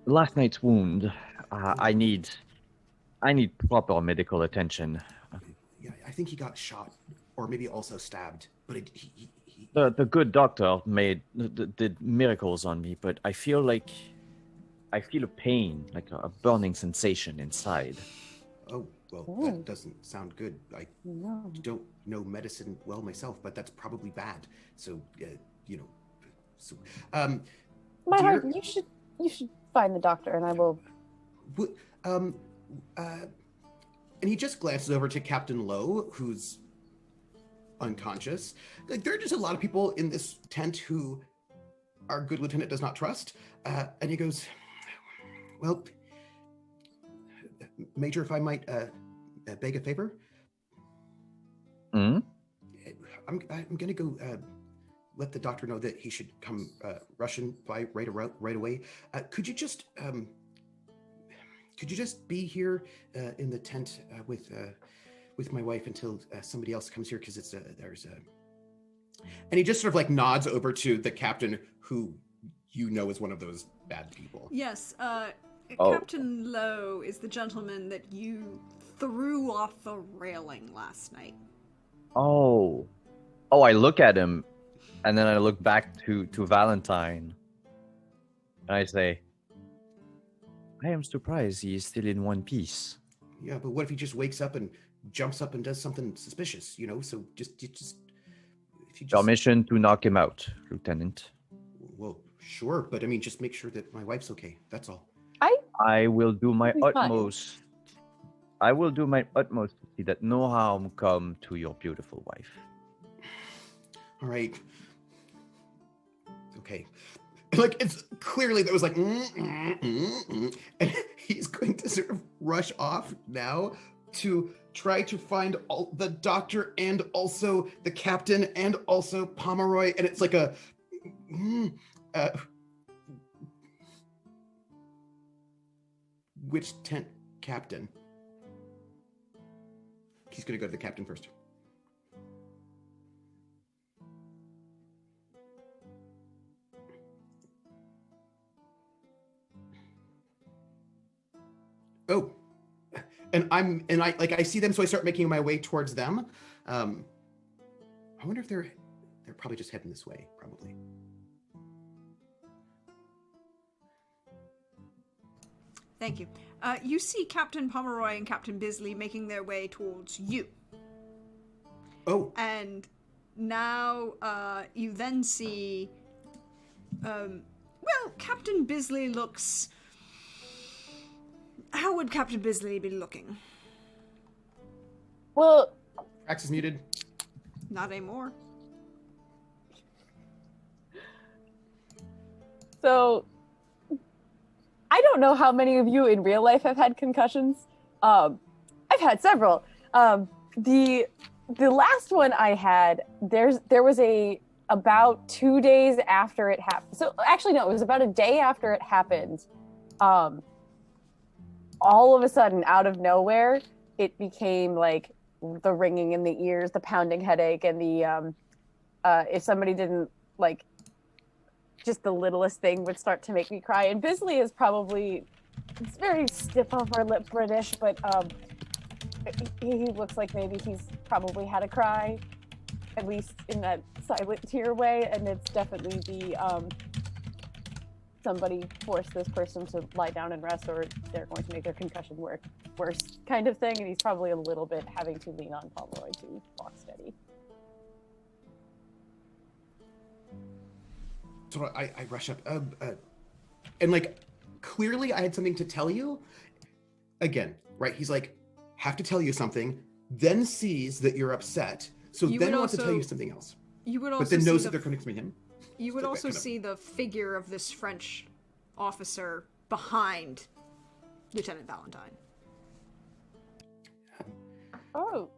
last night's wound. I need proper medical attention. Yeah, I think he got shot, or maybe also stabbed. But the good doctor did miracles on me, but I feel a pain, like a burning sensation inside. Oh, well, that doesn't sound good. I don't know medicine well myself, but that's probably bad. So, my heart, you should find the doctor, and I will. And he just glances over to Captain Lowe, who's unconscious. Like, there are just a lot of people in this tent who our good lieutenant does not trust. And he goes, "Well, Major, if I might beg a favor." I'm gonna go let the doctor know that he should come rushing by right away. Could you just be here in the tent with my wife until somebody else comes here, because there's and he just sort of like nods over to the captain, who is one of those bad people. Yes, Captain Lowe is the gentleman that you threw off the railing last night. Oh, I look at him, and then I look back to Valentine, and I say, I am surprised he is still in one piece. Yeah, but what if he just wakes up and jumps up and does something suspicious, So Our mission to knock him out, Lieutenant. Well, sure, but I mean, just make sure that my wife's okay. That's all. I will do my utmost. I will do my utmost to See that no harm come to your beautiful wife. All right. Okay. Like, it's clearly that was like, and he's going to sort of rush off now to try to find the doctor and also the captain and also Pomeroy. And it's like a, which tent captain? He's going to go to the captain first. Oh, and I see them, so I start making my way towards them. I wonder if they're probably just heading this way, probably. Thank you. You see Captain Pomeroy and Captain Bisley making their way towards you. Oh. And now you then see, well, Captain Bisley looks... How would Captain Bisley be looking? Well... Rax is muted. Not anymore. So... I don't know how many of you in real life have had concussions. I've had several. The last one I had, there was about 2 days after it happened. So actually, no, it was about a day after it happened. All of a sudden, out of nowhere, it became like the ringing in the ears, the pounding headache, and the if somebody didn't like. Just the littlest thing would start to make me cry. And Bisley is probably, it's very stiff upper lip British, but he looks like maybe he's probably had a cry, at least in that silent tear way. And it's definitely the somebody forced this person to lie down and rest, or they're going to make their concussion worse kind of thing. And he's probably a little bit having to lean on Pomeroy to walk steady. So I rush up, and like, clearly I had something to tell you. Again, right? He's like, have to tell you something, then sees that you're upset, so You then would wants to tell also- you something else. You would also But then see knows the that they're coming from him. You would So that also kind of- see the figure of this French officer behind Lieutenant Valentine. Oh.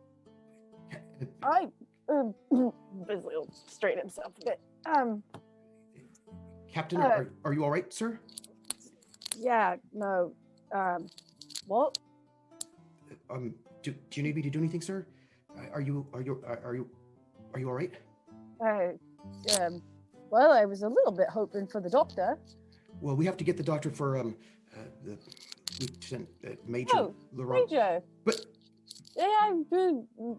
Bisley will straighten himself a bit. Captain, are you all right, sir? Yeah, no. What? Do you need me to do anything, sir? Are you all right? Well, I was a little bit hoping for the doctor. Well, we have to get the doctor for the Lieutenant Major Laurent. Major. But Yeah, I'm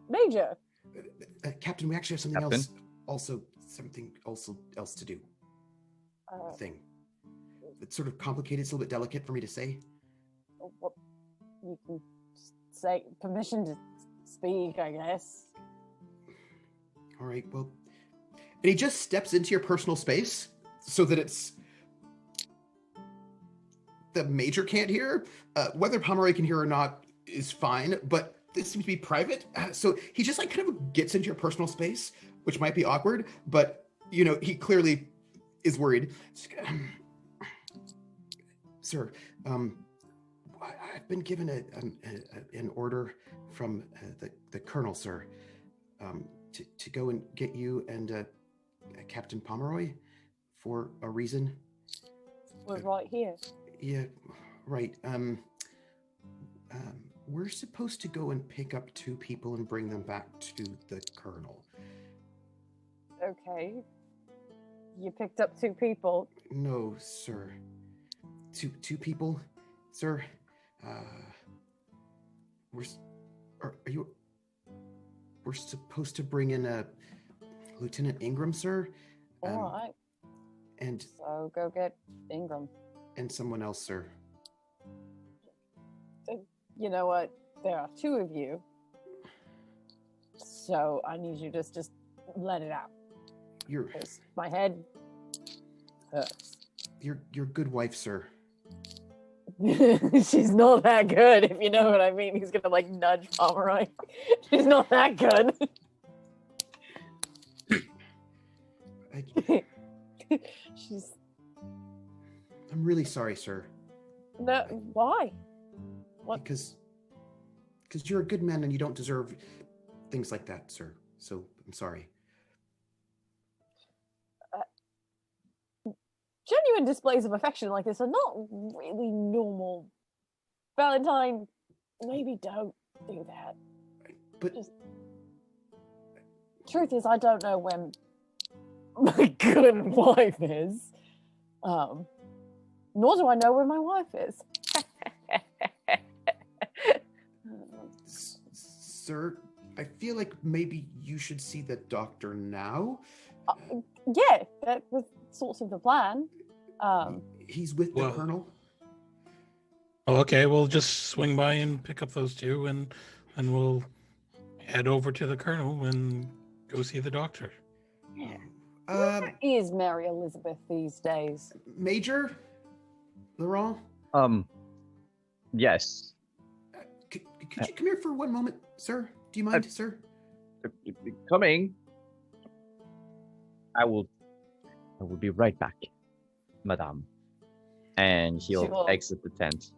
Major. Captain, we actually have something Captain? something else to do. Uh, Thing. It's sort of complicated. It's a little bit delicate for me to say. What, you can say permission to speak, I guess. All right. Well, and he just steps into your personal space so that it's the Major can't hear. Whether Pomeroy can hear or not is fine, but this seems to be private. So he just like kind of gets into your personal space, which might be awkward, but you know, he clearly is worried. Sir, I've been given an order from the colonel, sir, to go and get you and Captain Pomeroy for a reason. We're right here. Yeah, right. We're supposed to go and pick up 2 people and bring them back to the colonel. Okay. You picked up 2 people. No, sir. Two people, sir. We're supposed to bring in Lieutenant Ingram, sir. All right. And So go get Ingram. and someone else, sir. You know what? There are 2 of you. So I need you to just let it out. You're 'Cause my head hurts. your good wife, sir. She's not that good, if you know what I mean. He's gonna like nudge Pomeroy. She's not that good. She's I'm really sorry, sir. no. Why? What? Because you're a good man and you don't deserve things like that, sir. So I'm sorry. Genuine displays of affection like this are not really normal. Valentine, maybe don't do that. But Truth is, I don't know when my good wife is. Nor do I know where my wife is. Sir, I feel like maybe you should see the doctor now. Yeah, that was sort of the plan. He's with the Well- colonel. Oh, okay, we'll just swing by and pick up those two, and we'll head over to the colonel and go see the doctor. Yeah. Where is Mary Elizabeth these days? Major Laurent, Yes. could you come here for one moment, sir? Do you mind, sir? Coming. I will be right back, madame. And he'll She will- exit the tent.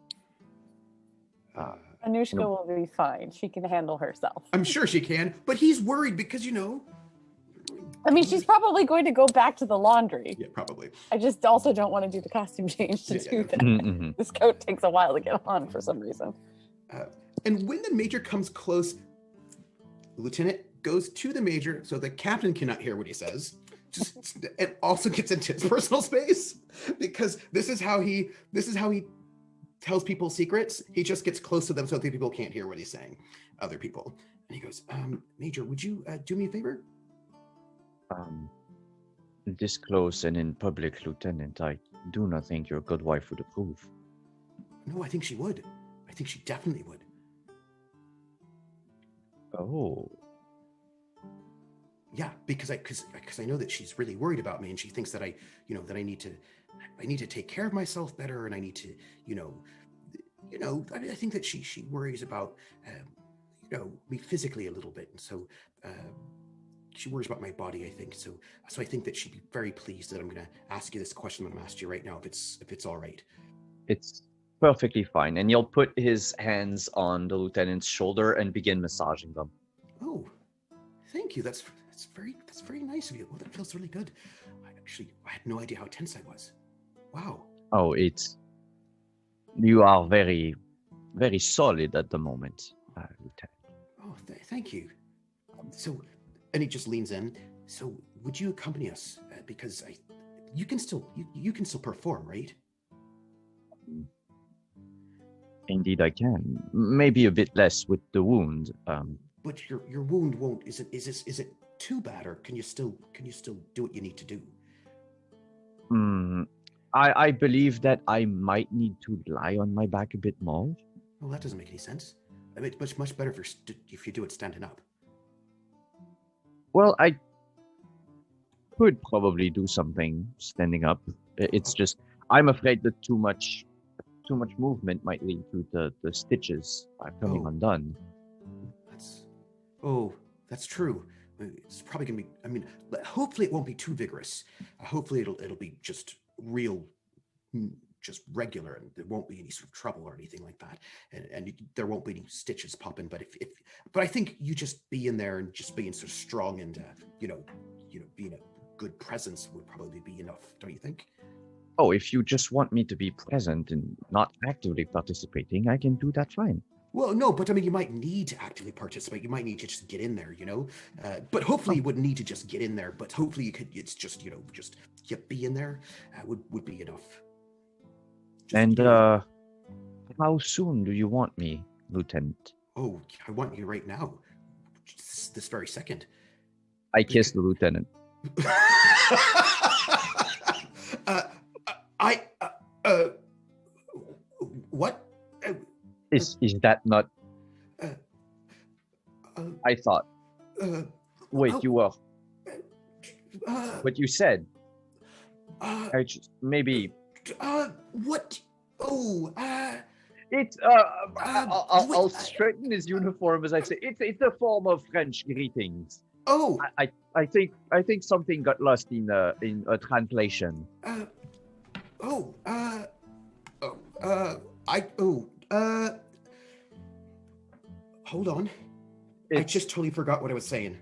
Anushka will be fine. She can handle herself. I'm sure she can, but he's worried because, I mean, she's probably going to go back to the laundry. Yeah, probably. I just also don't want to do the costume change to do that. Mm-hmm. This coat takes a while to get on for some reason. And when the major comes close, the lieutenant goes to the major so the captain cannot hear what he says. It also gets into his personal space because this is how he tells people secrets. He just gets close to them so that people can't hear what he's saying. Other people. And he goes, Major, would you do me a favor? This close and in public, Lieutenant, I do not think your good wife would approve. No, I think she would. I think she definitely would. Oh. Yeah, because I know that she's really worried about me, and she thinks that I need to take care of myself better, and I need to, I think that she worries about, me physically a little bit, and so she worries about my body. I think so I think that she'd be very pleased that I'm going to ask you this question. I'm going to ask you right now, if it's all right. It's perfectly fine. And he'll put his hands on the lieutenant's shoulder and begin massaging them. Oh, thank you. That's very nice of you. Well, that feels really good. I had no idea how tense I was. Wow. Oh, you are very, very solid at the moment, Lieutenant. Oh, thank you. So, and he just leans in. So, would you accompany us? Because you can still perform, right? Indeed, I can. Maybe a bit less with the wound. But your wound won't. Is it too bad, or can you still do what you need to do? I believe that I might need to lie on my back a bit more. Well, that doesn't make any sense. I mean, it's much better if you do it standing up. Well, I could probably do something standing up. It's just I'm afraid that too much movement might lead to the stitches coming undone. That's true. It's probably gonna be. I mean, hopefully it won't be too vigorous. Hopefully it'll be just real, just regular, and there won't be any sort of trouble or anything like that, and there won't be any stitches popping. But but I think you just being there and just being sort of strong and being a good presence would probably be enough, don't you think? Oh, if you just want me to be present and not actively participating, I can do that fine. Well, no, but I mean, you might need to actively participate. You might need to just get in there, But hopefully, you wouldn't need to just get in there. But hopefully, you could. It's just just be in there would be enough. And how soon do you want me, Lieutenant? Oh, I want you right now, this very second. I kiss the lieutenant. What? Is that not? I thought. Wait, you were. What you said. I just maybe. What? Oh, It's I'll straighten his uniform as I say. It's a form of French greetings. oh, I think something got lost in a translation. oh, I, oh, hold on. I It's, just totally forgot what I was saying.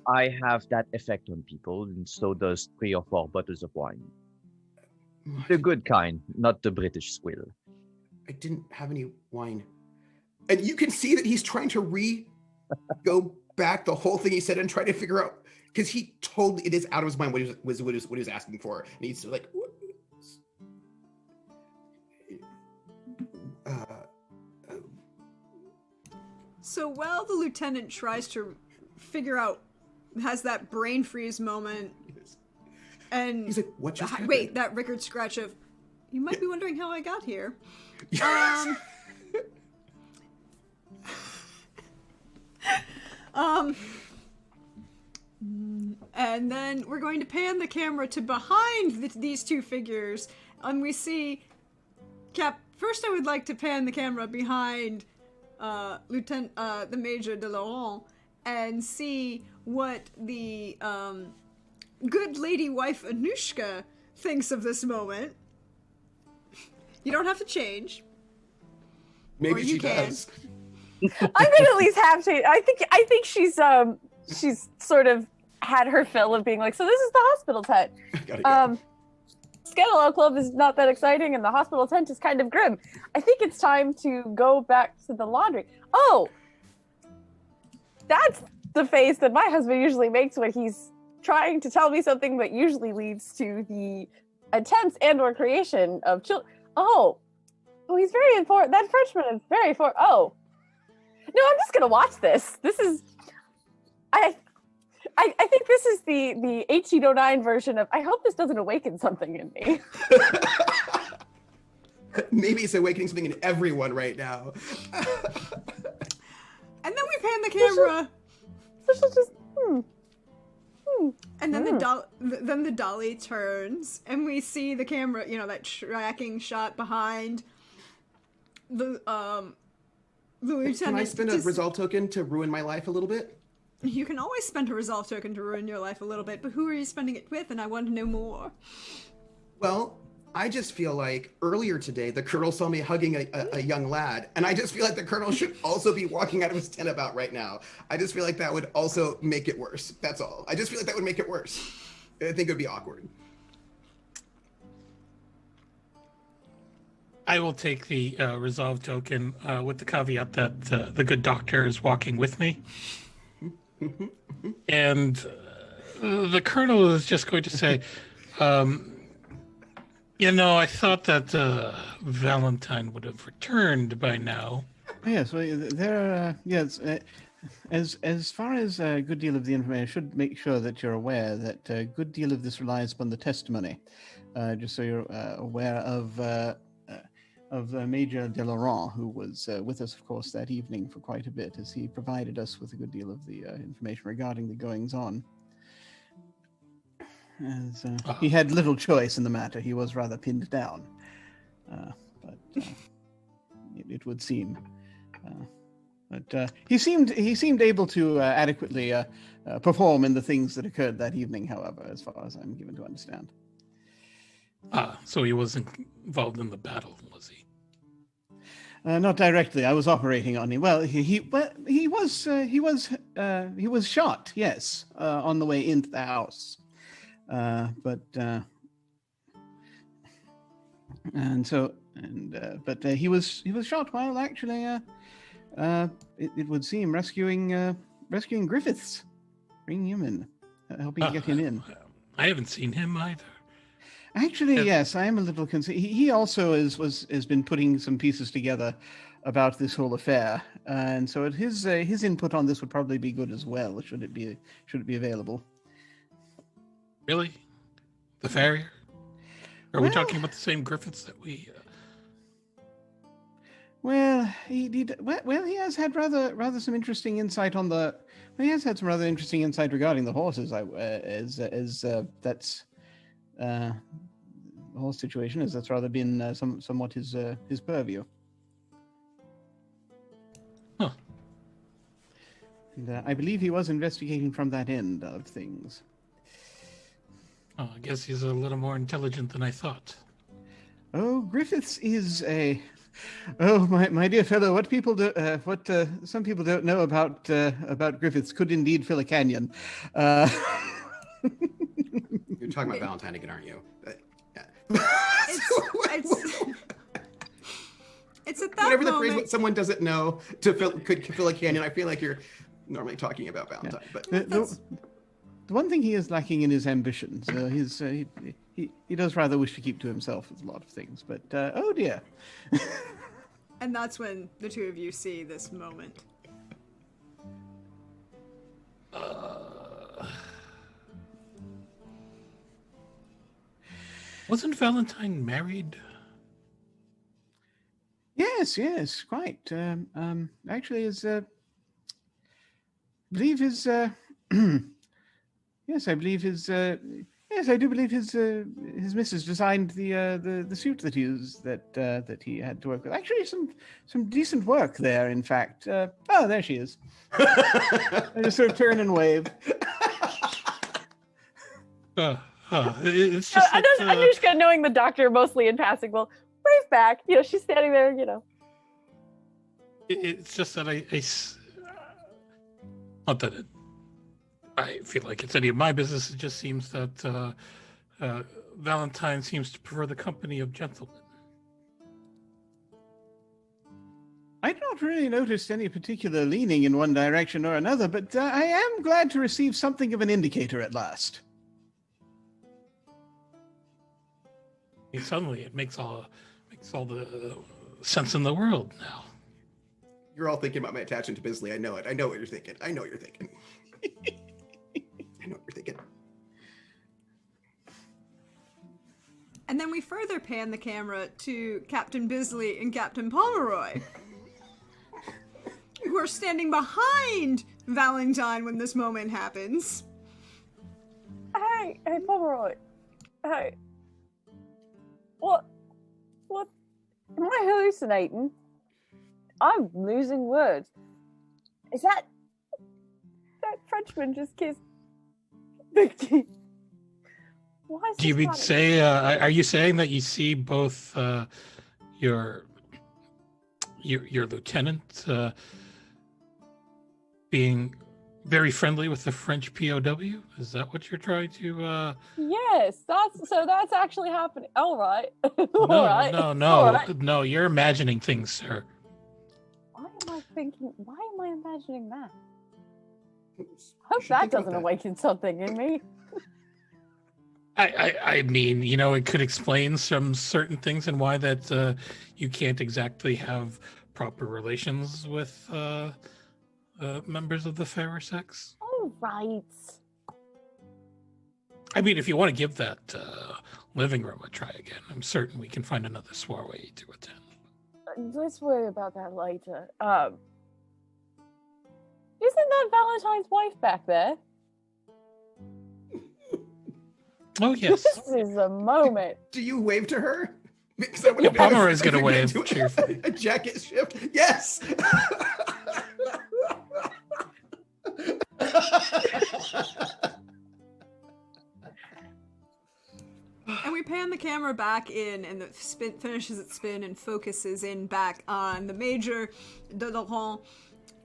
I have that effect on people, and so does 3 or 4 bottles of wine. The good kind, not the British swill. I didn't have any wine. And you can see that he's trying to go back the whole thing he said and try to figure out, because he totally, it is out of his mind what he was asking for. And he's like, So while the lieutenant tries to figure out, has that brain freeze moment, and he's like, what just happened? wait, that record scratch of, you might be wondering how I got here. Yes. And then we're going to pan the camera to behind these two figures, and we see First, I would like to pan the camera behind the Major de Laurent and see what the good lady wife Anushka thinks of this moment. You don't have to change. Maybe she can. does. I'm gonna at least have to. I think she's sort of had her fill of being like, so this is the hospital tent. Gotta go. Skeletal Club is not that exciting, and the hospital tent is kind of grim. I think it's time to go back to the laundry. Oh, that's the face that my husband usually makes when he's trying to tell me something, but usually leads to the attempts and/or creation of children. Oh, he's very important. That Frenchman is very important. Oh, no, I'm just gonna watch this. This is, I think this is the 1809 version of, I hope this doesn't awaken something in me. Maybe it's awakening something in everyone right now. And then we pan the camera. This is just, And then the dolly turns, and we see the camera, that tracking shot behind the lieutenant. Can I spend a resolve token to ruin my life a little bit? You can always spend a resolve token to ruin your life a little bit, but who are you spending it with? And I want to know more. Well, I just feel like earlier today, the colonel saw me hugging a young lad, and I just feel like the colonel should also be walking out of his tent about right now. I just feel like that would also make it worse. That's all. I just feel like that would make it worse. I think it would be awkward. I will take the resolve token with the caveat that the good doctor is walking with me. And the colonel is just going to say, I thought that Valentine would have returned by now. Yes, well, yes. As far as a good deal of the information, I should make sure that you're aware that a good deal of this relies upon the testimony. Just so you're aware of Major de Laurent, who was with us, of course, that evening for quite a bit, as he provided us with a good deal of the information regarding the goings-on. As he had little choice in the matter, he was rather pinned down, but it would seem. But he seemed able to adequately perform in the things that occurred that evening. However, as far as I'm given to understand. So he wasn't involved in the battle, was he? Not directly. I was operating on him. Well, he was shot. Yes, on the way into the house. But he was shot while actually it would seem rescuing Griffiths, bringing him in, helping get him in. I haven't seen him either. Actually, yes, I am a little concerned. He also has been putting some pieces together about this whole affair, and so his input on this would probably be good as well. Should it be available? Really, the farrier? Are we talking about the same Griffiths that we? Well, he has had rather some interesting insight on the. He has had some rather interesting insight regarding the horses. whole situation, as that's rather been somewhat his purview. Huh. And I believe he was investigating from that end of things. Oh, I guess he's a little more intelligent than I thought. Oh, Griffiths is a... Oh, my dear fellow, what some people don't know about Griffiths could indeed fill a canyon. You're talking about Valentine again, aren't you? It's at that Whenever the moment. phrase "what someone doesn't know" could fill a canyon, I feel like you're normally talking about Valentine. Yeah. But The one thing he is lacking in his ambition. So he does rather wish to keep to himself with a lot of things. But oh dear. And that's when the two of you see this moment. Wasn't Valentine married? Yes, quite. Actually, believe his. Yes, I believe his. Yes, I do believe his missus designed the suit that he had to work with. Actually, some decent work there. In fact, oh, there she is. I just sort of turn and wave. It's just I'm just kind of knowing the doctor mostly in passing. Well, wave back. She's standing there. It's just that not that I feel like it's any of my business. It just seems that Valentine seems to prefer the company of gentlemen. I've not really noticed any particular leaning in one direction or another, but I am glad to receive something of an indicator at last. Suddenly, it makes all the sense in the world now. you're all thinking about my attachment to Bisley. I know it. I know what you're thinking. I know what you're thinking. And then we further pan the camera to Captain Bisley and Captain Pomeroy, who are standing behind Valentine when this moment happens. Hey, Pomeroy. Hey. What? Am I hallucinating? I'm losing words. Is that Frenchman just kissed Vicky? Why is Do you this mean funny? say? Are you saying that you see both your lieutenant being very friendly with the French POW? Is that what you're trying to? Yes, that's actually happening. All right. All right. All right. No. You're imagining things, sir. Why am I imagining that? I You hope should that think about doesn't that. awaken something in me. I mean, it could explain some certain things and why that you can't exactly have proper relations with members of the fairer sex. All right. I mean, if you want to give that living room a try again, I'm certain we can find another soiree to attend. Let's worry about that later. Isn't that Valentine's wife back there? Oh, yes. This is a moment. Do you wave to her? Because I Yeah, would've- Palmer is if gonna you're wave do cheerfully. a jacket shift. Yes. And we pan the camera back in, and the spin finishes its spin and focuses in back on the Major de Laurent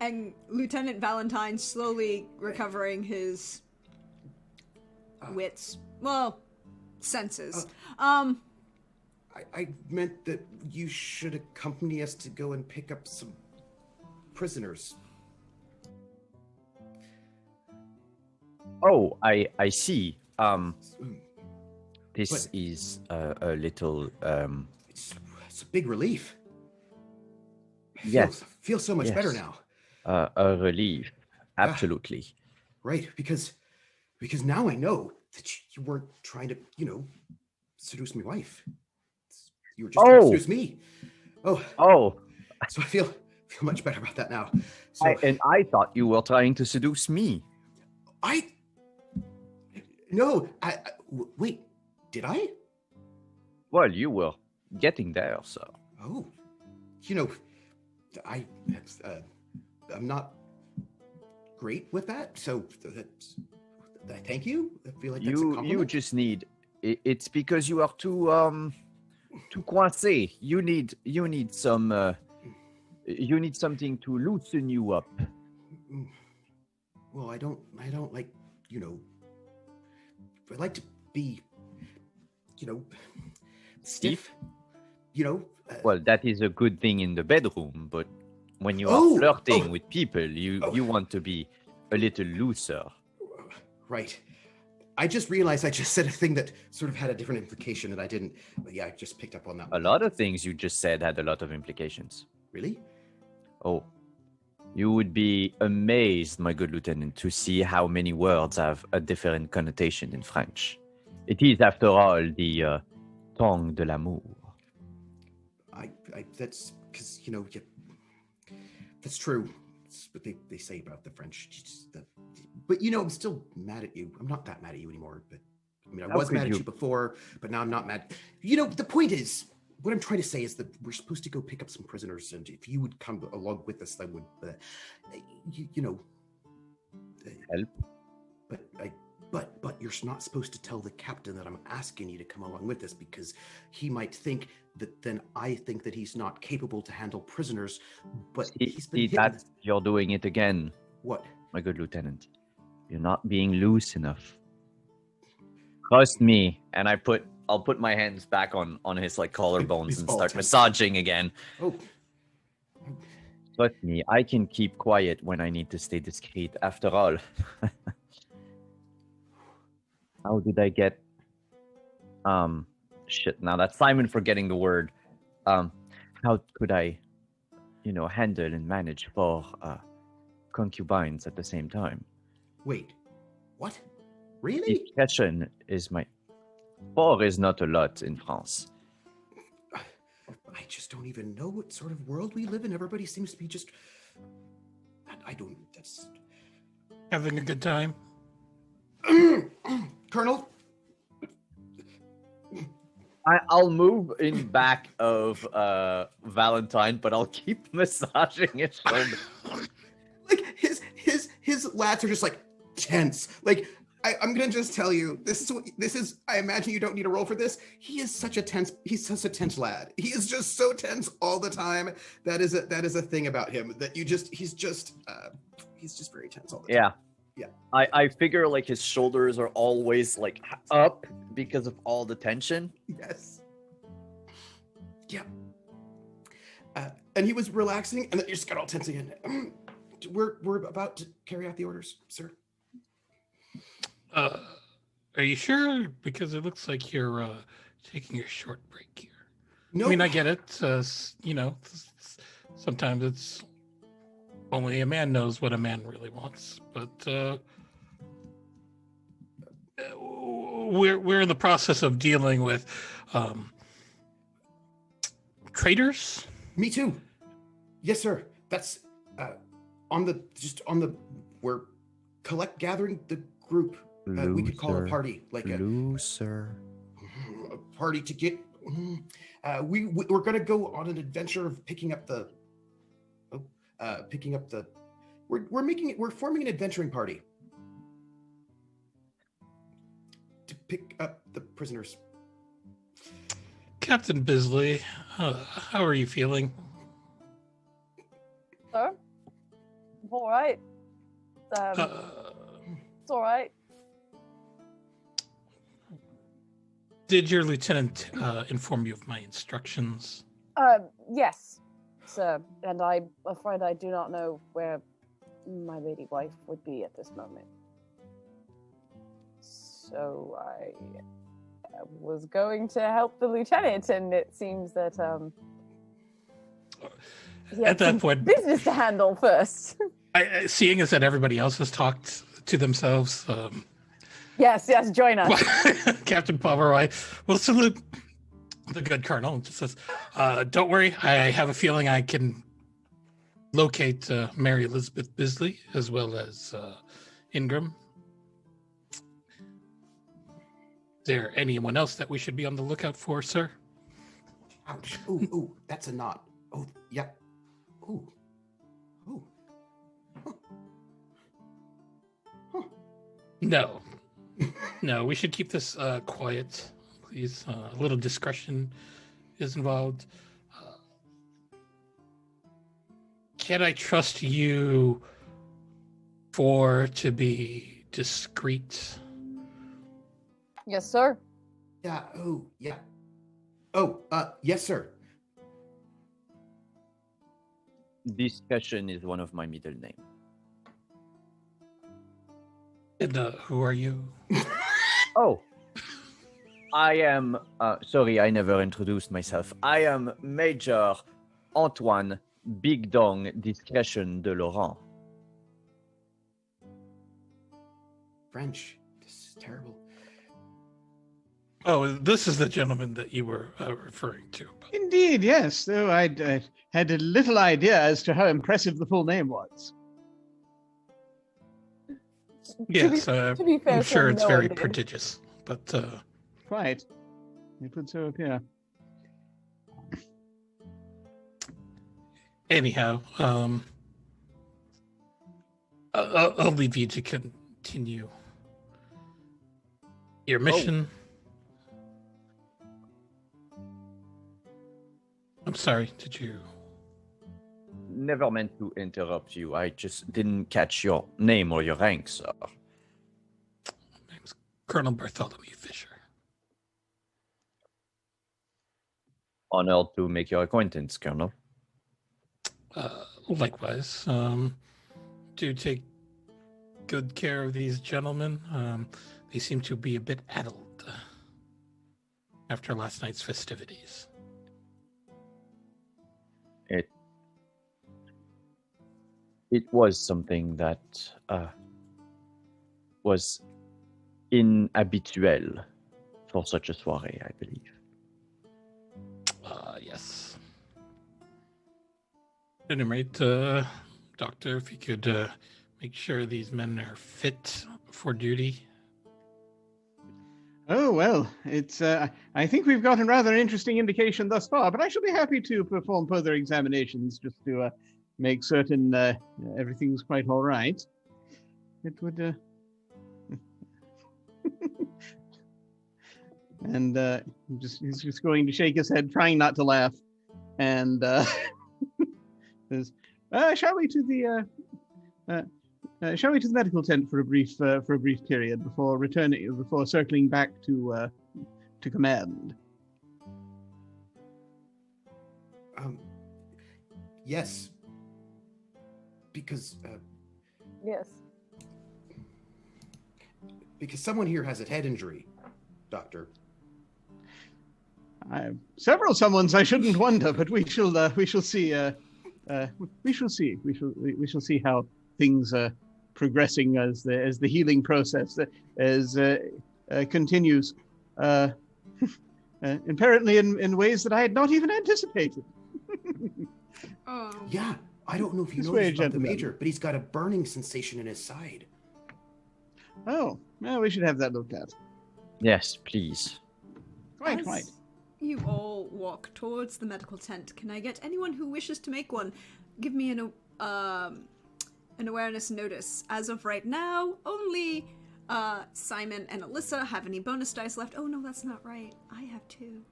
and Lieutenant Valentine slowly recovering his wits. Well, senses. I meant that you should accompany us to go and pick up some prisoners. Oh, I see. This But- is a little It's a big relief. Yes. Feels so much better Yes. now. a relief. Absolutely. Right, because now I know that you weren't trying to, seduce my wife. You were just trying to Oh. seduce me. Oh, Oh, so I feel much better about that now. So I thought you were trying to seduce me. no, wait, did I? Well, you were getting there, so. Oh, you know, I I'm not great with that, so that's thank you. I feel like that's a You compliment. just need. It's because you are too coincé. You need some. You need something to loosen you up. Well, I don't like, I like to be, stiff, Well, that is a good thing in the bedroom, but when you Oh, are flirting oh. with people, you want to be a little looser. Right. I just realized I just said a thing that sort of had a different implication and I didn't. But yeah, I just picked up on that A one. lot of things you just said had a lot of implications. Really? Oh, you would be amazed, my good lieutenant, to see how many words have a different connotation in French. It is, after all, the tongue de l'amour. I that's because that's true. It's what they say about the French. But I'm still mad at you. I'm not that mad at you anymore. But I mean, I How was could mad you? at you before, but now I'm not mad. The point is, what I'm trying to say is that we're supposed to go pick up some prisoners, and if you would come along with us, I would, Help? But you're not supposed to tell the captain that I'm asking you to come along with us because he might think that then I think that he's not capable to handle prisoners. But he's been hitting. You're doing it again, What? my good lieutenant. You're not being loose enough. Trust me, and I'll put my hands back on his collarbones His and ball start tendons. massaging again. Oh, Trust me, I can keep quiet when I need to stay discreet. After all, how did I get? Shit. Now that's Simon forgetting the word. How could I, handle and manage 4 concubines at the same time? wait. What? Really? Discretion is my. 4 is not a lot in France. I just don't even know what sort of world we live in. Everybody seems to be just. I don't. That's. Having a good time. Colonel. I'll move in back of Valentine, but I'll keep massaging his shoulder. Like his lats are just tense. I'm gonna just tell you, this is. I imagine you don't need a roll for this. He's such a tense lad. He is just so tense all the time. That is a thing about him that he's just very tense all the time. Yeah. I figure his shoulders are always up because of all the tension. Yes. Yeah. And he was relaxing, and then you just got all tense again. We're about to carry out the orders, sir. Are you sure? Because it looks like you're taking a short break here. No. I mean, I get it. Sometimes it's only a man knows what a man really wants. But we're in the process of dealing with traitors. Me too. Yes, sir. That's we're gathering the group. We could call a party, Loser. a party to get. We're gonna go on an adventure of picking up the. We're forming an adventuring party to pick up the prisoners. Captain Bisley, how are you feeling? Sir? I'm all right. It's all right. Did your lieutenant inform you of my instructions? Yes, sir. And I'm afraid I do not know where my lady wife would be at this moment. So I was going to help the lieutenant, and it seems that he had At that some point, business to handle first. seeing as that everybody else has talked to themselves, Yes, join us. Captain Pomeroy will salute the good colonel and just says, don't worry, I have a feeling I can locate Mary Elizabeth Bisley as well as Ingram. Is there anyone else that we should be on the lookout for, sir? Ouch. Ooh, ooh, that's a knot. Oh, yeah. Ooh. Ooh. Huh. Huh. No. No, we should keep this quiet, please. A little discretion is involved. Can I trust you to be discreet? Yes, sir. Yeah. Oh, yeah. Oh, yes, sir. Discussion is one of my middle names. And who are you? Oh, I am. Sorry, I never introduced myself. I am Major Antoine Big Dong Discretion de Laurent. French. This is terrible. Oh, this is the gentleman that you were referring to. Indeed, yes. Though I had a little idea as to how impressive the full name was. Yes, to be fair, I'm sure sir, it's no very one did. prodigious, but Quite. It would so appear. anyhow, I'll leave you to continue your mission. I'm sorry, did you? Never meant to interrupt you. I just didn't catch your name or your rank, sir. My name's Colonel Bartholomew Fisher. Honored to make your acquaintance, Colonel. Likewise, do take good care of these gentlemen. They seem to be a bit addled after last night's festivities. It was something that was inhabituel for such a soiree, I believe. Yes. At any rate, Doctor, if you could make sure these men are fit for duty. Oh, well, it's. I think we've gotten rather an interesting indication thus far, but I shall be happy to perform further examinations just to make certain everything's quite all right. It would. And he's just going to shake his head, trying not to laugh, and says, "Shall we to the medical tent for a brief period before circling back to command?" Yes. Because Yes. someone here has a head injury, Doctor. Several someones, I shouldn't wonder, but we shall see. We shall see how things are progressing as the healing process continues. Apparently in ways that I had not even anticipated. Oh. Yeah, I don't know if you This know way, this about the gentlemen. Major, but he's got a burning sensation in his side. Oh, well, we should have that looked at. Yes, please. Quite. As you all walk towards the medical tent, can I get anyone who wishes to make one? Give me an awareness notice. As of right now, only Simon and Alyssa have any bonus dice left. Oh no, that's not right. I have 2.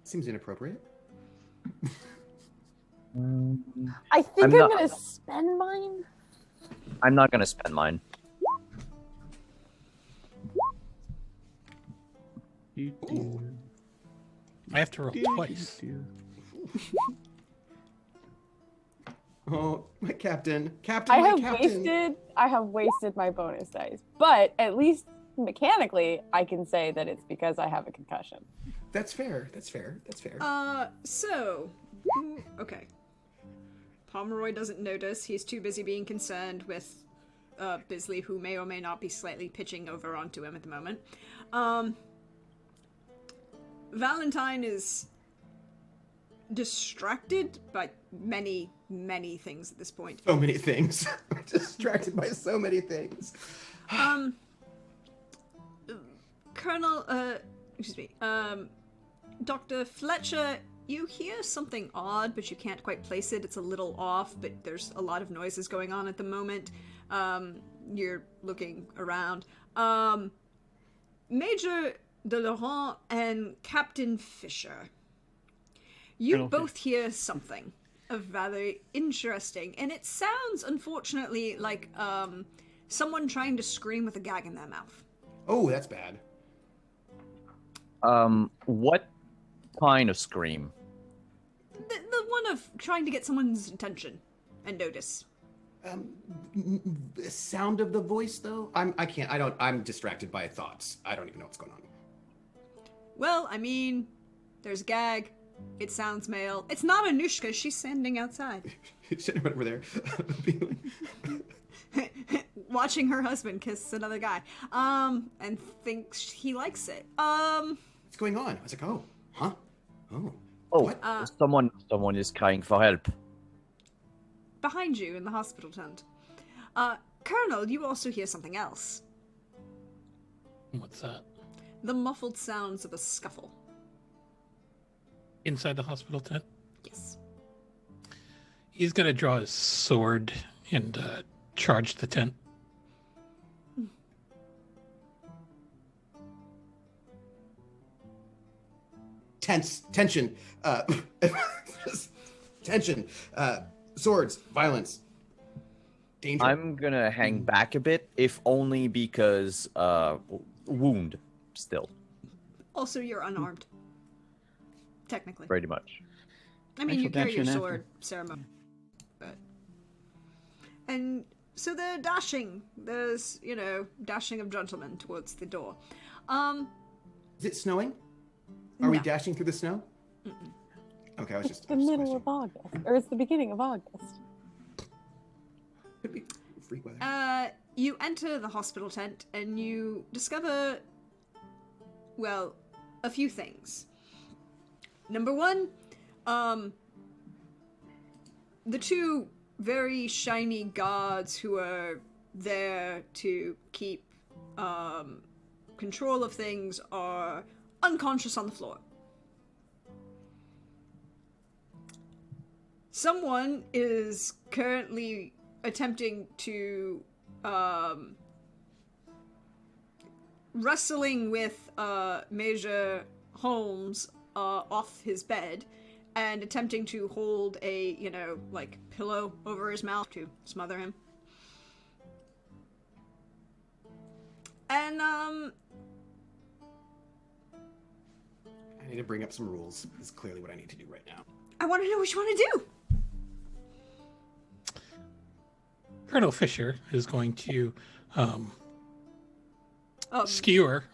Seems inappropriate. I think I'm not- gonna spend mine. I'm not gonna spend mine. I have to roll twice. Oh, my captain. I My captain. have wasted my bonus dice, but at least mechanically, I can say that it's because I have a concussion. That's fair. Okay. Pomeroy doesn't notice. He's too busy being concerned with Bisley, who may or may not be slightly pitching over onto him at the moment. Valentine is distracted by many, many things at this point. So many things. I'm distracted by so many things. Colonel, excuse me, Dr. Fletcher, you hear something odd, but you can't quite place it. It's a little off, but there's a lot of noises going on at the moment. You're looking around. Major de Laurent and Captain Fisher. You Colonel both hear something of rather interesting, and it sounds, unfortunately, like someone trying to scream with a gag in their mouth. Oh, that's bad. What kind of scream? The one of trying to get someone's attention and notice. The sound of the voice, though? I'm distracted by thoughts. I don't even know what's going on. Well, I mean, there's a gag. It sounds male. It's not Anushka. She's standing outside. Sitting right over there. Being like, watching her husband kiss another guy. And thinks he likes it. what's going on? I was like, oh, huh? Oh. Oh, What? someone is crying for help. Behind you in the hospital tent. Colonel, you also hear something else. What's that? The muffled sounds of a scuffle. Inside the hospital tent? Yes. He's gonna draw his sword and charge the tent. Tension. Tension. Swords. Violence. Danger. I'm gonna hang back a bit, if only because wound still, Also, you're unarmed. Technically. pretty much. I mean, you Actual carry your dash in sword, ceremony. But... And so they're dashing. There's, dashing of gentlemen towards the door. Is it snowing? Are we No. dashing through the snow? Okay, I was just. The I was just middle of August, or it's the beginning of August. Could be freak weather. You enter the hospital tent and you discover, well, a few things. Number one, the two very shiny guards who are there to keep control of things are unconscious on the floor. Someone is currently attempting to wrestling with Major Holmes off his bed and attempting to hold a, pillow over his mouth to smother him. And, I need to bring up some rules. Is clearly what I need to do right now. I want to know what you want to do. Colonel Fisher is going to Oh, skewer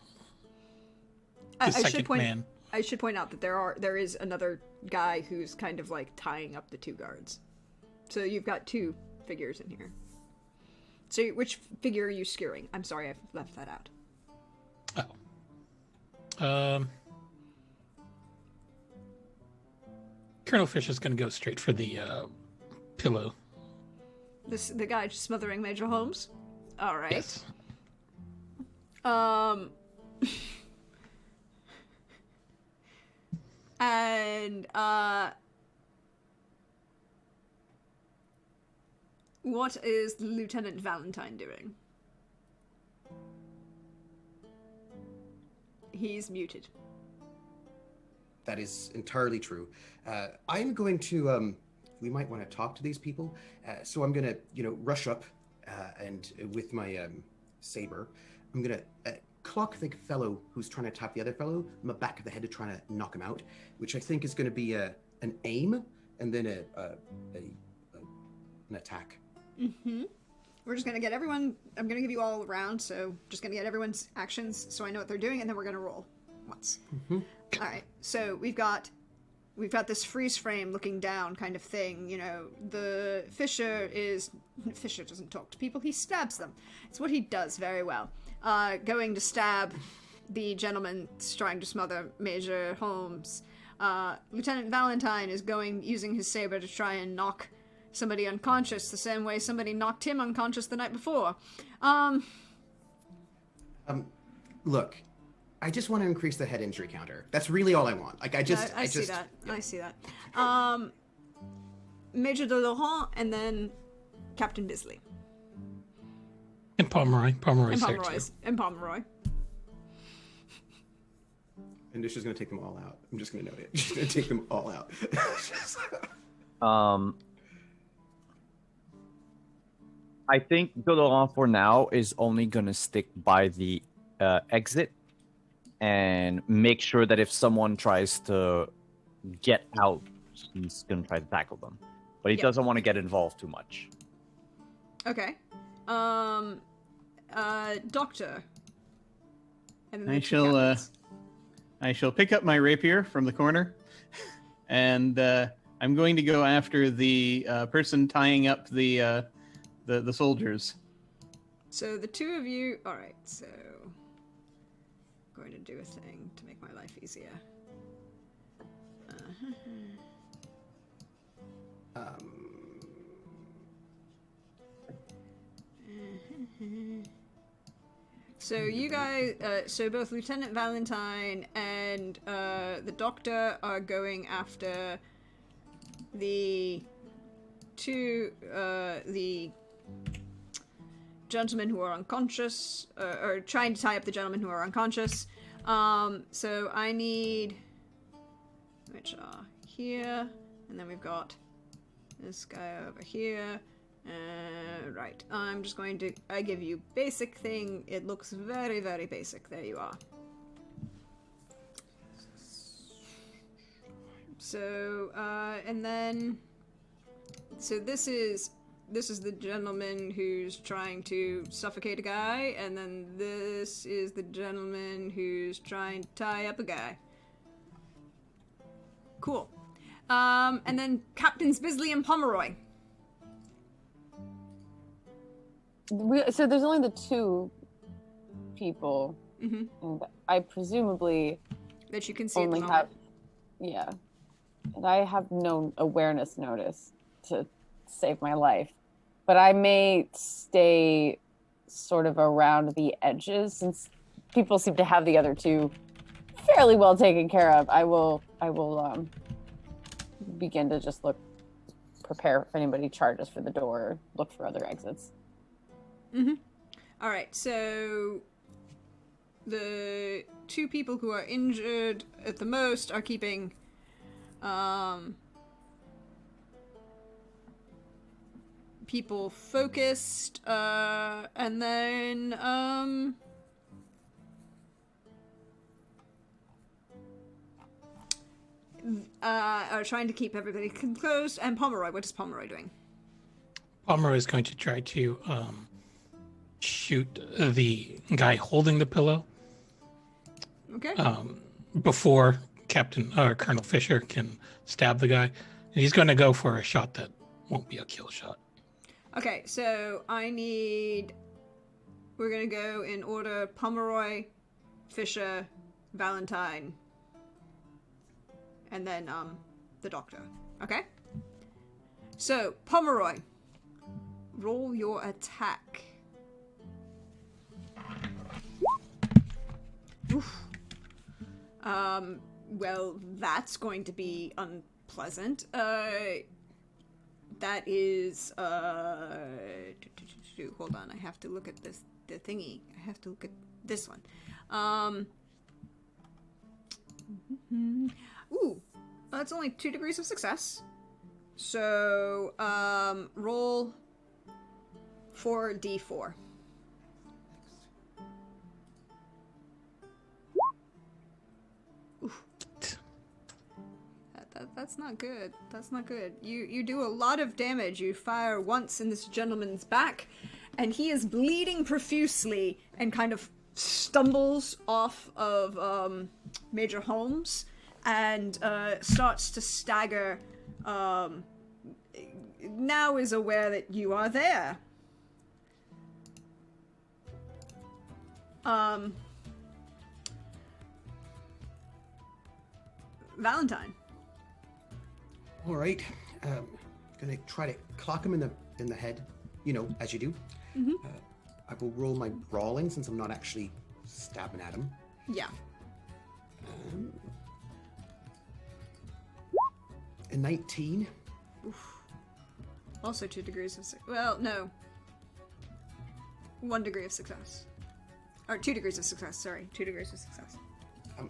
the I should second point. man. I should point out that there is another guy who's kind of like tying up the two guards. So you've got two figures in here. So which figure are you skewering? I'm sorry, I've left that out. Oh. Colonel Fisher's going to go straight for the pillow. The guy smothering Major Holmes. All right. Yes. And what is Lieutenant Valentine doing? He's muted. That is entirely true. I'm going to. We might want to talk to these people. So I'm gonna, rush up, and with my saber, I'm gonna clock the fellow who's trying to tap the other fellow in the back of the head to try to knock him out, which I think is going to be an aim and then an attack. Mm-hmm. We're just gonna get everyone. I'm gonna give you all a round, so just gonna get everyone's actions so I know what they're doing, and then we're gonna roll once. Mm-hmm. All right. So we've got this freeze frame looking down kind of thing. The Fisher doesn't talk to people. He stabs them. It's what he does very well. Going to stab the gentleman trying to smother Major Holmes. Lieutenant Valentine is using his saber to try and knock somebody unconscious the same way somebody knocked him unconscious the night before. Look, I just want to increase the head injury counter. That's really all I want. Like, I see that. I see that. Major de Laurent and then Captain Bisley. And Pomeroy. Pomeroy's there too. And Pomeroy. And Nisha's going to take them all out. I'm just going to note it. She's going to take them all out. I think de Laurent for now is only going to stick by the exit and make sure that if someone tries to get out, he's going to try to tackle them. But he doesn't want to get involved too much. Okay. Doctor. And then I shall pick up my rapier from the corner, and I'm going to go after the person tying up the soldiers. So the two of you. All right. So I'm going to do a thing to make my life easier. So you guys, so both Lieutenant Valentine and the Doctor are going after the the gentlemen who are unconscious, or trying to tie up the gentlemen who are unconscious. So I need, which are here, and then we've got this guy over here. Right, I'm just going to, I give you basic thing. It looks very, very basic. There you are. So, and then, so this is the gentleman who's trying to suffocate a guy, and then this is the gentleman who's trying to tie up a guy. Cool. And then Captains Bisley and Pomeroy. So there's only the two people, Mm-hmm. and I presumably That you can see only at the moment. have, and I have no awareness notice to save my life, but I may stay sort of around the edges since people seem to have the other two fairly well taken care of. I will begin to just prepare if anybody charges for the door, look for other exits. Mm-hmm. All right, so the two people who are injured at the most are keeping people focused, and then are trying to keep everybody composed. And Pomeroy, what is Pomeroy doing? Pomeroy is going to try to shoot the guy holding the pillow. Okay. Before Colonel Fisher can stab the guy. And he's going to go for a shot that won't be a kill shot. Okay, so we're going to go in order: Pomeroy, Fisher, Valentine, and then the Doctor. Okay? So, Pomeroy, roll your attack. Oof. Well, that's going to be unpleasant. That is, hold on, I have to look at the thingy. I have to look at this one. Ooh, that's only 2 degrees of success. So, roll 4d4. Oof. That's not good. That's not good. You do a lot of damage. You fire once in this gentleman's back, and he is bleeding profusely and kind of stumbles off of Major Holmes and starts to stagger. Now is aware that you are there. Valentine. All right, gonna try to clock him in the head, as you do. Mm-hmm. I will roll my brawling since I'm not actually stabbing at him. Yeah. A 19. Oof. Also 2 degrees of well, no. 1 degree of success. Or 2 degrees of success, sorry. 2 degrees of success.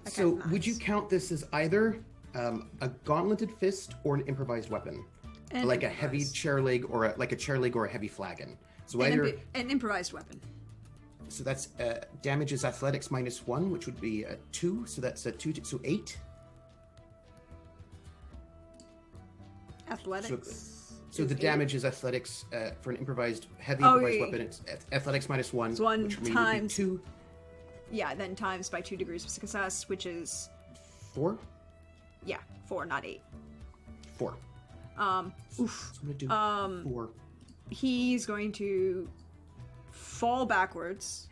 So would you count this as either a gauntleted fist or an improvised weapon? An like a heavy chair leg or a chair leg or a heavy flagon. So either an improvised weapon. So that's damage is athletics -1, which would be a 2. So that's a 2, so 8. Athletics. So the damage is athletics for an improvised heavy weapon. It's athletics -1. It's 1 which times 2. Yeah, then times by 2 degrees of success, which is 4. Yeah, 4, not 8. 4. Oof. So I'm gonna do 4. He's going to fall backwards,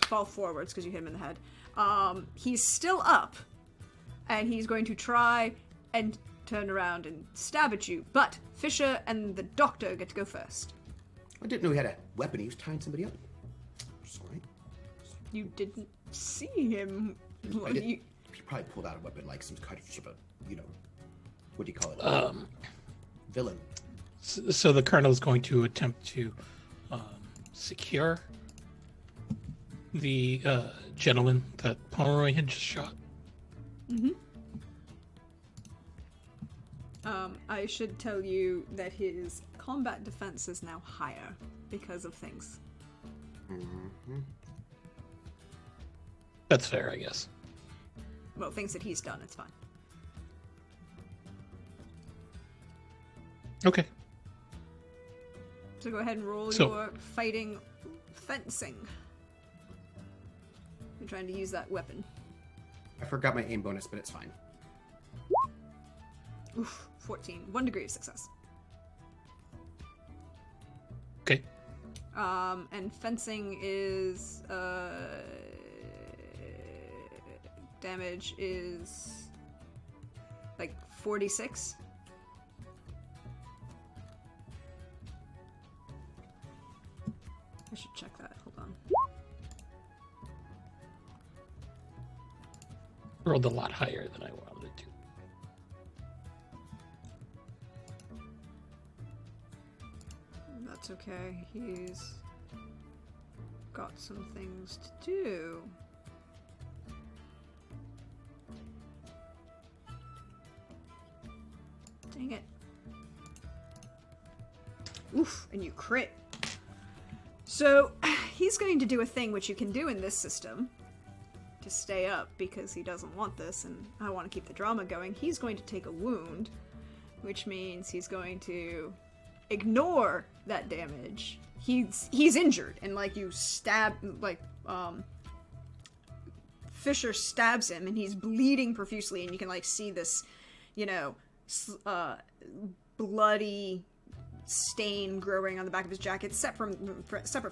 fall forwards because you hit him in the head. He's still up, and he's going to try and turn around and stab at you, but Fisher and the doctor get to go first. I didn't know he had a weapon. He was tying somebody up. Sorry. You didn't see him. He probably pulled out a weapon like some kind of what do you call it? Villain. So the colonel is going to attempt to secure the gentleman that Pomeroy had just shot. Mm-hmm. I should tell you that his combat defense is now higher because of things. Mm-hmm. That's fair, I guess. Well, things that he's done, it's fine. Okay. So go ahead and roll your fighting fencing. You're trying to use that weapon. I forgot my aim bonus, but it's fine. Oof, 14. 1 degree of success. Okay. And fencing is, damage is, like, 46. I should check that. Hold on. Rolled a lot higher than I wanted to. That's okay. He's got some things to do. Dang it. Oof, and you crit. So, he's going to do a thing which you can do in this system to stay up because he doesn't want this and I want to keep the drama going. He's going to take a wound, which means he's going to ignore that damage. He's injured and Fisher stabs him and he's bleeding profusely and you can see this, bloody stain growing on the back of his jacket, separate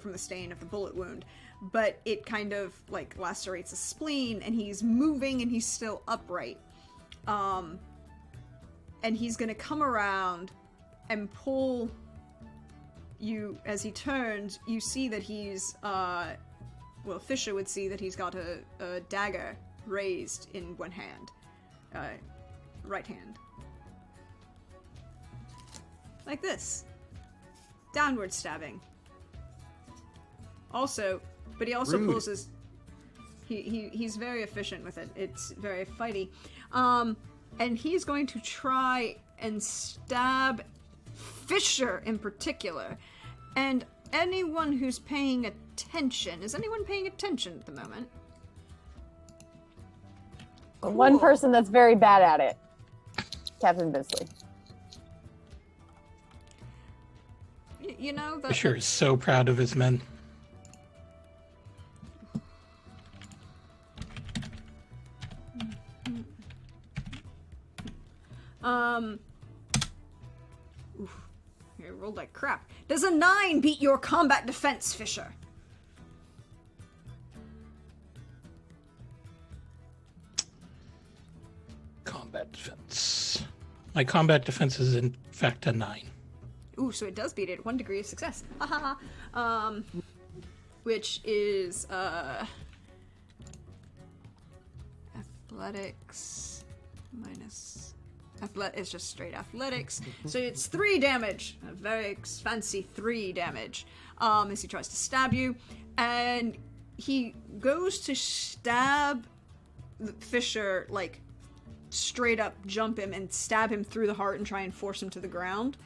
from the stain of the bullet wound, but it kind of lacerates his spleen and he's moving and he's still upright. And he's gonna come around and pull you. As he turns, you see that he's Fisher would see that he's got a dagger raised in one hand, right hand, like this, downward stabbing. But he also Rude. pulls his. He's very efficient with it. It's very fighty, and he's going to try and stab Fisher in particular, and anyone who's paying attention. Is anyone paying attention at the moment? Cool. One person that's very bad at it, Captain Bisley. You know that. Fisher is so proud of his men. Oof. You rolled like crap. Does a 9 beat your combat defense, Fisher? Combat defense. My combat defense is in fact a 9. Ooh, so it does beat it. 1 degree of success. Which is, athletics minus it's just straight athletics. So it's 3 damage. A very fancy 3 damage. As he tries to stab you. And he goes to stab Fisher, like, straight up jump him and stab him through the heart and try and force him to the ground.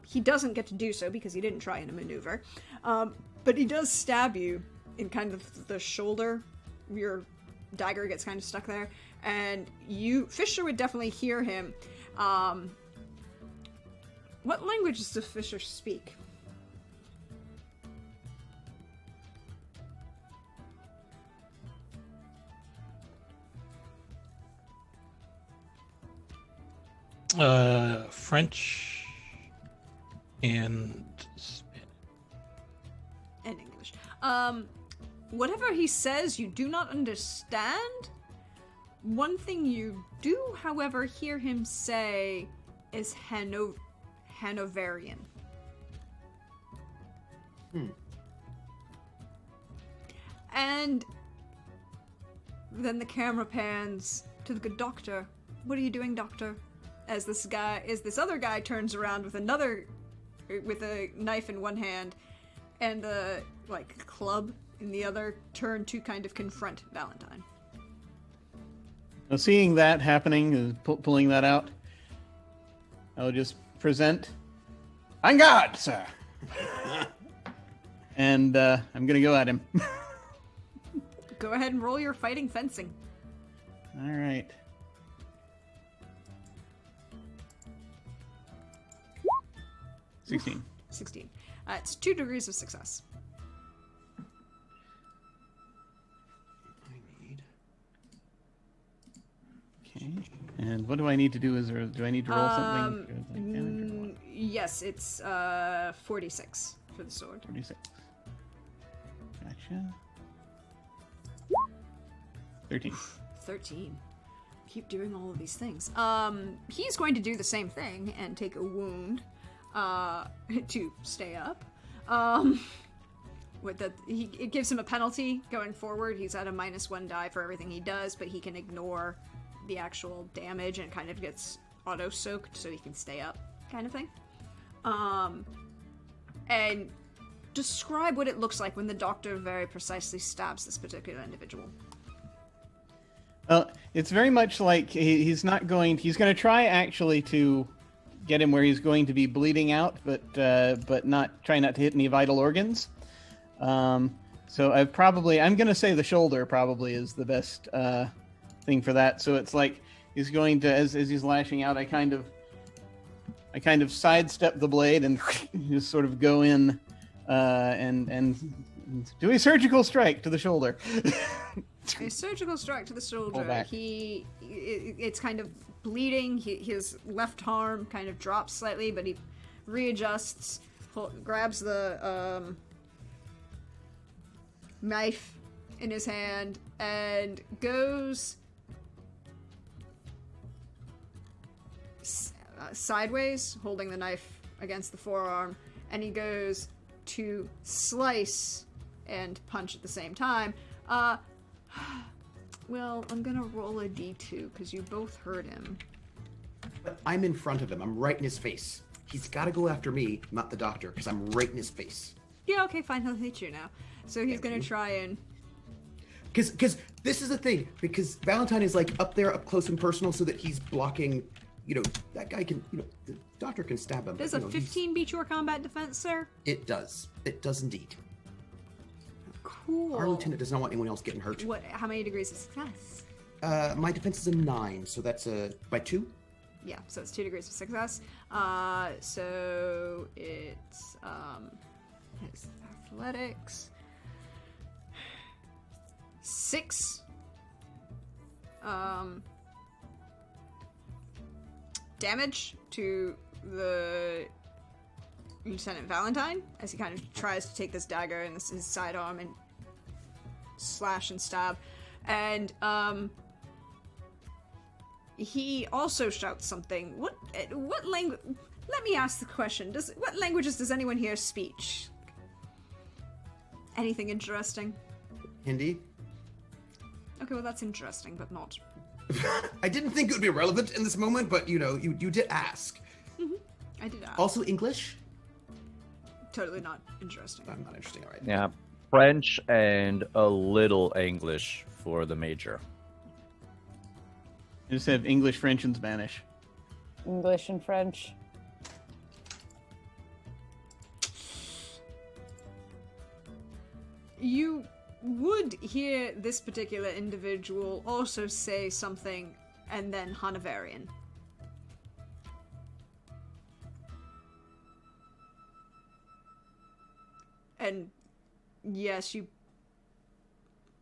He doesn't get to do so because he didn't try in a maneuver. But he does stab you in kind of the shoulder. Your dagger gets kind of stuck there. And Fisher would definitely hear him. What languages does Fisher speak? French and Spanish. And English. Whatever he says, you do not understand. One thing you do, however, hear him say is Hanoverian. And then the camera pans to the good doctor. What are you doing, doctor? As this other guy turns around with a knife in one hand and a club in the other, turn to kind of confront Valentine. Now, seeing that happening, pulling that out, I'll just present, "On guard, sir!" And I'm going to go at him. Go ahead and roll your fighting fencing. All right. Oof. 16. It's 2 degrees of success. Okay. And what do I need to do? Do I need to roll something? Yes, it's 46 for the sword. 46. Gotcha. 13. 13. Keep doing all of these things. He's going to do the same thing and take a wound to stay up. It gives him a penalty going forward. He's at a -1 die for everything he does, but he can ignore the actual damage and kind of gets auto-soaked so he can stay up, kind of thing. And describe what it looks like when the doctor very precisely stabs this particular individual. Well, it's very much like he's going to try actually to get him where he's going to be bleeding out, but try not to hit any vital organs. So I'm going to say the shoulder probably is the best thing for that. So it's like he's going to, as he's lashing out, I kind of sidestep the blade and just sort of go in and do a surgical strike to the shoulder. A surgical strike to the shoulder. It's kind of bleeding. His left arm kind of drops slightly, but he readjusts, grabs the knife in his hand, and goes sideways, holding the knife against the forearm, and he goes to slice and punch at the same time. Well, I'm gonna roll a d2 because you both heard him. But I'm in front of him. I'm right in his face. He's got to go after me, not the doctor, because I'm right in his face. Yeah, okay, fine. He'll hit you now. So he's gonna try and... Because this is the thing. Because Valentine is like up there, up close and personal, so that he's blocking. That guy can. The doctor can stab him. Does a 15 beat your combat defense, sir? It does. It does indeed. Cool. Our lieutenant does not want anyone else getting hurt. What? How many degrees of success? My defense is a 9, so that's by 2. Yeah, so it's 2 degrees of success. So it's his athletics. 6. Damage to the Lieutenant Valentine as he kind of tries to take this dagger and his sidearm and slash and stab. And he also shouts something. What language? Let me ask the question. What languages does anyone here speak? Anything interesting? Hindi. Okay, well that's interesting, but not I didn't think it would be relevant in this moment, but you did ask. I did ask. Also English? Totally not interesting. I'm not interesting, all right. Yeah, French and a little English for the major. I just have English, French, and Spanish. English and French. You would hear this particular individual also say something and then Hanoverian. And yes, you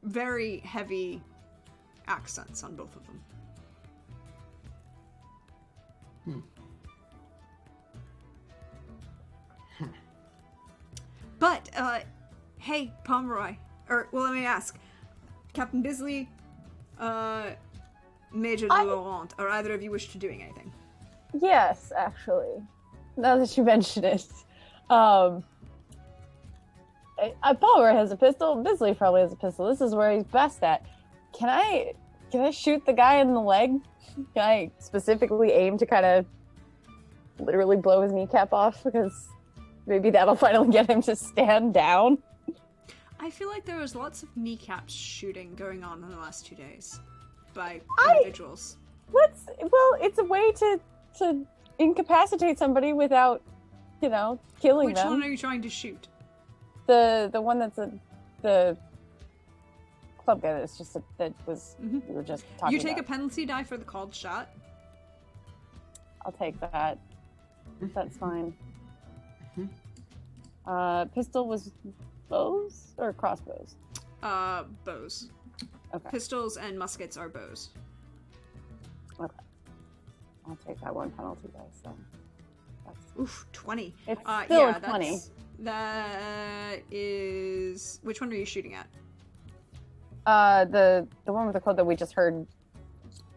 very heavy accents on both of them. But, hey, Pomeroy. Or, well, let me ask. Captain Bisley, Major Laurent, are either of you wish to doing anything? Yes, actually. Now that you mention it. Palmer has a pistol. Bisley probably has a pistol. This is where he's best at. Can I shoot the guy in the leg? Can I specifically aim to kind of literally blow his kneecap off? Because maybe that'll finally get him to stand down. I feel like there was lots of kneecaps shooting going on in the last 2 days by individuals. It's a way to incapacitate somebody without, killing them. Which one are you trying to shoot? The one that's the club guy that's just that was we were just talking You take about. a penalty die for the called shot. I'll take that. That's fine. Pistol was bows or crossbows? Bows. Okay. Pistols and muskets are bows. Okay. I'll take that one penalty dice then. Oof, 20. It's still yeah, a 20. That is... Which one are you shooting at? The one with the club that we just heard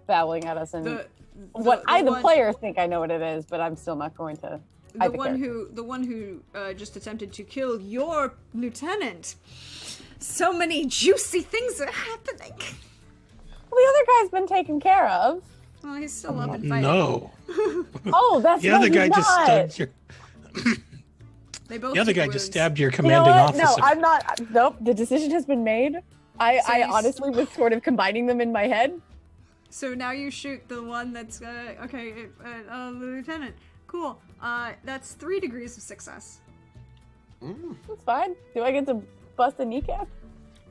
bowling at us, and The player think I know what it is, but I'm still not going to. The one who just attempted to kill your lieutenant. So many juicy things are happening. Well, the other guy's been taken care of. Well, he's still up and fighting. No. Oh, that's The other guy not. just stabbed your. They both The other took guy wounds. just stabbed your You know commanding what? officer. No, I'm not. Nope. The decision has been made. I honestly was sort of combining them in my head. So now you shoot the one that's the lieutenant. Cool. That's 3 degrees of success. That's fine. Do I get to bust a kneecap?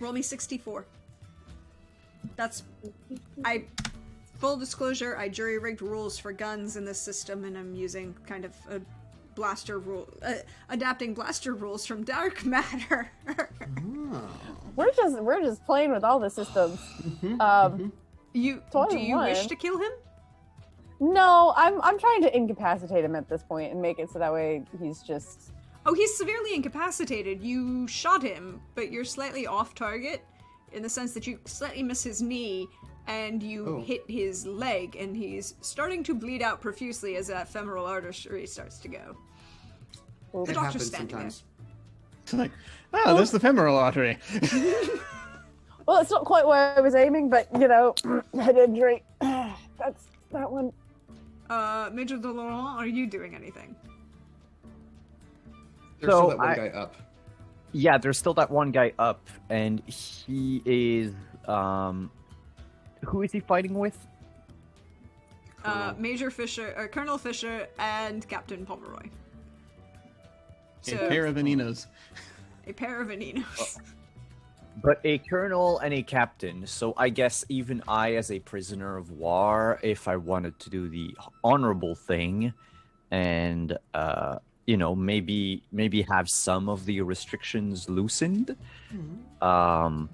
Roll me 64. That's... Full disclosure, I jury-rigged rules for guns in this system, and I'm using kind of a blaster rule... adapting blaster rules from Dark Matter. We're just playing with all the systems. Do you 21. wish to kill him? No, I'm trying to incapacitate him at this point and make it so that way he's just... Oh, he's severely incapacitated. You shot him, but you're slightly off target in the sense that you slightly miss his knee and you hit his leg, and he's starting to bleed out profusely as that femoral artery starts to go. The It doctor's happens standing sometimes. It's like, that's the femoral artery. Well, it's not quite where I was aiming, but, head injury. That's that one. there. Major de Laurent, are you doing anything? There's still that one guy up. Yeah, there's still that one guy up, and he is. Who is he fighting with? Major Fisher, Colonel Fisher, and Captain Pomeroy. A pair of Aninos. A pair of Aninos. But a colonel and a captain, so I guess even I, as a prisoner of war, if I wanted to do the honorable thing, and maybe have some of the restrictions loosened. But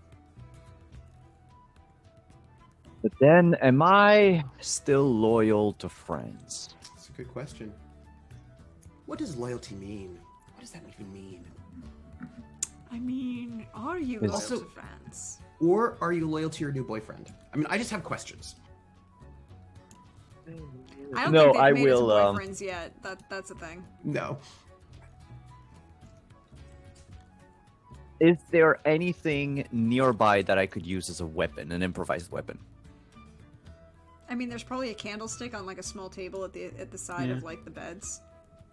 then, am I still loyal to friends? That's a good question. What does loyalty mean? What does that even mean? I mean, are you It's- loyal Also- to friends? Or are you loyal to your new boyfriend? I mean, I just have questions. I don't No, think they've I made will, it to boyfriends yet. That's a thing. No. Is there anything nearby that I could use as a weapon, an improvised weapon? I mean, there's probably a candlestick on like a small table at the side of like the beds.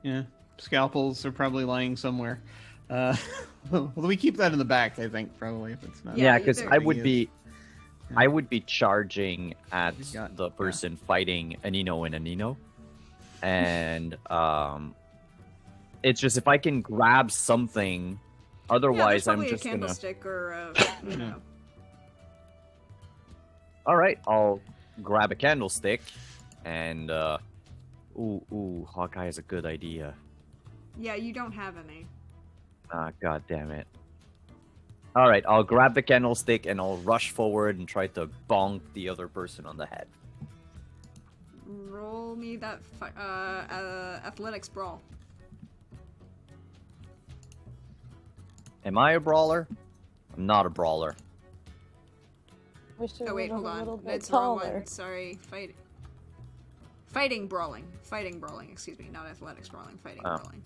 Yeah, scalpels are probably lying somewhere. Well, we keep that in the back, I think, probably, if it's not. Yeah, Yeah, because I would be, Yeah. I would be charging at We've got- the person fighting a Nino and a Nino, and it's just if I can grab something, Yeah, otherwise there's I'm probably just a gonna. candlestick or a, you know. All right, I'll grab a candlestick, and ooh, Hawkeye is a good idea. Yeah, you don't have any. Ah, god damn it. All right, I'll grab the candlestick and I'll rush forward and try to bonk the other person on the head. Roll me that athletics brawl. Am I a brawler? I'm not a brawler. Wish it Oh wait, was hold a little on. bit It's the wrong taller. one. Sorry, fighting brawling. Fighting brawling. Excuse me, not athletics brawling. Fighting Oh. brawling.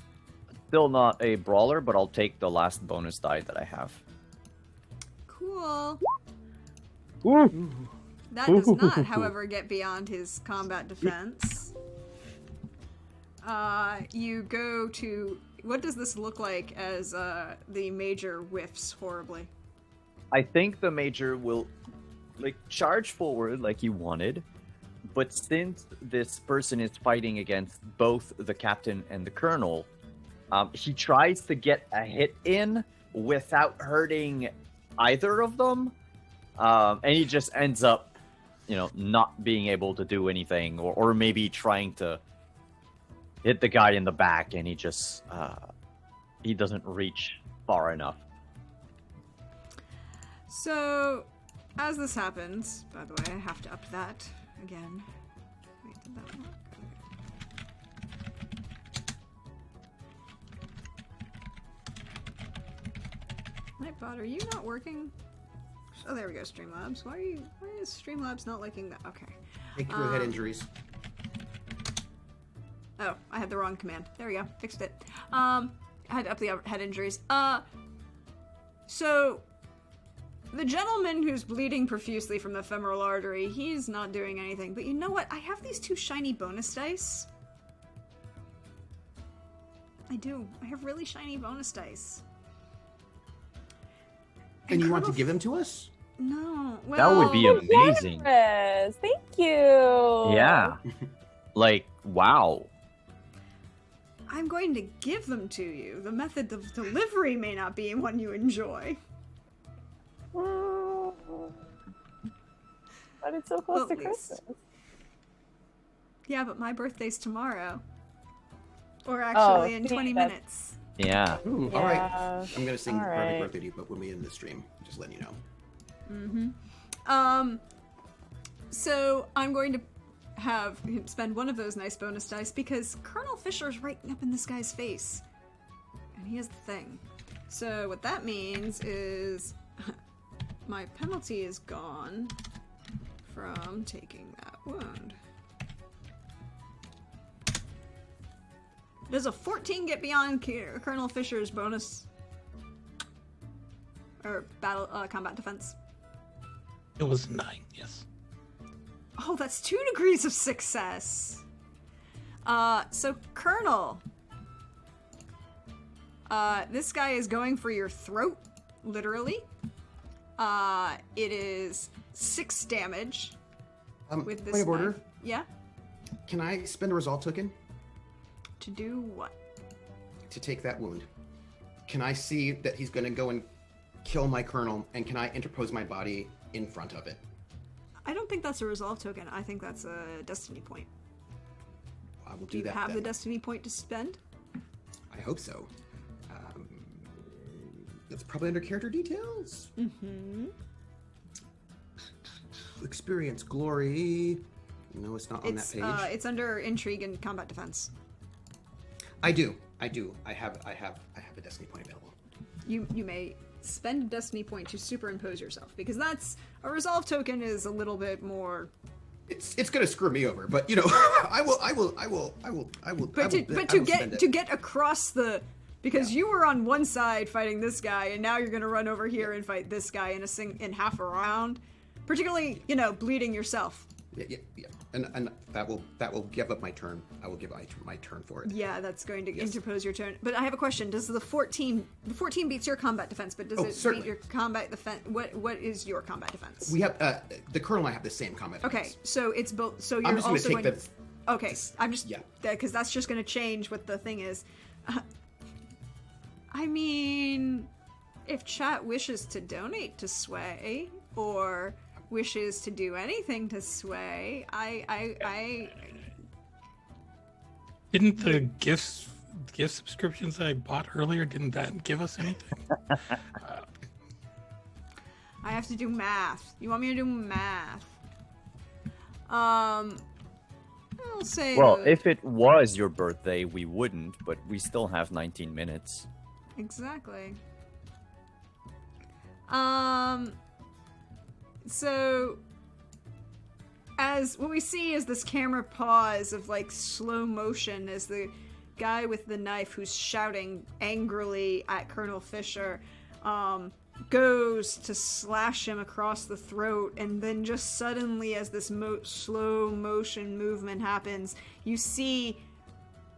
Still not a brawler, but I'll take the last bonus die that I have. Cool. Ooh. That does not, however, get beyond his combat defense. You go to. What does this look like as the major whiffs horribly? I think the major will charge forward like he wanted, but since this person is fighting against both the captain and the colonel, he tries to get a hit in without hurting either of them, and he just ends up, not being able to do anything, or maybe trying to hit the guy in the back, and he just he doesn't reach far enough. So, as this happens, by the way, I have to up that again. Wait, did that work? Okay. Nightbot, are you not working? Oh, there we go, Streamlabs. Why is Streamlabs not liking that? Okay. Make your head injuries. Oh, I had the wrong command. There we go. Fixed it. I had to up the head injuries. So, the gentleman who's bleeding profusely from the femoral artery, he's not doing anything. But you know what? I have these 2 shiny bonus dice. I do. I have really shiny bonus dice. And you want to Colonel give them to us? No. Well, That would be amazing. Yes, thank you. Yeah. Wow. I'm going to give them to you. The method of delivery may not be one you enjoy. But it's so close Well, to at least. Christmas. Yeah, but my birthday's tomorrow. Or actually in see, 20 that's- minutes. Yeah. Ooh, all right. Yeah. I'm gonna sing All Happy right. Birthday to you, but when we end the stream, just letting you know. So I'm going to have him spend one of those nice bonus dice because Colonel Fisher's right up in this guy's face. And he has the thing. So what that means is my penalty is gone from taking that wound. Does a 14 get beyond Colonel Fisher's bonus or battle combat defense? It was 9, yes. Oh, that's 2 degrees of success. So Colonel, this guy is going for your throat, literally. It is 6 damage with this point of order. knife. Yeah. Can I spend a resolve token To do what? to take that wound? Can I see that he's going to go and kill my colonel, and can I interpose my body in front of it? I don't think that's a resolve token. I think that's a destiny point. I will Do do you that. have then. the destiny point to spend? I hope so. That's probably under character details. Mm-hmm. Experience glory. No, it's not on that page. It's under intrigue and combat defense. I do. I have a destiny point available. You may spend a destiny point to superimpose yourself because that's a resolve token is a little bit more. It's gonna screw me over, but I will. But to get across the because you were on one side fighting this guy and now you're gonna run over here and fight this guy in half a round, particularly bleeding yourself. Yeah. And that will give up my turn. I will give my turn for it. Yeah, that's going to interpose your turn. But I have a question. Does the 14 beats your combat defense, but does it certainly. beat your combat defense? What is your combat defense? We have the colonel and I have the same combat defense. Okay, so it's both. So you're I'm just also going to take the. Okay, I'm just yeah. Because that's just going to change what the thing is. I mean, if chat wishes to donate to Sway or wishes to do anything to Sway, I didn't the gift subscriptions I bought earlier, didn't that give us anything? I have to do math. You want me to do math? I'll say. Well, if it was your birthday, we wouldn't, but we still have 19 minutes. Exactly. So, as what we see is this camera pause of like slow motion as the guy with the knife who's shouting angrily at Colonel Fisher goes to slash him across the throat, and then just suddenly as this slow motion movement happens, you see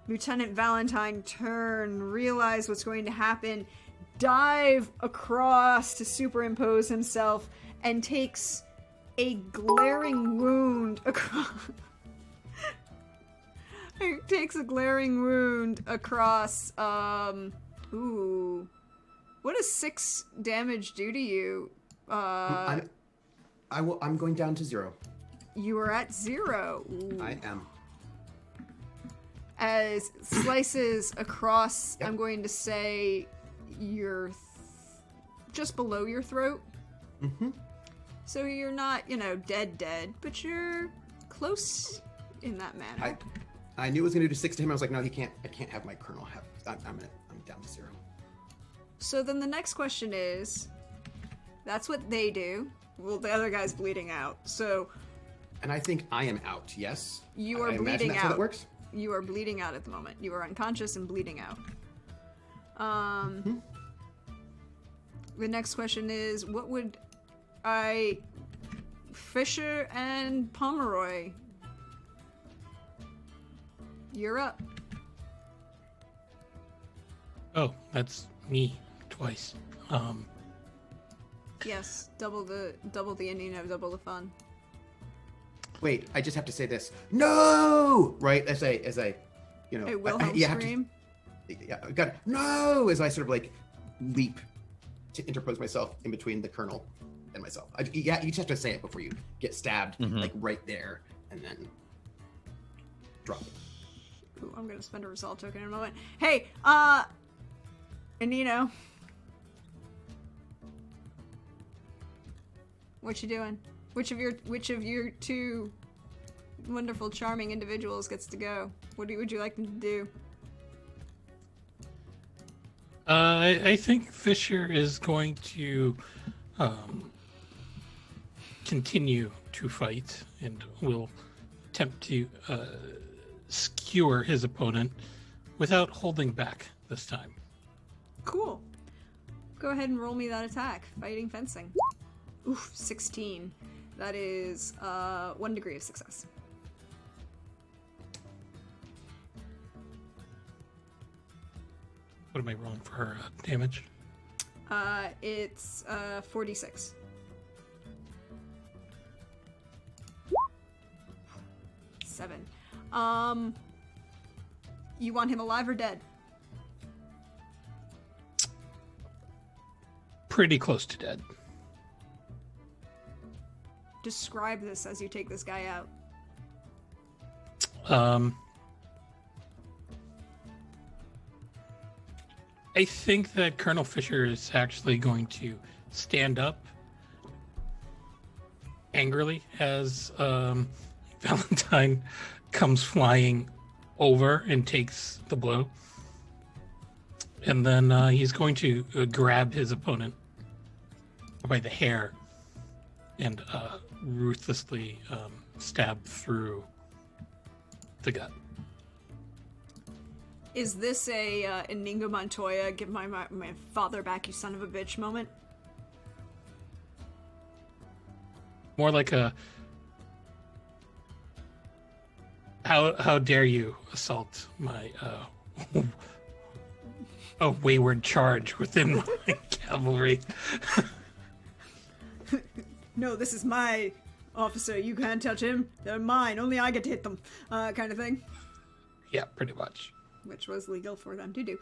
Lieutenant Valentine turn, realize what's going to happen, dive across to superimpose himself, and takes a glaring wound across. Ooh. What does 6 damage do to you? I'm going down to 0. You are at 0. Ooh. I am. As slices across, Yep. I'm going to say your just below your throat. Mm-hmm. So you're not, dead, but you're close in that manner. I knew it was going to do 6 to him. I was like, no, I can't have my colonel have. I'm down to 0. So then the next question is, that's what they do. Well, the other guy's bleeding out. So And I think I am out. Yes. you are I imagine bleeding that's out. how that works. You are bleeding out at the moment. You are unconscious and bleeding out. The next question is, what would Fisher and Pomeroy? You're up. Oh, that's me twice. Yes, double the Indian, double the fun. Wait, I just have to say this. No! Right? As I A Wilhelm scream. I got no! As I sort of like leap to interpose myself in between the colonel and myself. You just have to say it before you get stabbed, like right there, and then drop it. Ooh, I'm gonna spend a resolve token in a moment. Hey, Anino. What you doing? Which of your 2 wonderful, charming individuals gets to go? What would you like them to do? I think Fisher is going to continue to fight and will attempt to skewer his opponent without holding back this time. Cool. Go ahead and roll me that attack. Fighting fencing. Oof, 16. That is 1 degree of success. What am I rolling for her damage? It's 46. Seven. You want him alive or dead? Pretty close to dead. Describe this as you take this guy out. I think that Colonel Fisher is actually going to stand up angrily as Valentine comes flying over and takes the blow. And then he's going to grab his opponent by the hair and ruthlessly stab through the gut. Is this a Inigo Montoya, give my father back, you son of a bitch moment? More like a How dare you assault my a wayward charge within my cavalry? No, this is my officer. You can't touch him. They're mine. Only I get to hit them. Kind of thing. Yeah, pretty much. Which was legal for them to do.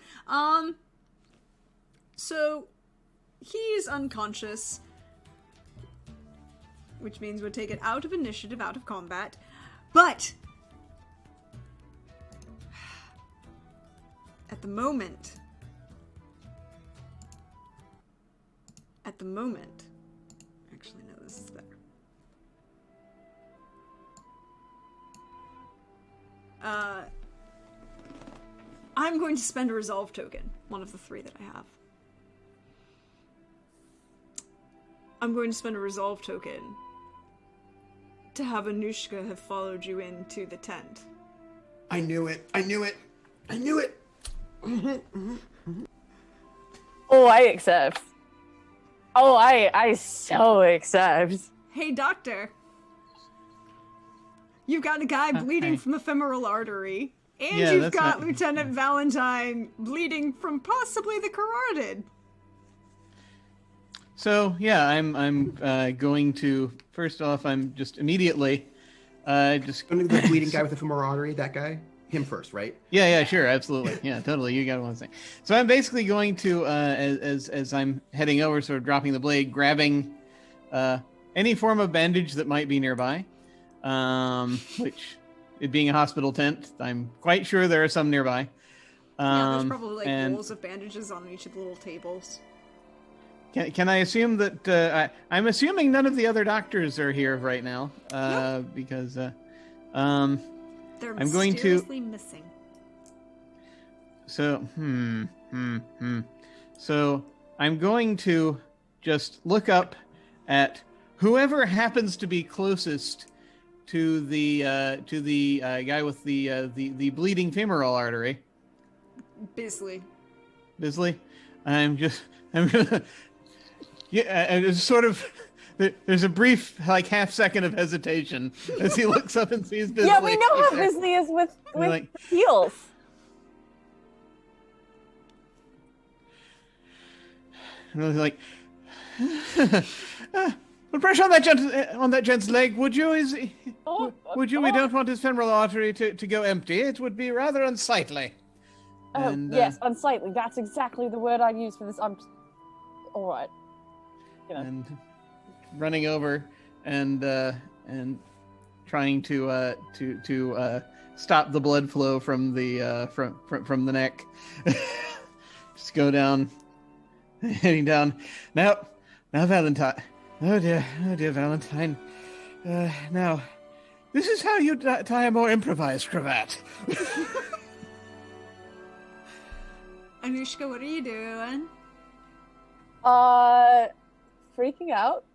So he's unconscious, which means we'll take it out of initiative, out of combat. But at the moment, actually no, this is better. I'm going to spend a resolve token, one of the 3 that I have. I'm going to spend a resolve token to have Anushka have followed you into the tent. I knew it. I knew it. I knew it. Oh, I accept. Oh, I so accept. Hey, doctor. You've got a guy bleeding from the femoral artery. And Yeah, you've that's got not- Lieutenant Valentine bleeding from possibly the carotid. So yeah, I'm going to first off, I'm just immediately just Going to the bleeding guy with the femoral artery, that guy? Him first, right? yeah, sure, absolutely, yeah, totally. You got one thing. So I'm basically going to as I'm heading over, sort of dropping the blade, grabbing any form of bandage that might be nearby, which it being a hospital tent, I'm quite sure there are some nearby. Yeah, there's probably like and- rolls of bandages on each of the little tables. Can I assume that I'm assuming none of the other doctors are here right now because They're I'm going to- mysteriously missing. so so I'm going to just look up at whoever happens to be closest to the guy with the bleeding femoral artery. Bisley. Bisley, I'm gonna yeah, and it's sort of there's a brief like half second of hesitation as he looks up and sees Bisley. Yeah, we know how there. Bisley is with like- heels. And I was like, put pressure on that gent's leg, would you? Would you? We don't want his femoral artery to go empty. It would be rather unsightly. Oh, And, yes, unsightly. That's exactly the word I'd use for this. All right. You know. And running over and trying to stop the blood flow from the from the neck. Just go down, heading down. Now, Valentine. Oh dear, Valentine. Now, this is how you tie a more improvised cravat. Anushka, what are you doing? Freaking out,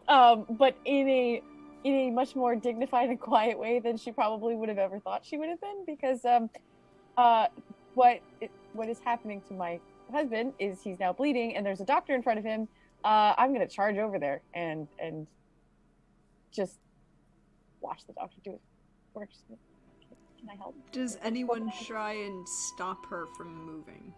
but in a much more dignified and quiet way than she probably would have ever thought she would have been, because what is happening to my husband is he's now bleeding and there's a doctor in front of him. I'm gonna charge over there and just watch the doctor do it. Or just, can I help? Does anyone try and stop her from moving?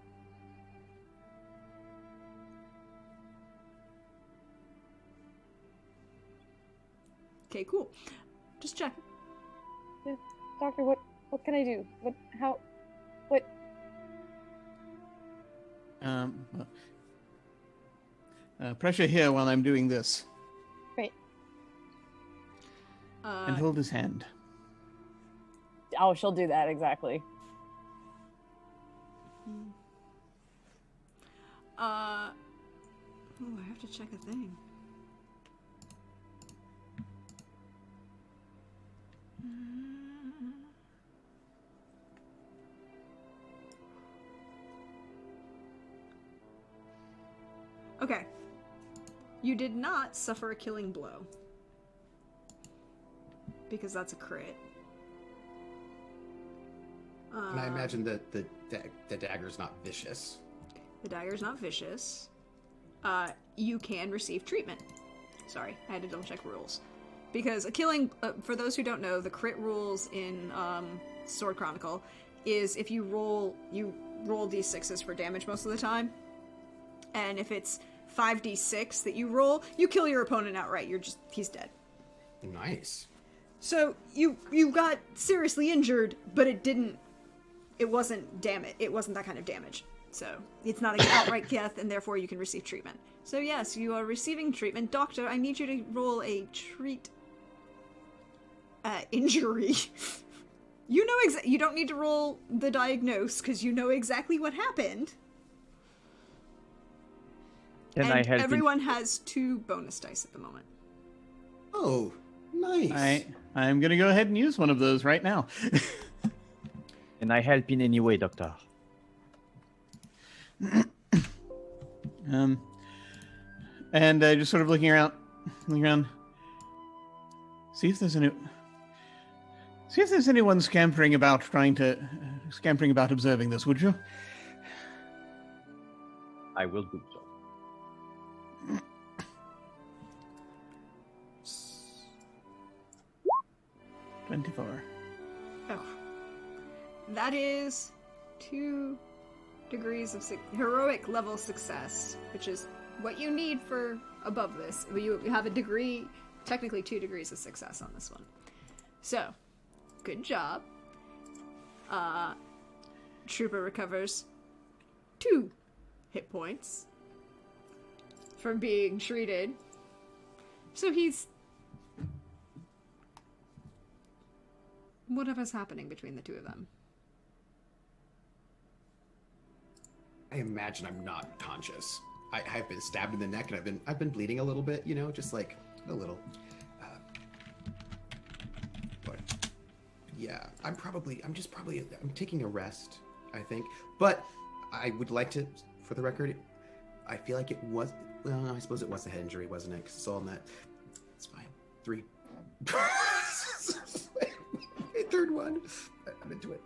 Okay, cool. Just check. Doctor, what can I do? What? Pressure here while I'm doing this, Great. and hold his hand. Oh, she'll do that exactly. I have to check a thing. Okay. You did not suffer a killing blow. Because that's a crit. And I imagine that the dagger's not vicious. The dagger's not vicious. You can receive treatment. Sorry, I had to double check rules. because a killing, for those who don't know, the crit rules in Sword Chronicle is if you roll d6s for damage most of the time, and if it's 5d6 that you roll, you kill your opponent outright. He's dead. Nice. So you got seriously injured, but it wasn't damage. It wasn't that kind of damage. So it's not an outright death, and therefore you can receive treatment. So yes, you are receiving treatment. Doctor, I need you to roll a treat injury. You know you don't need to roll the diagnose, because you know exactly what happened. Can I help? Everyone has 2 bonus dice at the moment. Oh, nice. I'm going to go ahead and use one of those right now. Can I help in any way, Doctor? And just sort of looking around. See if there's anyone scampering about observing this, would you? I will do so. 24. Oh. That is 2 degrees of heroic level success, which is what you need for above this. You have a degree, technically 2 degrees of success on this one. So, good job. Trooper recovers 2 hit points from being treated. So he's... Whatever's happening between the 2 of them? I imagine I'm not conscious. I've been stabbed in the neck, and I've been bleeding a little bit, just like a little. But yeah, I'm taking a rest, I think. But I would like to, for the record, I feel like it was. Well, I suppose it was a head injury, wasn't it? 'Cause it's all in that. It's fine. 3. My 3rd one. I'm into it.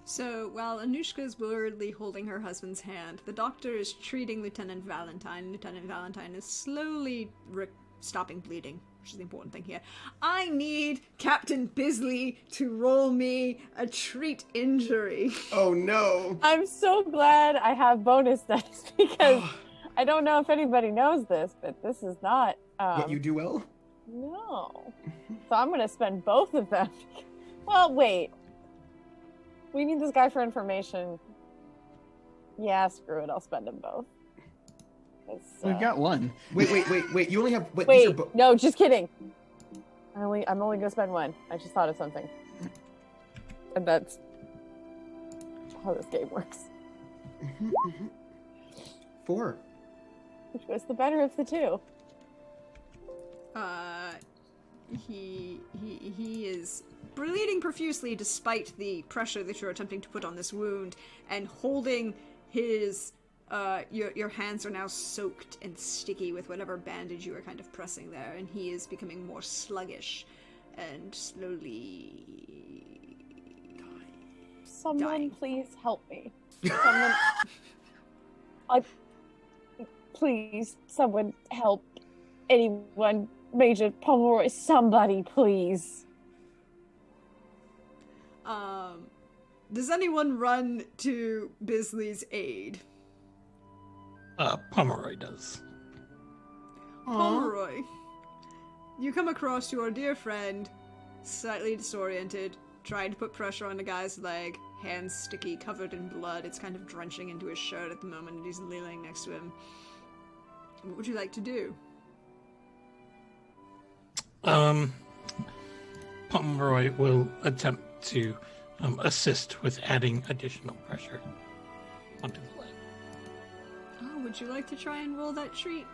So, while Anushka is worriedly holding her husband's hand, the doctor is treating Lieutenant Valentine. Lieutenant Valentine is slowly stopping bleeding, which is the important thing here. I need Captain Bisley to roll me a treat injury. Oh no! I'm so glad I have bonus dice, because I don't know if anybody knows this, but this is not... what you do well? No. So I'm going to spend both of them. Well, wait. We need this guy for information. Yeah, screw it. I'll spend them both. We've got 1. Wait. You only have... Wait, no, just kidding. I'm only going to spend 1. I just thought of something. And that's how this game works. 4. Which was the better of the 2. He is bleeding profusely despite the pressure that you're attempting to put on this wound, and holding his your hands are now soaked and sticky with whatever bandage you are kind of pressing there, and he is becoming more sluggish and slowly Someone dying. please help me. Please, someone help. Anyone, Major Pomeroy, somebody, please. Does anyone run to Bisley's aid? Pomeroy does. Pomeroy, you come across your dear friend, slightly disoriented, trying to put pressure on the guy's leg, hands sticky, covered in blood. It's kind of drenching into his shirt at the moment, and he's kneeling next to him. What would you like to do? Pomeroy will attempt to assist with adding additional pressure onto the leg. Oh, would you like to try and roll that treat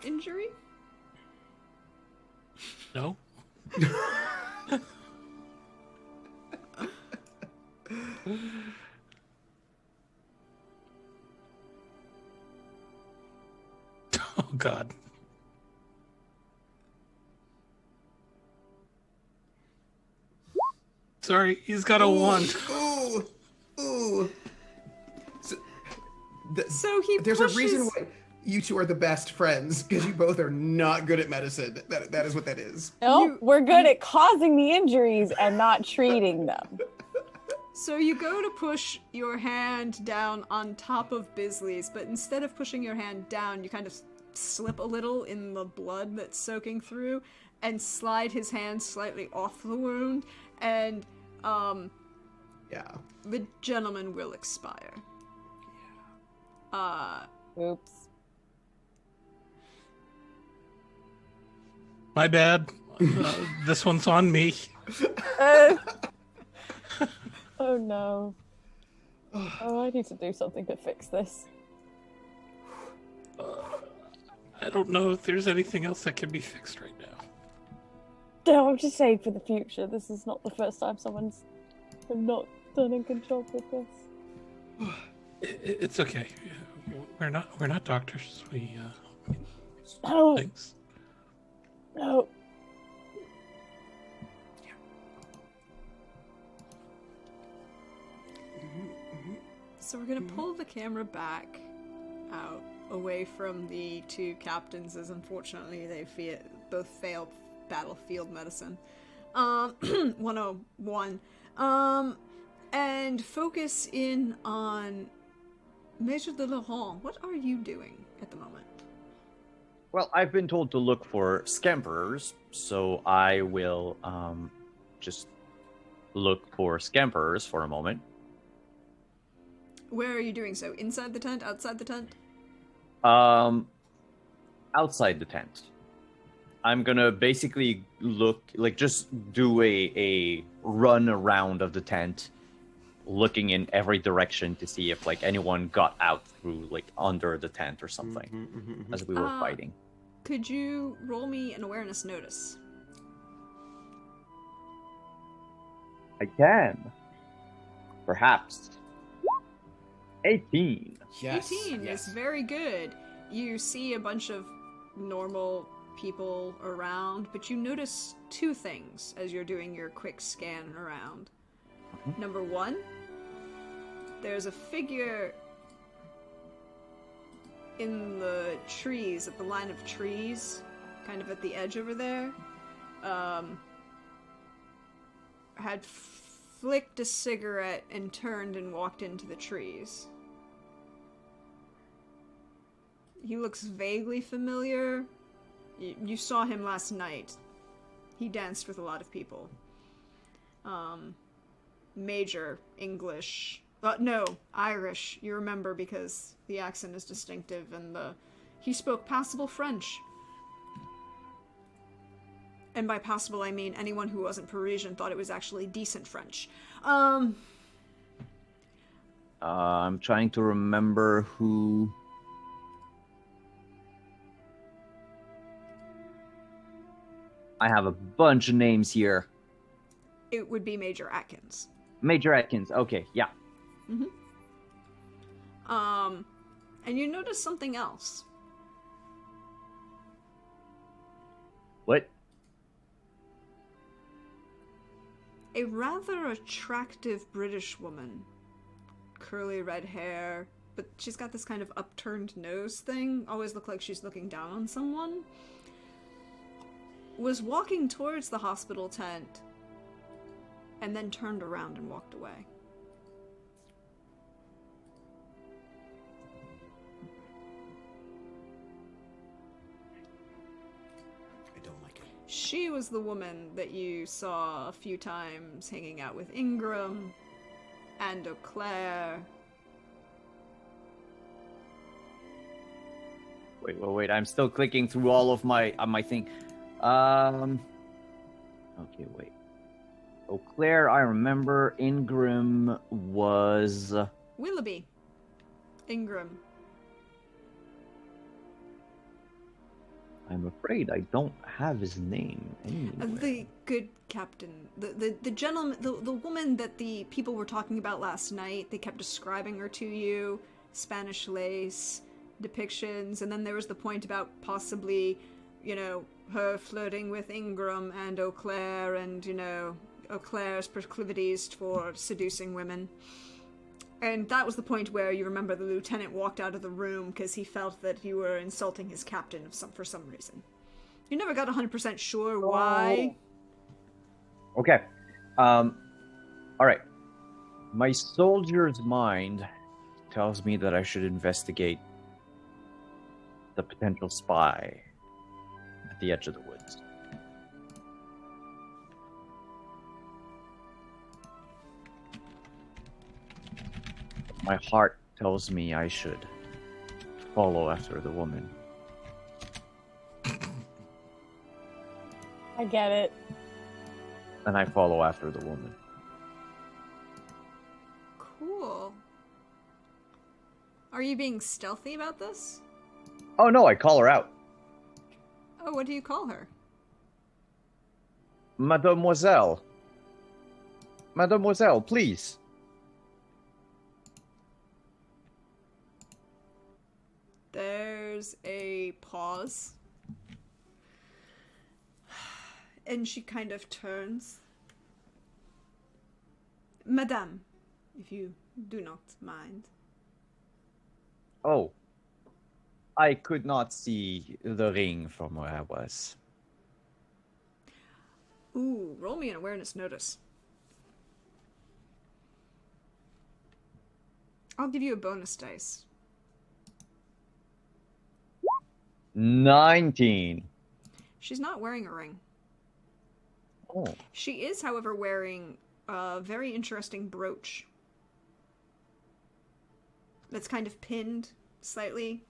injury? No? Oh, God. Sorry, he's got a 1. Ooh. So, So he There's pushes... a reason why you two are the best friends, because you both are not good at medicine. That is what that is. No, we're good at causing the injuries and not treating them. So you go to push your hand down on top of Bisley's, but instead of pushing your hand down, you kind of slip a little in the blood that's soaking through and slide his hand slightly off the wound, and Yeah. the gentleman will expire. Oops. My bad. This one's on me. Oh no. Oh, I need to do something to fix this. I don't know if there's anything else that can be fixed right now. No, I'm just saying for the future. This is not the first time someone's not done a good job with this. It's okay. We're not doctors. We No. things. No. So we're gonna pull the camera back out, away from the two captains, as unfortunately they both failed battlefield medicine. 101. And focus in on Major de Laurent. What are you doing at the moment? Well, I've been told to look for scamperers, so I will just look for scamperers for a moment. Where are you doing so? Inside the tent? Outside the tent? Outside the tent. I'm gonna basically look, like, just do a run around of the tent, looking in every direction to see if, like, anyone got out through, like, under the tent or something as we were fighting. Could you roll me an awareness notice? I can. Perhaps. 18. Yes. 18 yes. is very good. You see a bunch of normal people around, but you notice two things as you're doing your quick scan around. Number one, there's a figure in the trees, at the line of trees, kind of at the edge over there, had flicked a cigarette and turned and walked into the trees. He looks vaguely familiar. You saw him last night. He danced with a lot of people. Major English. No, Irish. You remember because the accent is distinctive and he spoke passable French. And by passable, I mean anyone who wasn't Parisian thought it was actually decent French. I'm trying to remember who... I have a bunch of names here. It would be Major Atkins. Major Atkins. Okay, yeah. And you notice something else. What? A rather attractive British woman. Curly red hair, but she's got this kind of upturned nose thing. Always look like she's looking down on someone. Was walking towards the hospital tent and then turned around and walked away. I don't like it. She was the woman that you saw a few times hanging out with Ingram and Eau Claire. Wait. I'm still clicking through all of my thing. Okay, wait. Eau Claire, I remember. Ingram was... Willoughby. Ingram. I'm afraid I don't have his name anywhere. The good captain. The gentleman, the woman that the people were talking about last night, they kept describing her to you. Spanish lace depictions, and then there was the point about possibly, her flirting with Ingram and Eau Claire, and, Eau Claire's proclivities for seducing women. And that was the point where you remember the lieutenant walked out of the room because he felt that you were insulting his captain for some reason. You never got 100% sure why. Okay. All right. My soldier's mind tells me that I should investigate the potential spy at the edge of the woods. My heart tells me I should follow after the woman. I get it. And I follow after the woman. Cool. Are you being stealthy about this? Oh no, I call her out. Oh, what do you call her? Mademoiselle. Mademoiselle, please. There's a pause. And she kind of turns. Madame, if you do not mind. Oh. I could not see the ring from where I was. Ooh, roll me an awareness notice. I'll give you a bonus dice. 19. She's not wearing a ring. Oh. She is, however, wearing a very interesting brooch. That's kind of pinned slightly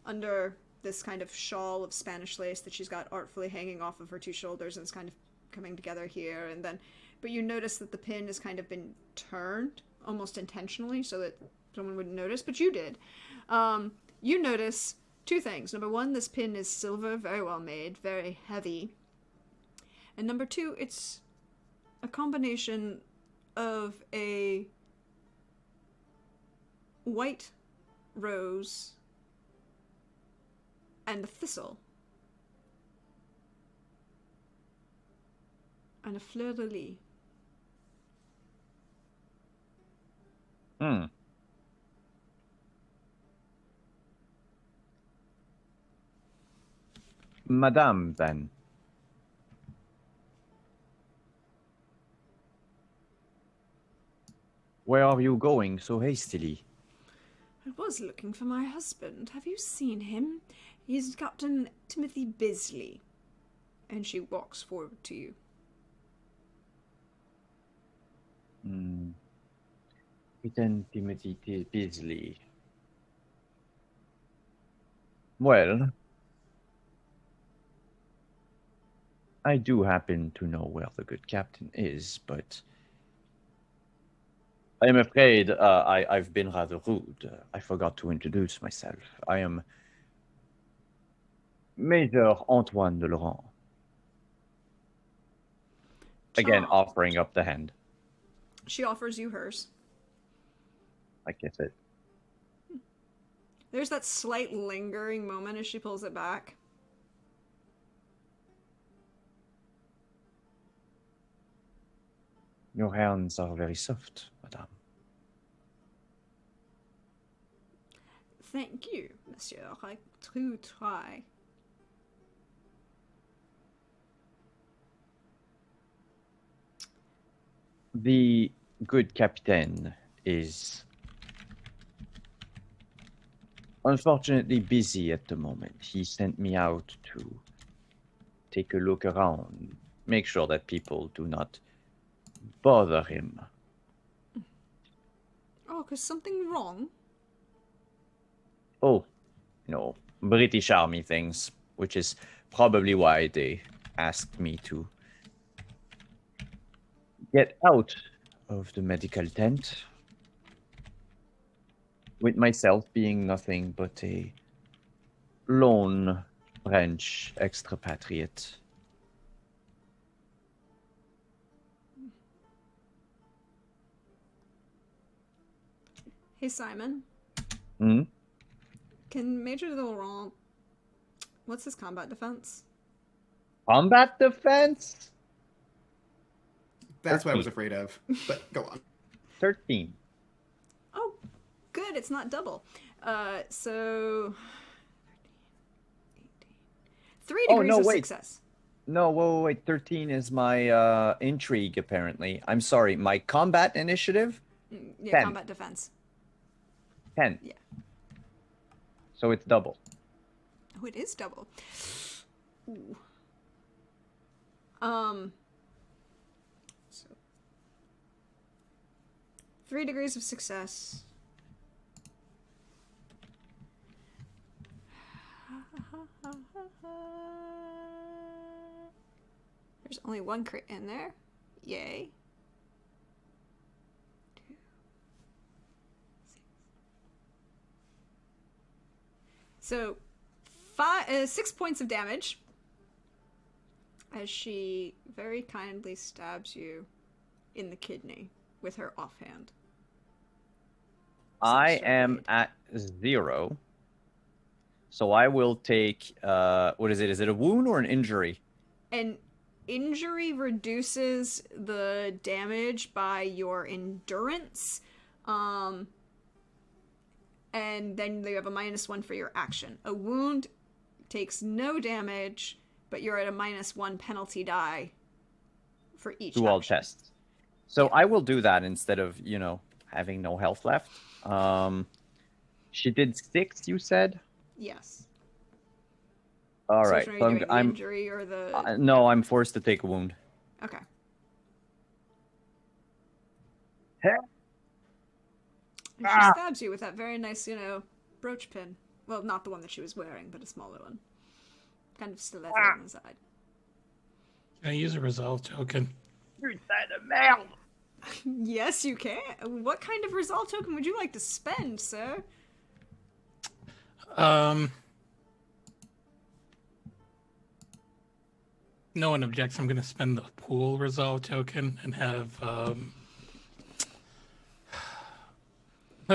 under this kind of shawl of Spanish lace that she's got artfully hanging off of her two shoulders, and it's kind of coming together here and then. But you notice that the pin has kind of been turned almost intentionally so that someone wouldn't notice, but you did. You notice two things. Number one, this pin is silver, very well made, very heavy. And number two, it's a combination of a white rose and a thistle and a fleur-de-lis. Madame, then. Where are you going so hastily? I was looking for my husband. Have you seen him? He's Captain Timothy Bisley. And she walks forward to you. Captain Timothy Bisley. Well, I do happen to know where the good captain is, but I am afraid I've been rather rude. I forgot to introduce myself. I am Major Antoine de Laurent. Again, offering up the hand. She offers you hers. I kiss it. There's that slight lingering moment as she pulls it back. Your hands are very soft, madame. Thank you, monsieur. I do try. The good captain is unfortunately busy at the moment. He sent me out to take a look around, make sure that people do not bother him. Oh, because something wrong? Oh, no, British Army things, which is probably why they asked me to get out of the medical tent, with myself being nothing but a lone French expatriate. Hey, Simon. Hmm? Can Major de Laurent... What's his combat defense? Combat defense? That's what I was afraid of. But go on. 13. good. It's not double. So 3 Oh, degrees no, of wait. success. No, wait. 13 is my intrigue, apparently. I'm sorry. My combat initiative? Yeah, 10. combat defense. 10. Yeah. So it's double. Oh, it is double. Ooh. So 3 degrees of success. There's only 1 crit in there. Yay. 2, 6. So 6 points of damage as she very kindly stabs you in the kidney with her offhand. I am at 0. So I will take, what is it? Is it a wound or an injury? An injury reduces the damage by your endurance. And then you have a -1 for your action. A wound takes no damage, but you're at a -1 penalty die for each Do all action. tests. So Yeah. I will do that instead of, having no health left. She did 6, you said? Yes. All So right. which one So are you doing, the I'm injury or the... no, I'm forced to take a wound. Okay. Heck. And she stabs you with that very nice, brooch pin. Well, not the one that she was wearing, but a smaller one. Kind of stiletto on the side. Can I use a resolve token? Yes, you can. What kind of resolve token would you like to spend, sir? No one objects. I'm going to spend the pool resolve token and have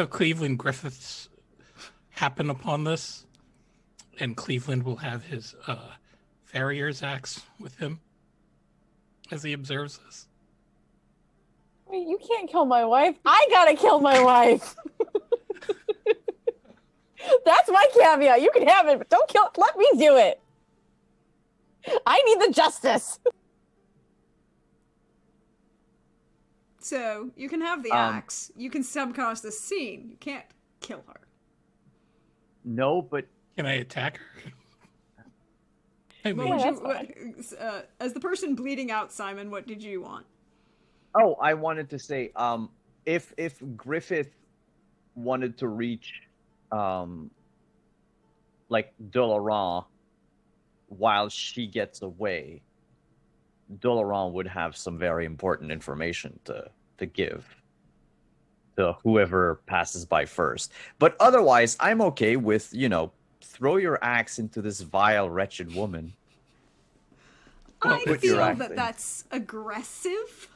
Cleveland Griffiths happen upon this, and Cleveland will have his farrier's axe with him as he observes this. Wait, you can't kill my wife. I gotta kill my wife. That's my caveat. You can have it, but don't kill. Let me do it. I need the justice. So, you can have the axe. You can come across the scene. You can't kill her. No, but Can I attack her? I What mean, would you, as the person bleeding out, Simon, what did you want? oh, I wanted to say, if Griffith wanted to reach, like Dolaran while she gets away, Dolaran would have some very important information to give to whoever passes by first. But otherwise, I'm okay with, throw your axe into this vile, wretched woman. I put your feel axe that in. that's aggressive.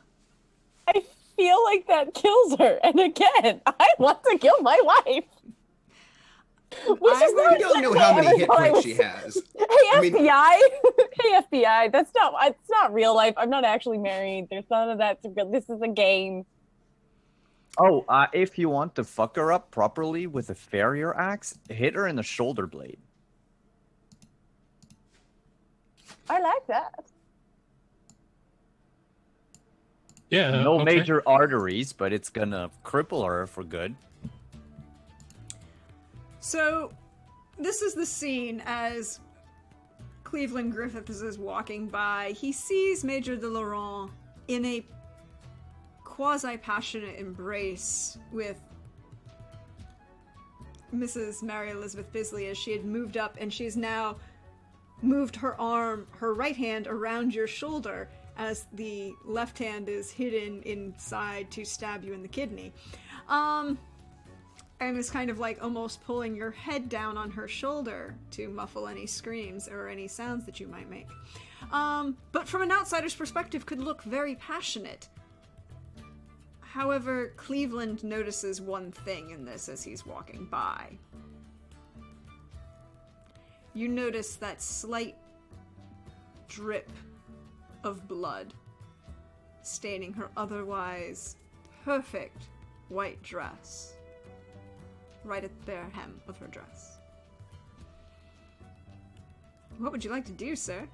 I feel like that kills her. And again, I want to kill my wife. Which is not We don't know how many hit every points time. she has. Hey, FBI. Hey, FBI. It's not real life. I'm not actually married. There's none of that. This is a game. Oh, if you want to fuck her up properly with a farrier axe, hit her in the shoulder blade. I like that. yeah. No okay. major arteries, but it's gonna cripple her for good. So, this is the scene as Cleveland Griffiths is walking by. He sees Major de Laurent in a quasi-passionate embrace with Mrs. Mary Elizabeth Bisley as she had moved up, and she's now moved her right hand around your shoulder as the left hand is hidden inside to stab you in the kidney. And is kind of like almost pulling your head down on her shoulder to muffle any screams or any sounds that you might make. But from an outsider's perspective could look very passionate. However, Cleveland notices one thing in this as he's walking by. You notice that slight drip of blood staining her otherwise perfect white dress. right at the bare hem of her dress. What would you like to do, sir?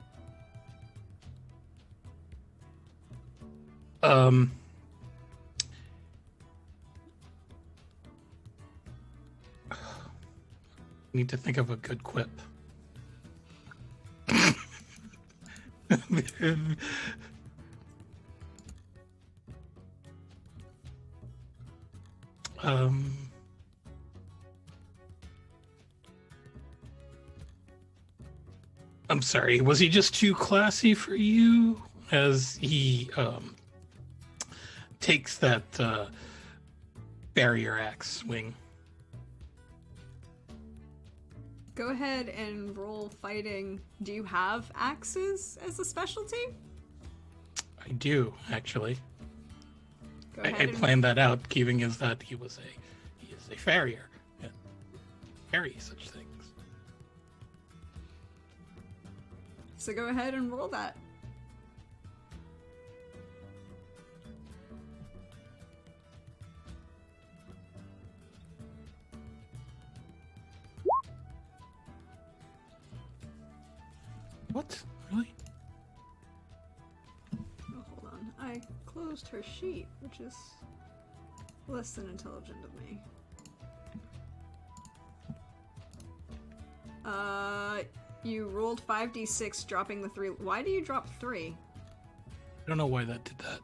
Need to think of a good quip. I'm sorry, was he just too classy for you? As he takes that barrier axe swing. Go ahead and roll fighting. Do you have axes as a specialty? I do, actually. Go I ahead and planned that out, given is that he is a farrier and carry such things. So go ahead and roll that. What? Really? Oh, hold on. I closed her sheet, which is less than intelligent of me. You rolled 5d6, dropping the 3. Why do you drop 3? I don't know why that did that.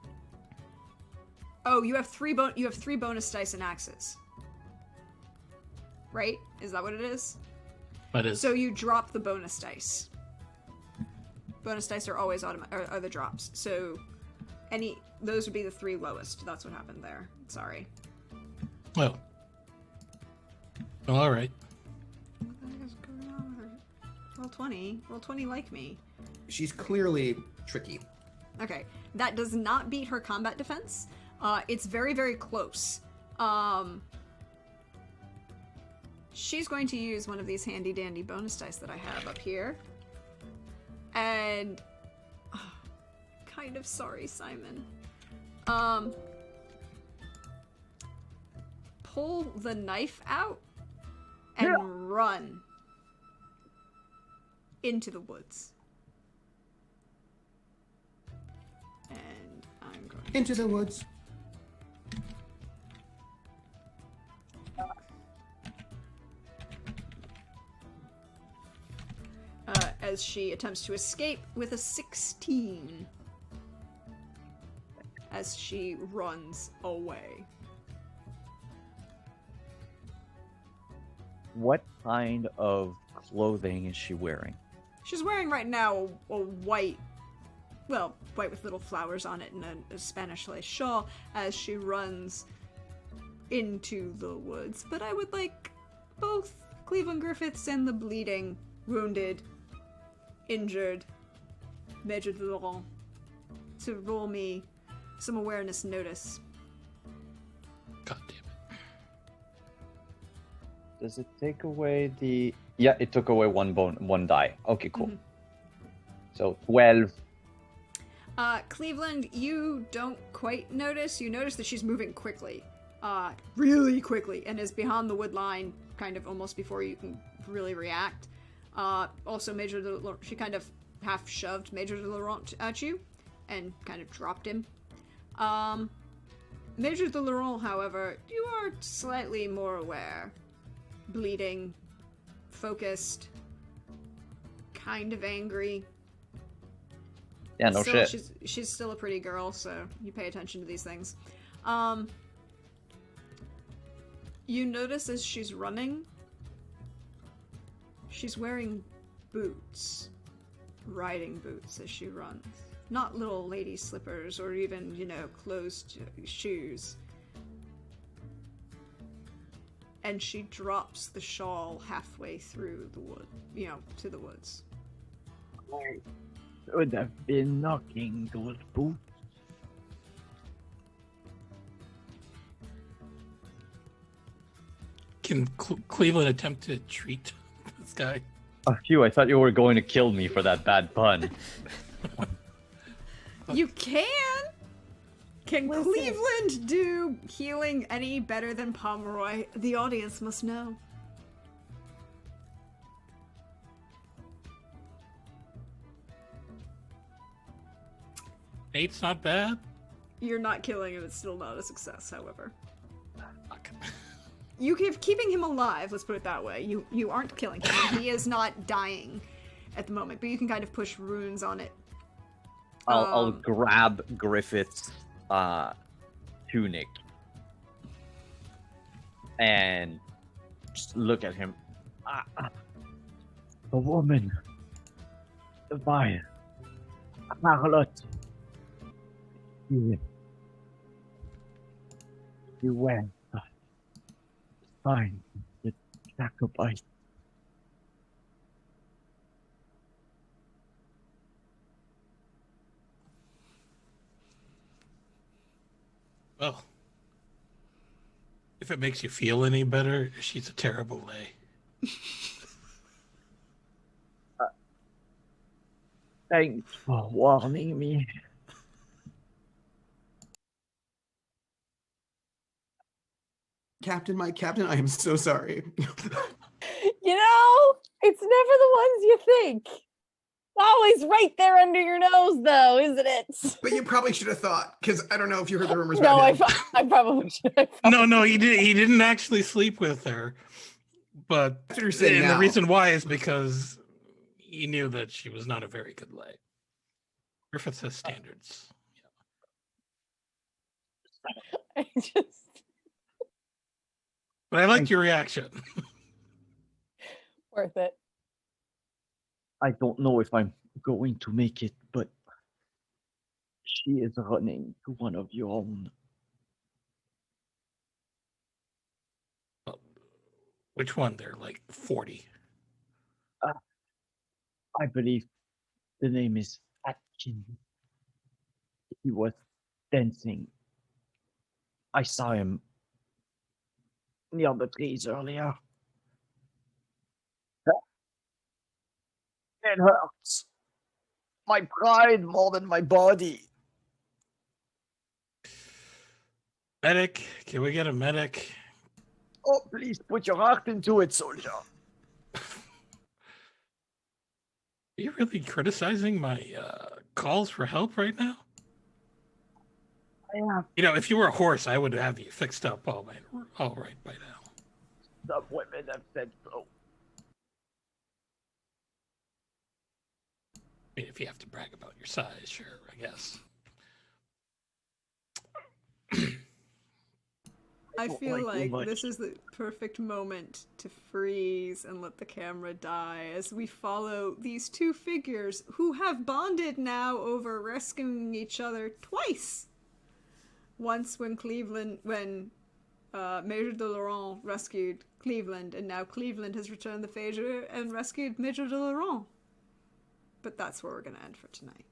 Oh, you have 3 bonus dice and axes. Right? Is that what it is? That is. So you drop the bonus dice. Bonus dice are always are the drops. So those would be the 3 lowest. That's what happened there. Sorry. Well, all right. What the heck is going on with her? Roll 20. Roll 20 like me. She's clearly tricky. Okay. That does not beat her combat defense. It's very, very close. She's going to use one of these handy dandy bonus dice that I have up here. And kind of sorry, Simon. Pull the knife out and run into the woods. And I'm going Into the woods. as she attempts to escape with a 16 as she runs away. What kind of clothing is she wearing? She's wearing right now a white with little flowers on it and a Spanish lace shawl as she runs into the woods. But I would like both Cleveland Griffiths and the bleeding, wounded, injured Major de Laurent to roll me some awareness notice. God damn it. Does it take away the... Yeah, it took away one die. Okay, cool. Mm-hmm. So 12. Cleveland, you don't quite notice. You notice that she's moving quickly. Really quickly, and is behind the wood line, kind of almost before you can really react. Also, Major de Laurent, she kind of half shoved Major de Laurent at you, and kind of dropped him. Major de Laurent, however, you are slightly more aware. Bleeding, focused, kind of angry. Yeah, no Still, shit. She's still a pretty girl, so you pay attention to these things. You notice as she's running, she's wearing boots, riding boots as she runs. Not little lady slippers or even, closed shoes. And she drops the shawl halfway through the wood, to the woods. Should have been knocking those boots. Can Cleveland attempt to treat this guy? Oh, phew, I thought you were going to kill me for that bad pun. You can! Can Listen. Cleveland do healing any better than Pomeroy? The audience must know. Eight's not bad. You're not killing him, it's still not a success, however. Fuck. You keeping him alive, let's put it that way. You aren't killing him. He is not dying at the moment, but you can kind of push runes on it. I'll grab Griffith's tunic and just look at him. The woman, the vile, Charlotte. You went. Fine, the Jacobite. Well, if it makes you feel any better, she's a terrible lay. Thanks for warning me. Captain, my captain, I am so sorry. You know, it's never the ones you think. Always right there under your nose, though, isn't it? But you probably should have thought, because I don't know if you heard the rumors No, about him. I probably should. No, he didn't actually sleep with her. But That's what you're saying and now. the reason why is because he knew that she was not a very good lay. Griffith has standards. I just But I liked your reaction. worth it. I don't know if I'm going to make it, but she is running to one of your own. Which one? They're like 40. I believe the name is Atkin. He was dancing. I saw him near the trees earlier. It hurts. My pride more than my body. Medic, can we get a medic? Oh, please put your heart into it, soldier. Are you really criticizing my calls for help right now? I have You know, if you were a horse, I would have you fixed up all right by now. some women have said so. I mean, if you have to brag about your size, sure, I guess. I don't feel like you like this much. is the perfect moment to freeze and let the camera die as we follow these two figures who have bonded now over rescuing each other twice. Once when Major de Laurent rescued Cleveland, and now Cleveland has returned the favor and rescued Major de Laurent. But that's where we're going to end for tonight.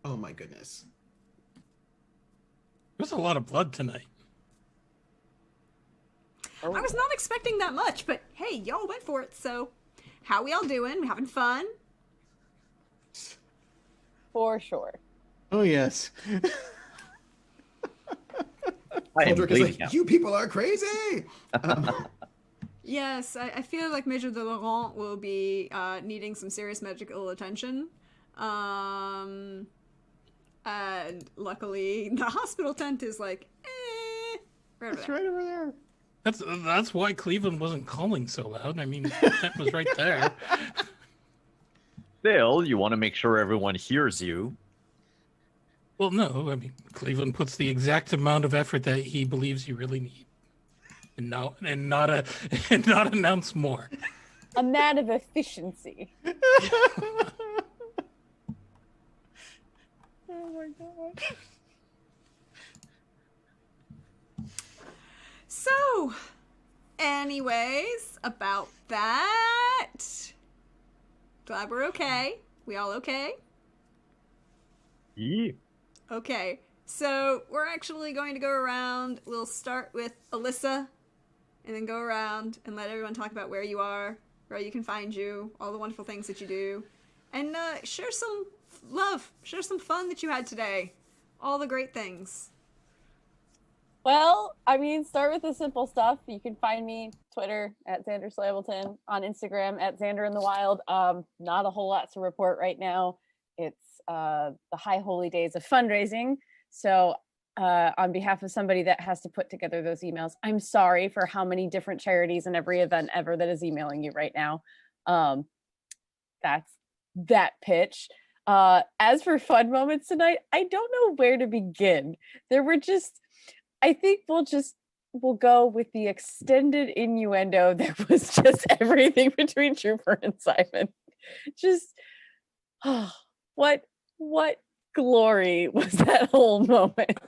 Oh my goodness. There's a lot of blood tonight. Oh. I was not expecting that much, but hey, y'all went for it, so how we all doing? We having fun? For sure. Oh yes. I am Eldrick is bleeding like, now. you people are crazy. Yes, I feel like Major de Laurent will be needing some serious medical attention. And luckily, the hospital tent is like, right over It's there. right over there. That's why Cleveland wasn't calling so loud. I mean, that was right there. Still, you want to make sure everyone hears you. Well, no, I mean, Cleveland puts the exact amount of effort that he believes you really need, and not announce more. A man of efficiency. Oh my god. So, anyways, about that. Glad we're okay. We all okay? Yeah. Okay, so we're actually going to go around. We'll start with Alyssa, and then go around and let everyone talk about where you are, where you can find you, all the wonderful things that you do. and share some love, share some fun that you had today. All the great things. Well, I mean, start with the simple stuff. You can find me Twitter at Xander Slamilton, on Instagram at Xander in the Wild. Not a whole lot to report right now. It's the high holy days of fundraising. So on behalf of somebody that has to put together those emails, I'm sorry for how many different charities and every event ever that is emailing you right now. That's that pitch. As for fun moments tonight, I don't know where to begin. There were just, I think we'll go with the extended innuendo that was just everything between Trooper and Simon. Just, oh, what glory was that whole moment.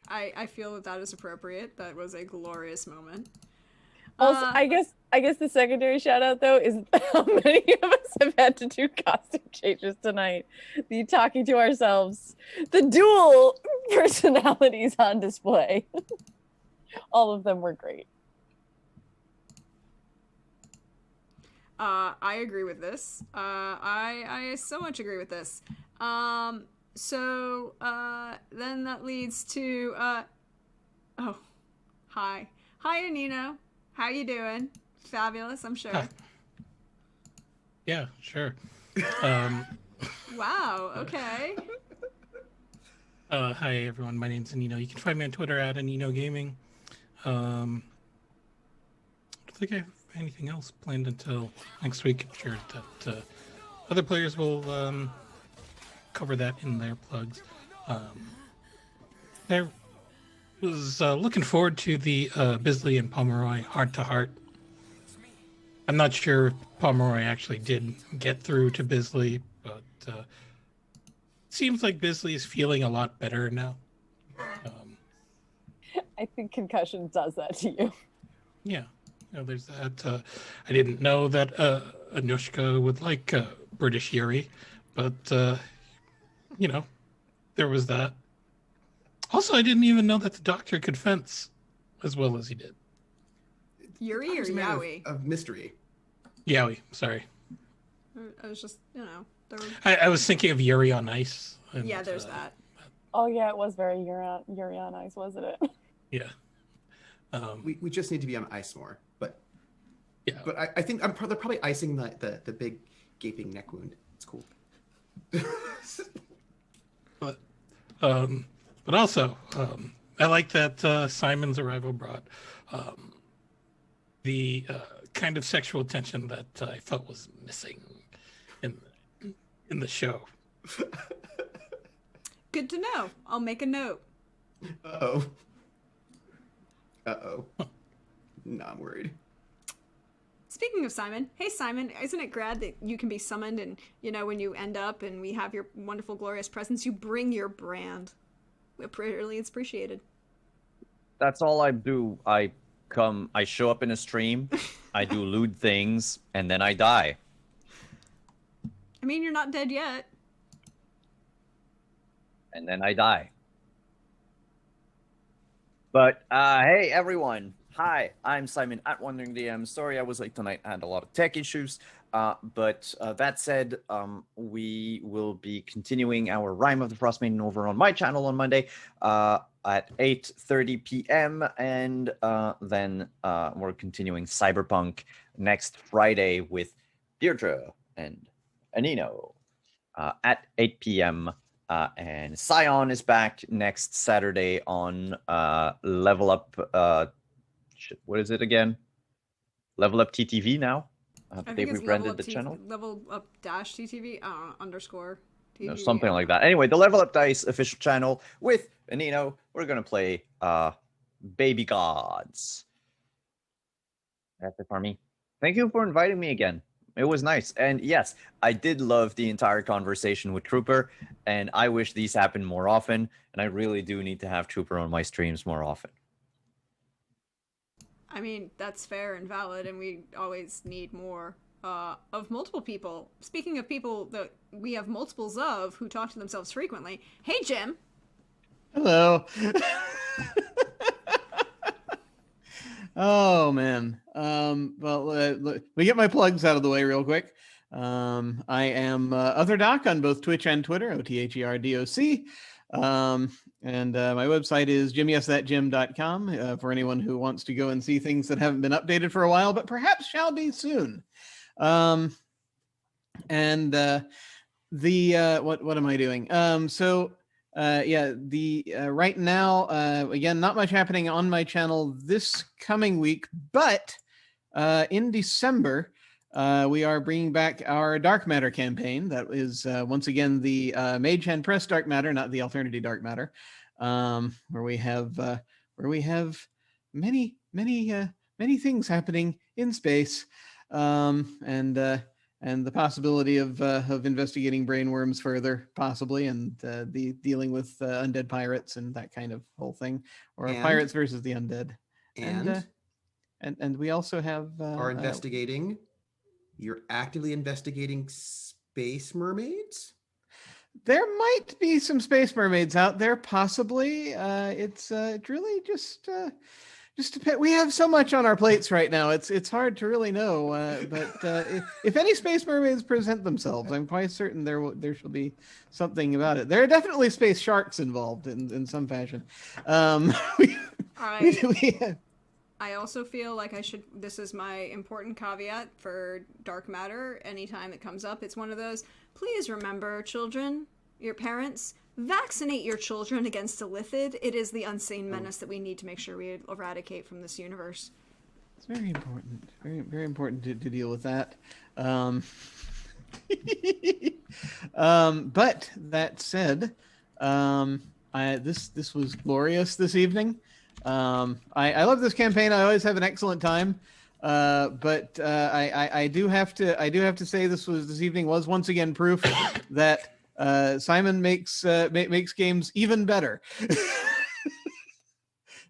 I feel that is appropriate. That was a glorious moment. Also, I guess the secondary shout out though is how many of us have had to do costume changes tonight. The talking to ourselves, the dual personalities on display. All of them were great. I agree with this. I so much agree with this. So then that leads to oh, hi Anino. How you doing? Fabulous, I'm sure. Yeah, sure. Wow, okay. Hi everyone, my name's Anino. You can find me on Twitter at Anino Gaming. I don't think I have anything else planned until next week. I'm sure that other players will cover that in their plugs. There was looking forward to the Bisley and Pomeroy heart-to-heart. I'm not sure if Pomeroy actually did get through to Bisley, but it seems like Bisley is feeling a lot better now. I think concussion does that to you. Yeah, there's that. I didn't know that Anushka would like British Yuri, but there was that. Also, I didn't even know that the Doctor could fence as well as he did. Yuri or Yowie? Of mystery. Yowie, sorry. I was just, there were... I was thinking of Yuri on Ice. And, yeah, there's that. Oh yeah, it was very Yuri on Ice, wasn't it? Yeah. We just need to be on ice more, but yeah. But I think they're probably icing the big gaping neck wound. It's cool. But also, I like that Simon's arrival brought the kind of sexual tension that I felt was missing in the show. Good to know. I'll make a note. Uh-oh. No, I'm worried. Speaking of Simon, hey Simon, isn't it grad that you can be summoned and, when you end up and we have your wonderful, glorious presence, you bring your brand. Really, it's appreciated. That's all I do. I show up in a stream, I do lewd things, and then I die. I mean, you're not dead yet. And then I die. But, hey, everyone. Hi, I'm Simon at Wandering DM. Sorry I was late tonight. I had a lot of tech issues. But that said, we will be continuing our Rime of the Frost Maiden over on my channel on Monday at 8:30 p.m. And then we're continuing Cyberpunk next Friday with Deirdre and Anino at 8 p.m. And Scion is back next Saturday on Level Up. What is it again? Level Up TTV now. They rebranded the channel. Level Up Dash TTV _. TTV, no, something like that. Anyway, the Level Up Dice official channel with Anino. We're gonna play Baby Gods. That's it for me. Thank you for inviting me again. It was nice. And yes, I did love the entire conversation with Trooper, and I wish these happened more often. And I really do need to have Trooper on my streams more often. I mean, that's fair and valid, and we always need more of multiple people. Speaking of people that we have multiples of who talk to themselves frequently, hey, Jim. Hello. Oh man. Well, let me get my plugs out of the way real quick. I am Other Doc on both Twitch and Twitter, OTHERDOC. And my website is jimmyesthatjim.com for anyone who wants to go and see things that haven't been updated for a while, but perhaps shall be soon. And what am I doing? Right now, again, not much happening on my channel this coming week, but in December, we are bringing back our Dark Matter campaign. That is once again the Mage Hand Press Dark Matter, not the Alternative Dark Matter, where we have many things happening in space, and the possibility of investigating brainworms further, possibly, and the dealing with undead pirates and that kind of whole thing, or pirates versus the undead. And we also have are investigating. You're actively investigating space mermaids. There might be some space mermaids out there, possibly. It's really just we have so much on our plates right now. It's hard to really know. But if any space mermaids present themselves, I'm quite certain there shall be something about it. There are definitely space sharks involved in some fashion. I also feel like this is my important caveat for Dark Matter. Anytime it comes up, it's one of those, please remember, children, your parents, vaccinate your children against illithid. It is the unsane menace that we need to make sure we eradicate from this universe. It's very important. Very, very important to deal with that. But that said, this was glorious this evening. I love this campaign. I always have an excellent time. But I do have to say this evening was once again proof that Simon makes games even better.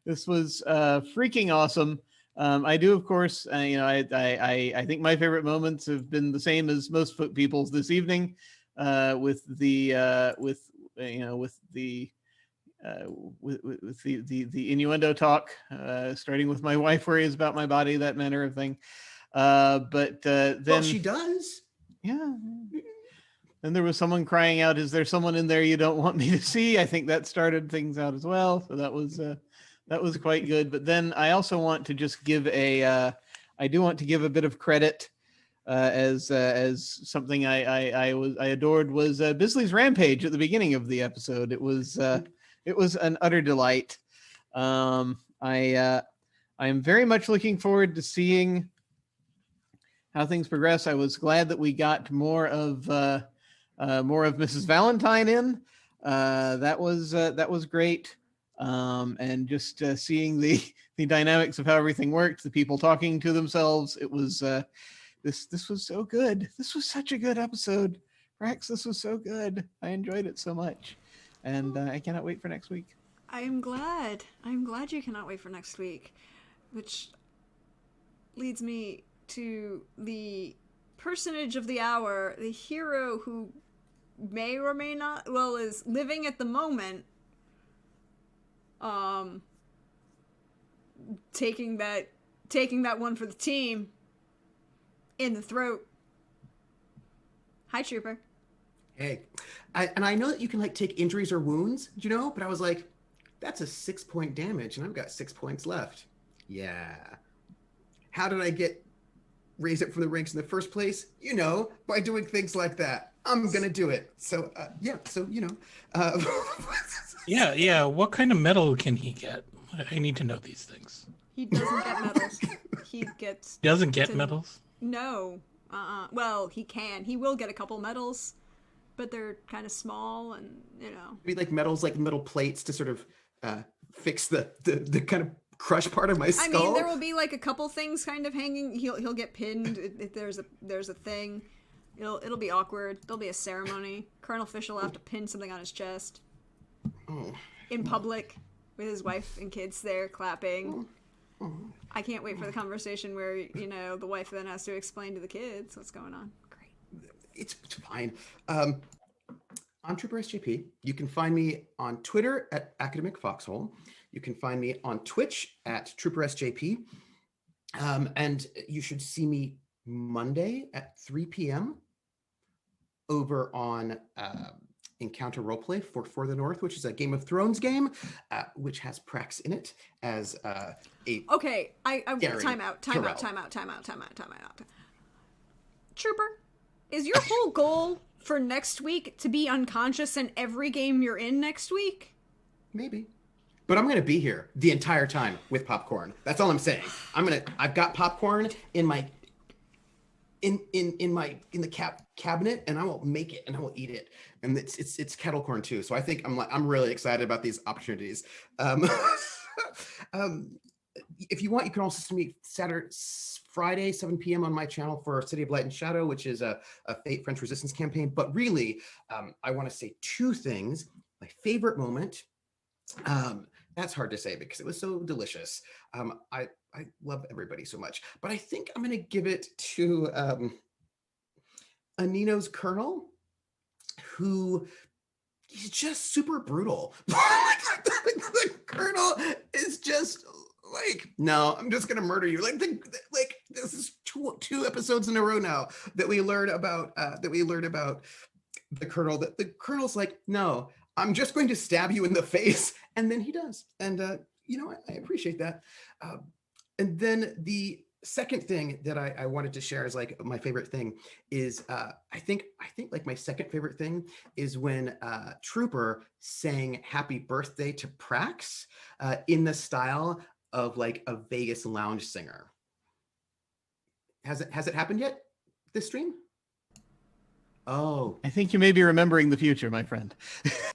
This was freaking awesome. I do, of course, I think my favorite moments have been the same as most people's this evening, with the innuendo talk, starting with my wife worries about my body, that manner of thing. But then she does. Yeah. Then there was someone crying out, "Is there someone in there you don't want me to see?" I think that started things out as well. So that was quite good. But then I also want to just give a bit of credit as something I adored was Bisley's rampage at the beginning of the episode. It was an utter delight. I'm very much looking forward to seeing how things progress. I was glad that we got more of Mrs. Valentine in. That was great. And just seeing the dynamics of how everything worked, the people talking to themselves. It was this was so good. This was such a good episode. Rex, this was so good. I enjoyed it so much. And I cannot wait for next week. I'm glad you cannot wait for next week, which leads me to the personage of the hour, the hero who may or may not, is living at the moment, taking that one for the team in the throat. Hi, Trooper. Hey, I know that you can take injuries or wounds, but I was like, that's a 6-point damage, and I've got 6 points left. Yeah. How did I get raised up from the ranks in the first place? By doing things like that. I'm gonna do it. So Yeah. What kind of medal can he get? I need to know these things. He doesn't get medals. Doesn't get medals? No. Well, he can. He will get a couple medals, but they're kind of small, and be like medals, like metal plates to sort of fix the kind of crush part of my skull. I mean, there will be like a couple things kind of hanging. He'll get pinned if there's a thing. It'll be awkward. There'll be a ceremony. Colonel Fish will have to pin something on his chest. Oh. In public with his wife and kids there clapping. Oh. I can't wait for the conversation where the wife then has to explain to the kids what's going on. Great. It's fine. I'm Trooper SJP. You can find me on Twitter at Academic Foxhole. You can find me on Twitch at Trooper SJP. And you should see me Monday at 3 p.m. over on Encounter Roleplay for the North, which is a Game of Thrones game, which has Prax in it as a. Okay, I Gary time out. Tyrell. Trooper, is your whole goal for next week to be unconscious in every game you're in next week? Maybe. But I'm gonna be here the entire time with popcorn. That's all I'm saying. I've got popcorn in my in the cabinet, and I will make it and I will eat it. And it's kettle corn too. So I think I'm really excited about these opportunities. If you want, you can also see me Friday, 7 p.m. on my channel for City of Light and Shadow, which is a Fate French Resistance campaign. But really, I want to say two things. My favorite moment. That's hard to say because it was so delicious. I love everybody so much, but I think I'm going to give it to Anino's Colonel, who he's just super brutal. The Colonel is just like, no, I'm just going to murder you. Like this is two episodes in a row now that we learn about the Colonel. That the Colonel's like, no, I'm just going to stab you in the face. And then he does. And, I appreciate that. And then the second thing that I wanted to share is like my favorite thing is I think like my second favorite thing is when Trooper sang happy birthday to Prax in the style of like a Vegas lounge singer. Has it happened yet this stream? Oh, I think you may be remembering the future, my friend.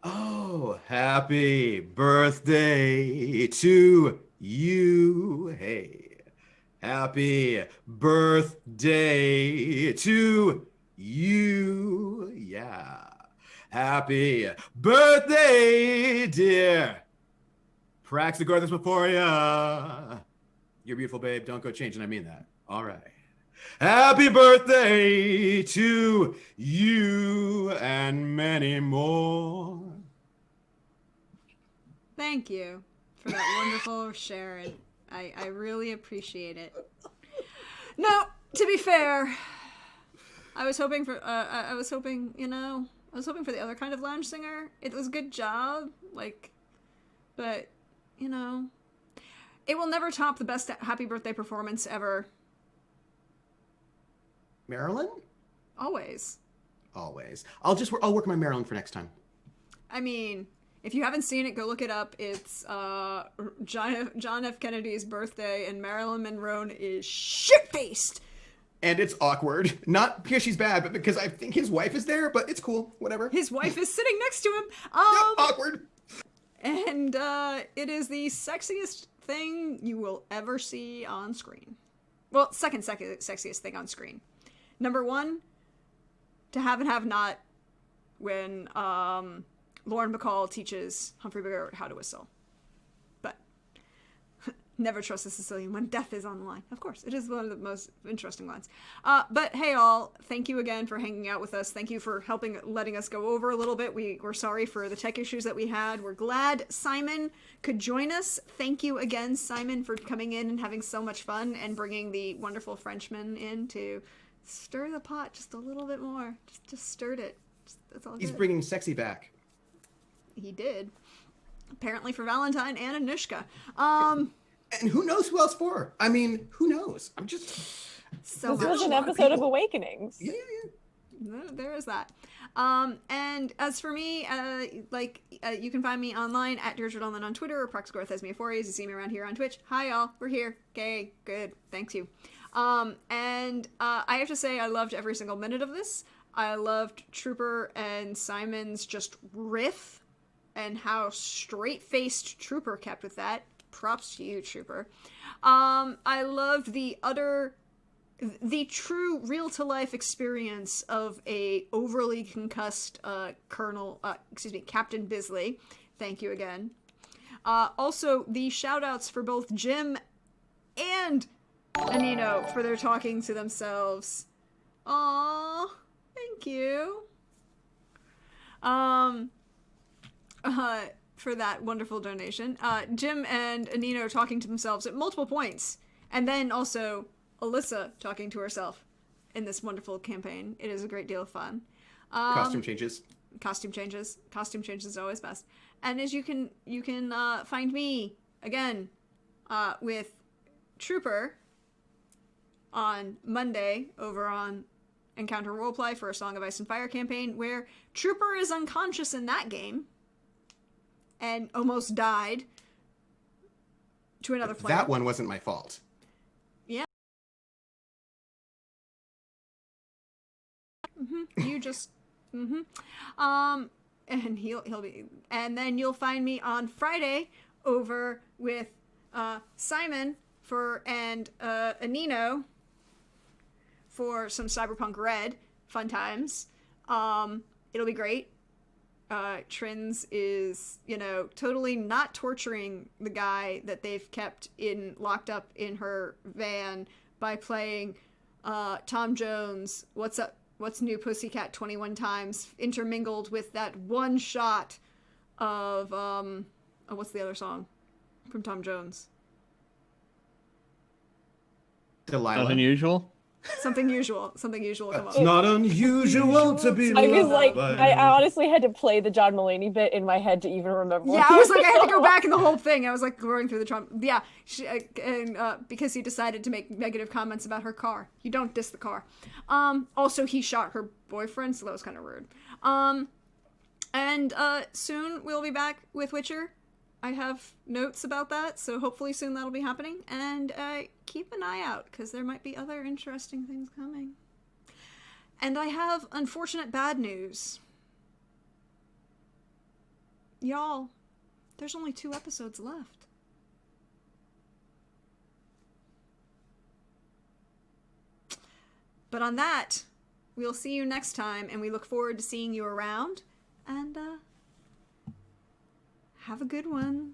Oh, happy birthday to you. Hey, happy birthday to you. Yeah. Happy birthday, dear Praxagorthus Meporia. You're beautiful, babe. Don't go changing. I mean that. All right. Happy birthday to you and many more. Thank you for that wonderful sharing. I really appreciate it. Now, to be fair, I was hoping for the other kind of lounge singer. It was a good job, but it will never top the best happy birthday performance ever. Marilyn? Always. I'll work my Marilyn for next time. I mean, if you haven't seen it, go look it up. It's John F. Kennedy's birthday, and Marilyn Monroe is shit-faced. And it's awkward. Not because she's bad, but because I think his wife is there, but it's cool. Whatever. His wife is sitting next to him. Yep, awkward. And it is the sexiest thing you will ever see on screen. Well, second sexiest thing on screen. Number one, to have and have not, when Lauren Bacall teaches Humphrey Bogart how to whistle. But never trust a Sicilian when death is on the line. Of course, it is one of the most interesting lines. But hey all, thank you again for hanging out with us. Thank you for letting us go over a little bit. We're sorry for the tech issues that we had. We're glad Simon could join us. Thank you again, Simon, for coming in and having so much fun and bringing the wonderful Frenchman in to stir the pot just a little bit more. Just stirred it. That's all. He's bringing sexy back. He did. Apparently for Valentine and Anushka. And who knows who else for? I mean, who knows? I'm just... So this was an episode of Awakenings. Yeah. There is that. And as for me, you can find me online at Deirdre Donlan on Twitter or Praxagorthesmiaphores. You see me around here on Twitch. Hi, y'all. We're here. Okay, good. Thanks you. And I have to say I loved every single minute of this. I loved Trooper and Simon's just riff and how straight-faced Trooper kept with that. Props to you, Trooper. I loved the true real-to-life experience of a overly concussed Captain Bisley. Thank you again. Also, the shout-outs for both Jim and Anino for their talking to themselves. Aww, thank you. For that wonderful donation. Jim and Anino talking to themselves at multiple points And then also Alyssa talking to herself in this wonderful campaign. It is a great deal of fun. Costume changes. Costume changes is always best. And as you can find me again with Trooper on Monday over on Encounter Roleplay for a Song of Ice and Fire campaign, where Trooper is unconscious in that game and almost died to another player. That one wasn't my fault. Yeah. You just and he'll be, and then you'll find me on Friday over with Simon and Anino for some Cyberpunk Red fun times. It'll be great. Trins is, totally not torturing the guy that they've kept locked up in her van by playing Tom Jones, What's New Pussycat 21 times, intermingled with that one shot of what's the other song from Tom Jones? Delilah. Nothing usual. Something usual. Come It's up. not unusual to be I was loved like, by I you. honestly had to play the John Mulaney bit in my head to even remember. Yeah, I was like, I had to go back in the whole thing. I was like going through the Trump. Yeah, because he decided to make negative comments about her car. You don't diss the car. Also, he shot her boyfriend, so that was kind of rude. And soon we'll be back with Witcher. I have notes about that, so hopefully soon that'll be happening. And keep an eye out, because there might be other interesting things coming. And I have unfortunate bad news. Y'all, there's only 2 episodes left. But on that, we'll see you next time, and we look forward to seeing you around. And have a good one.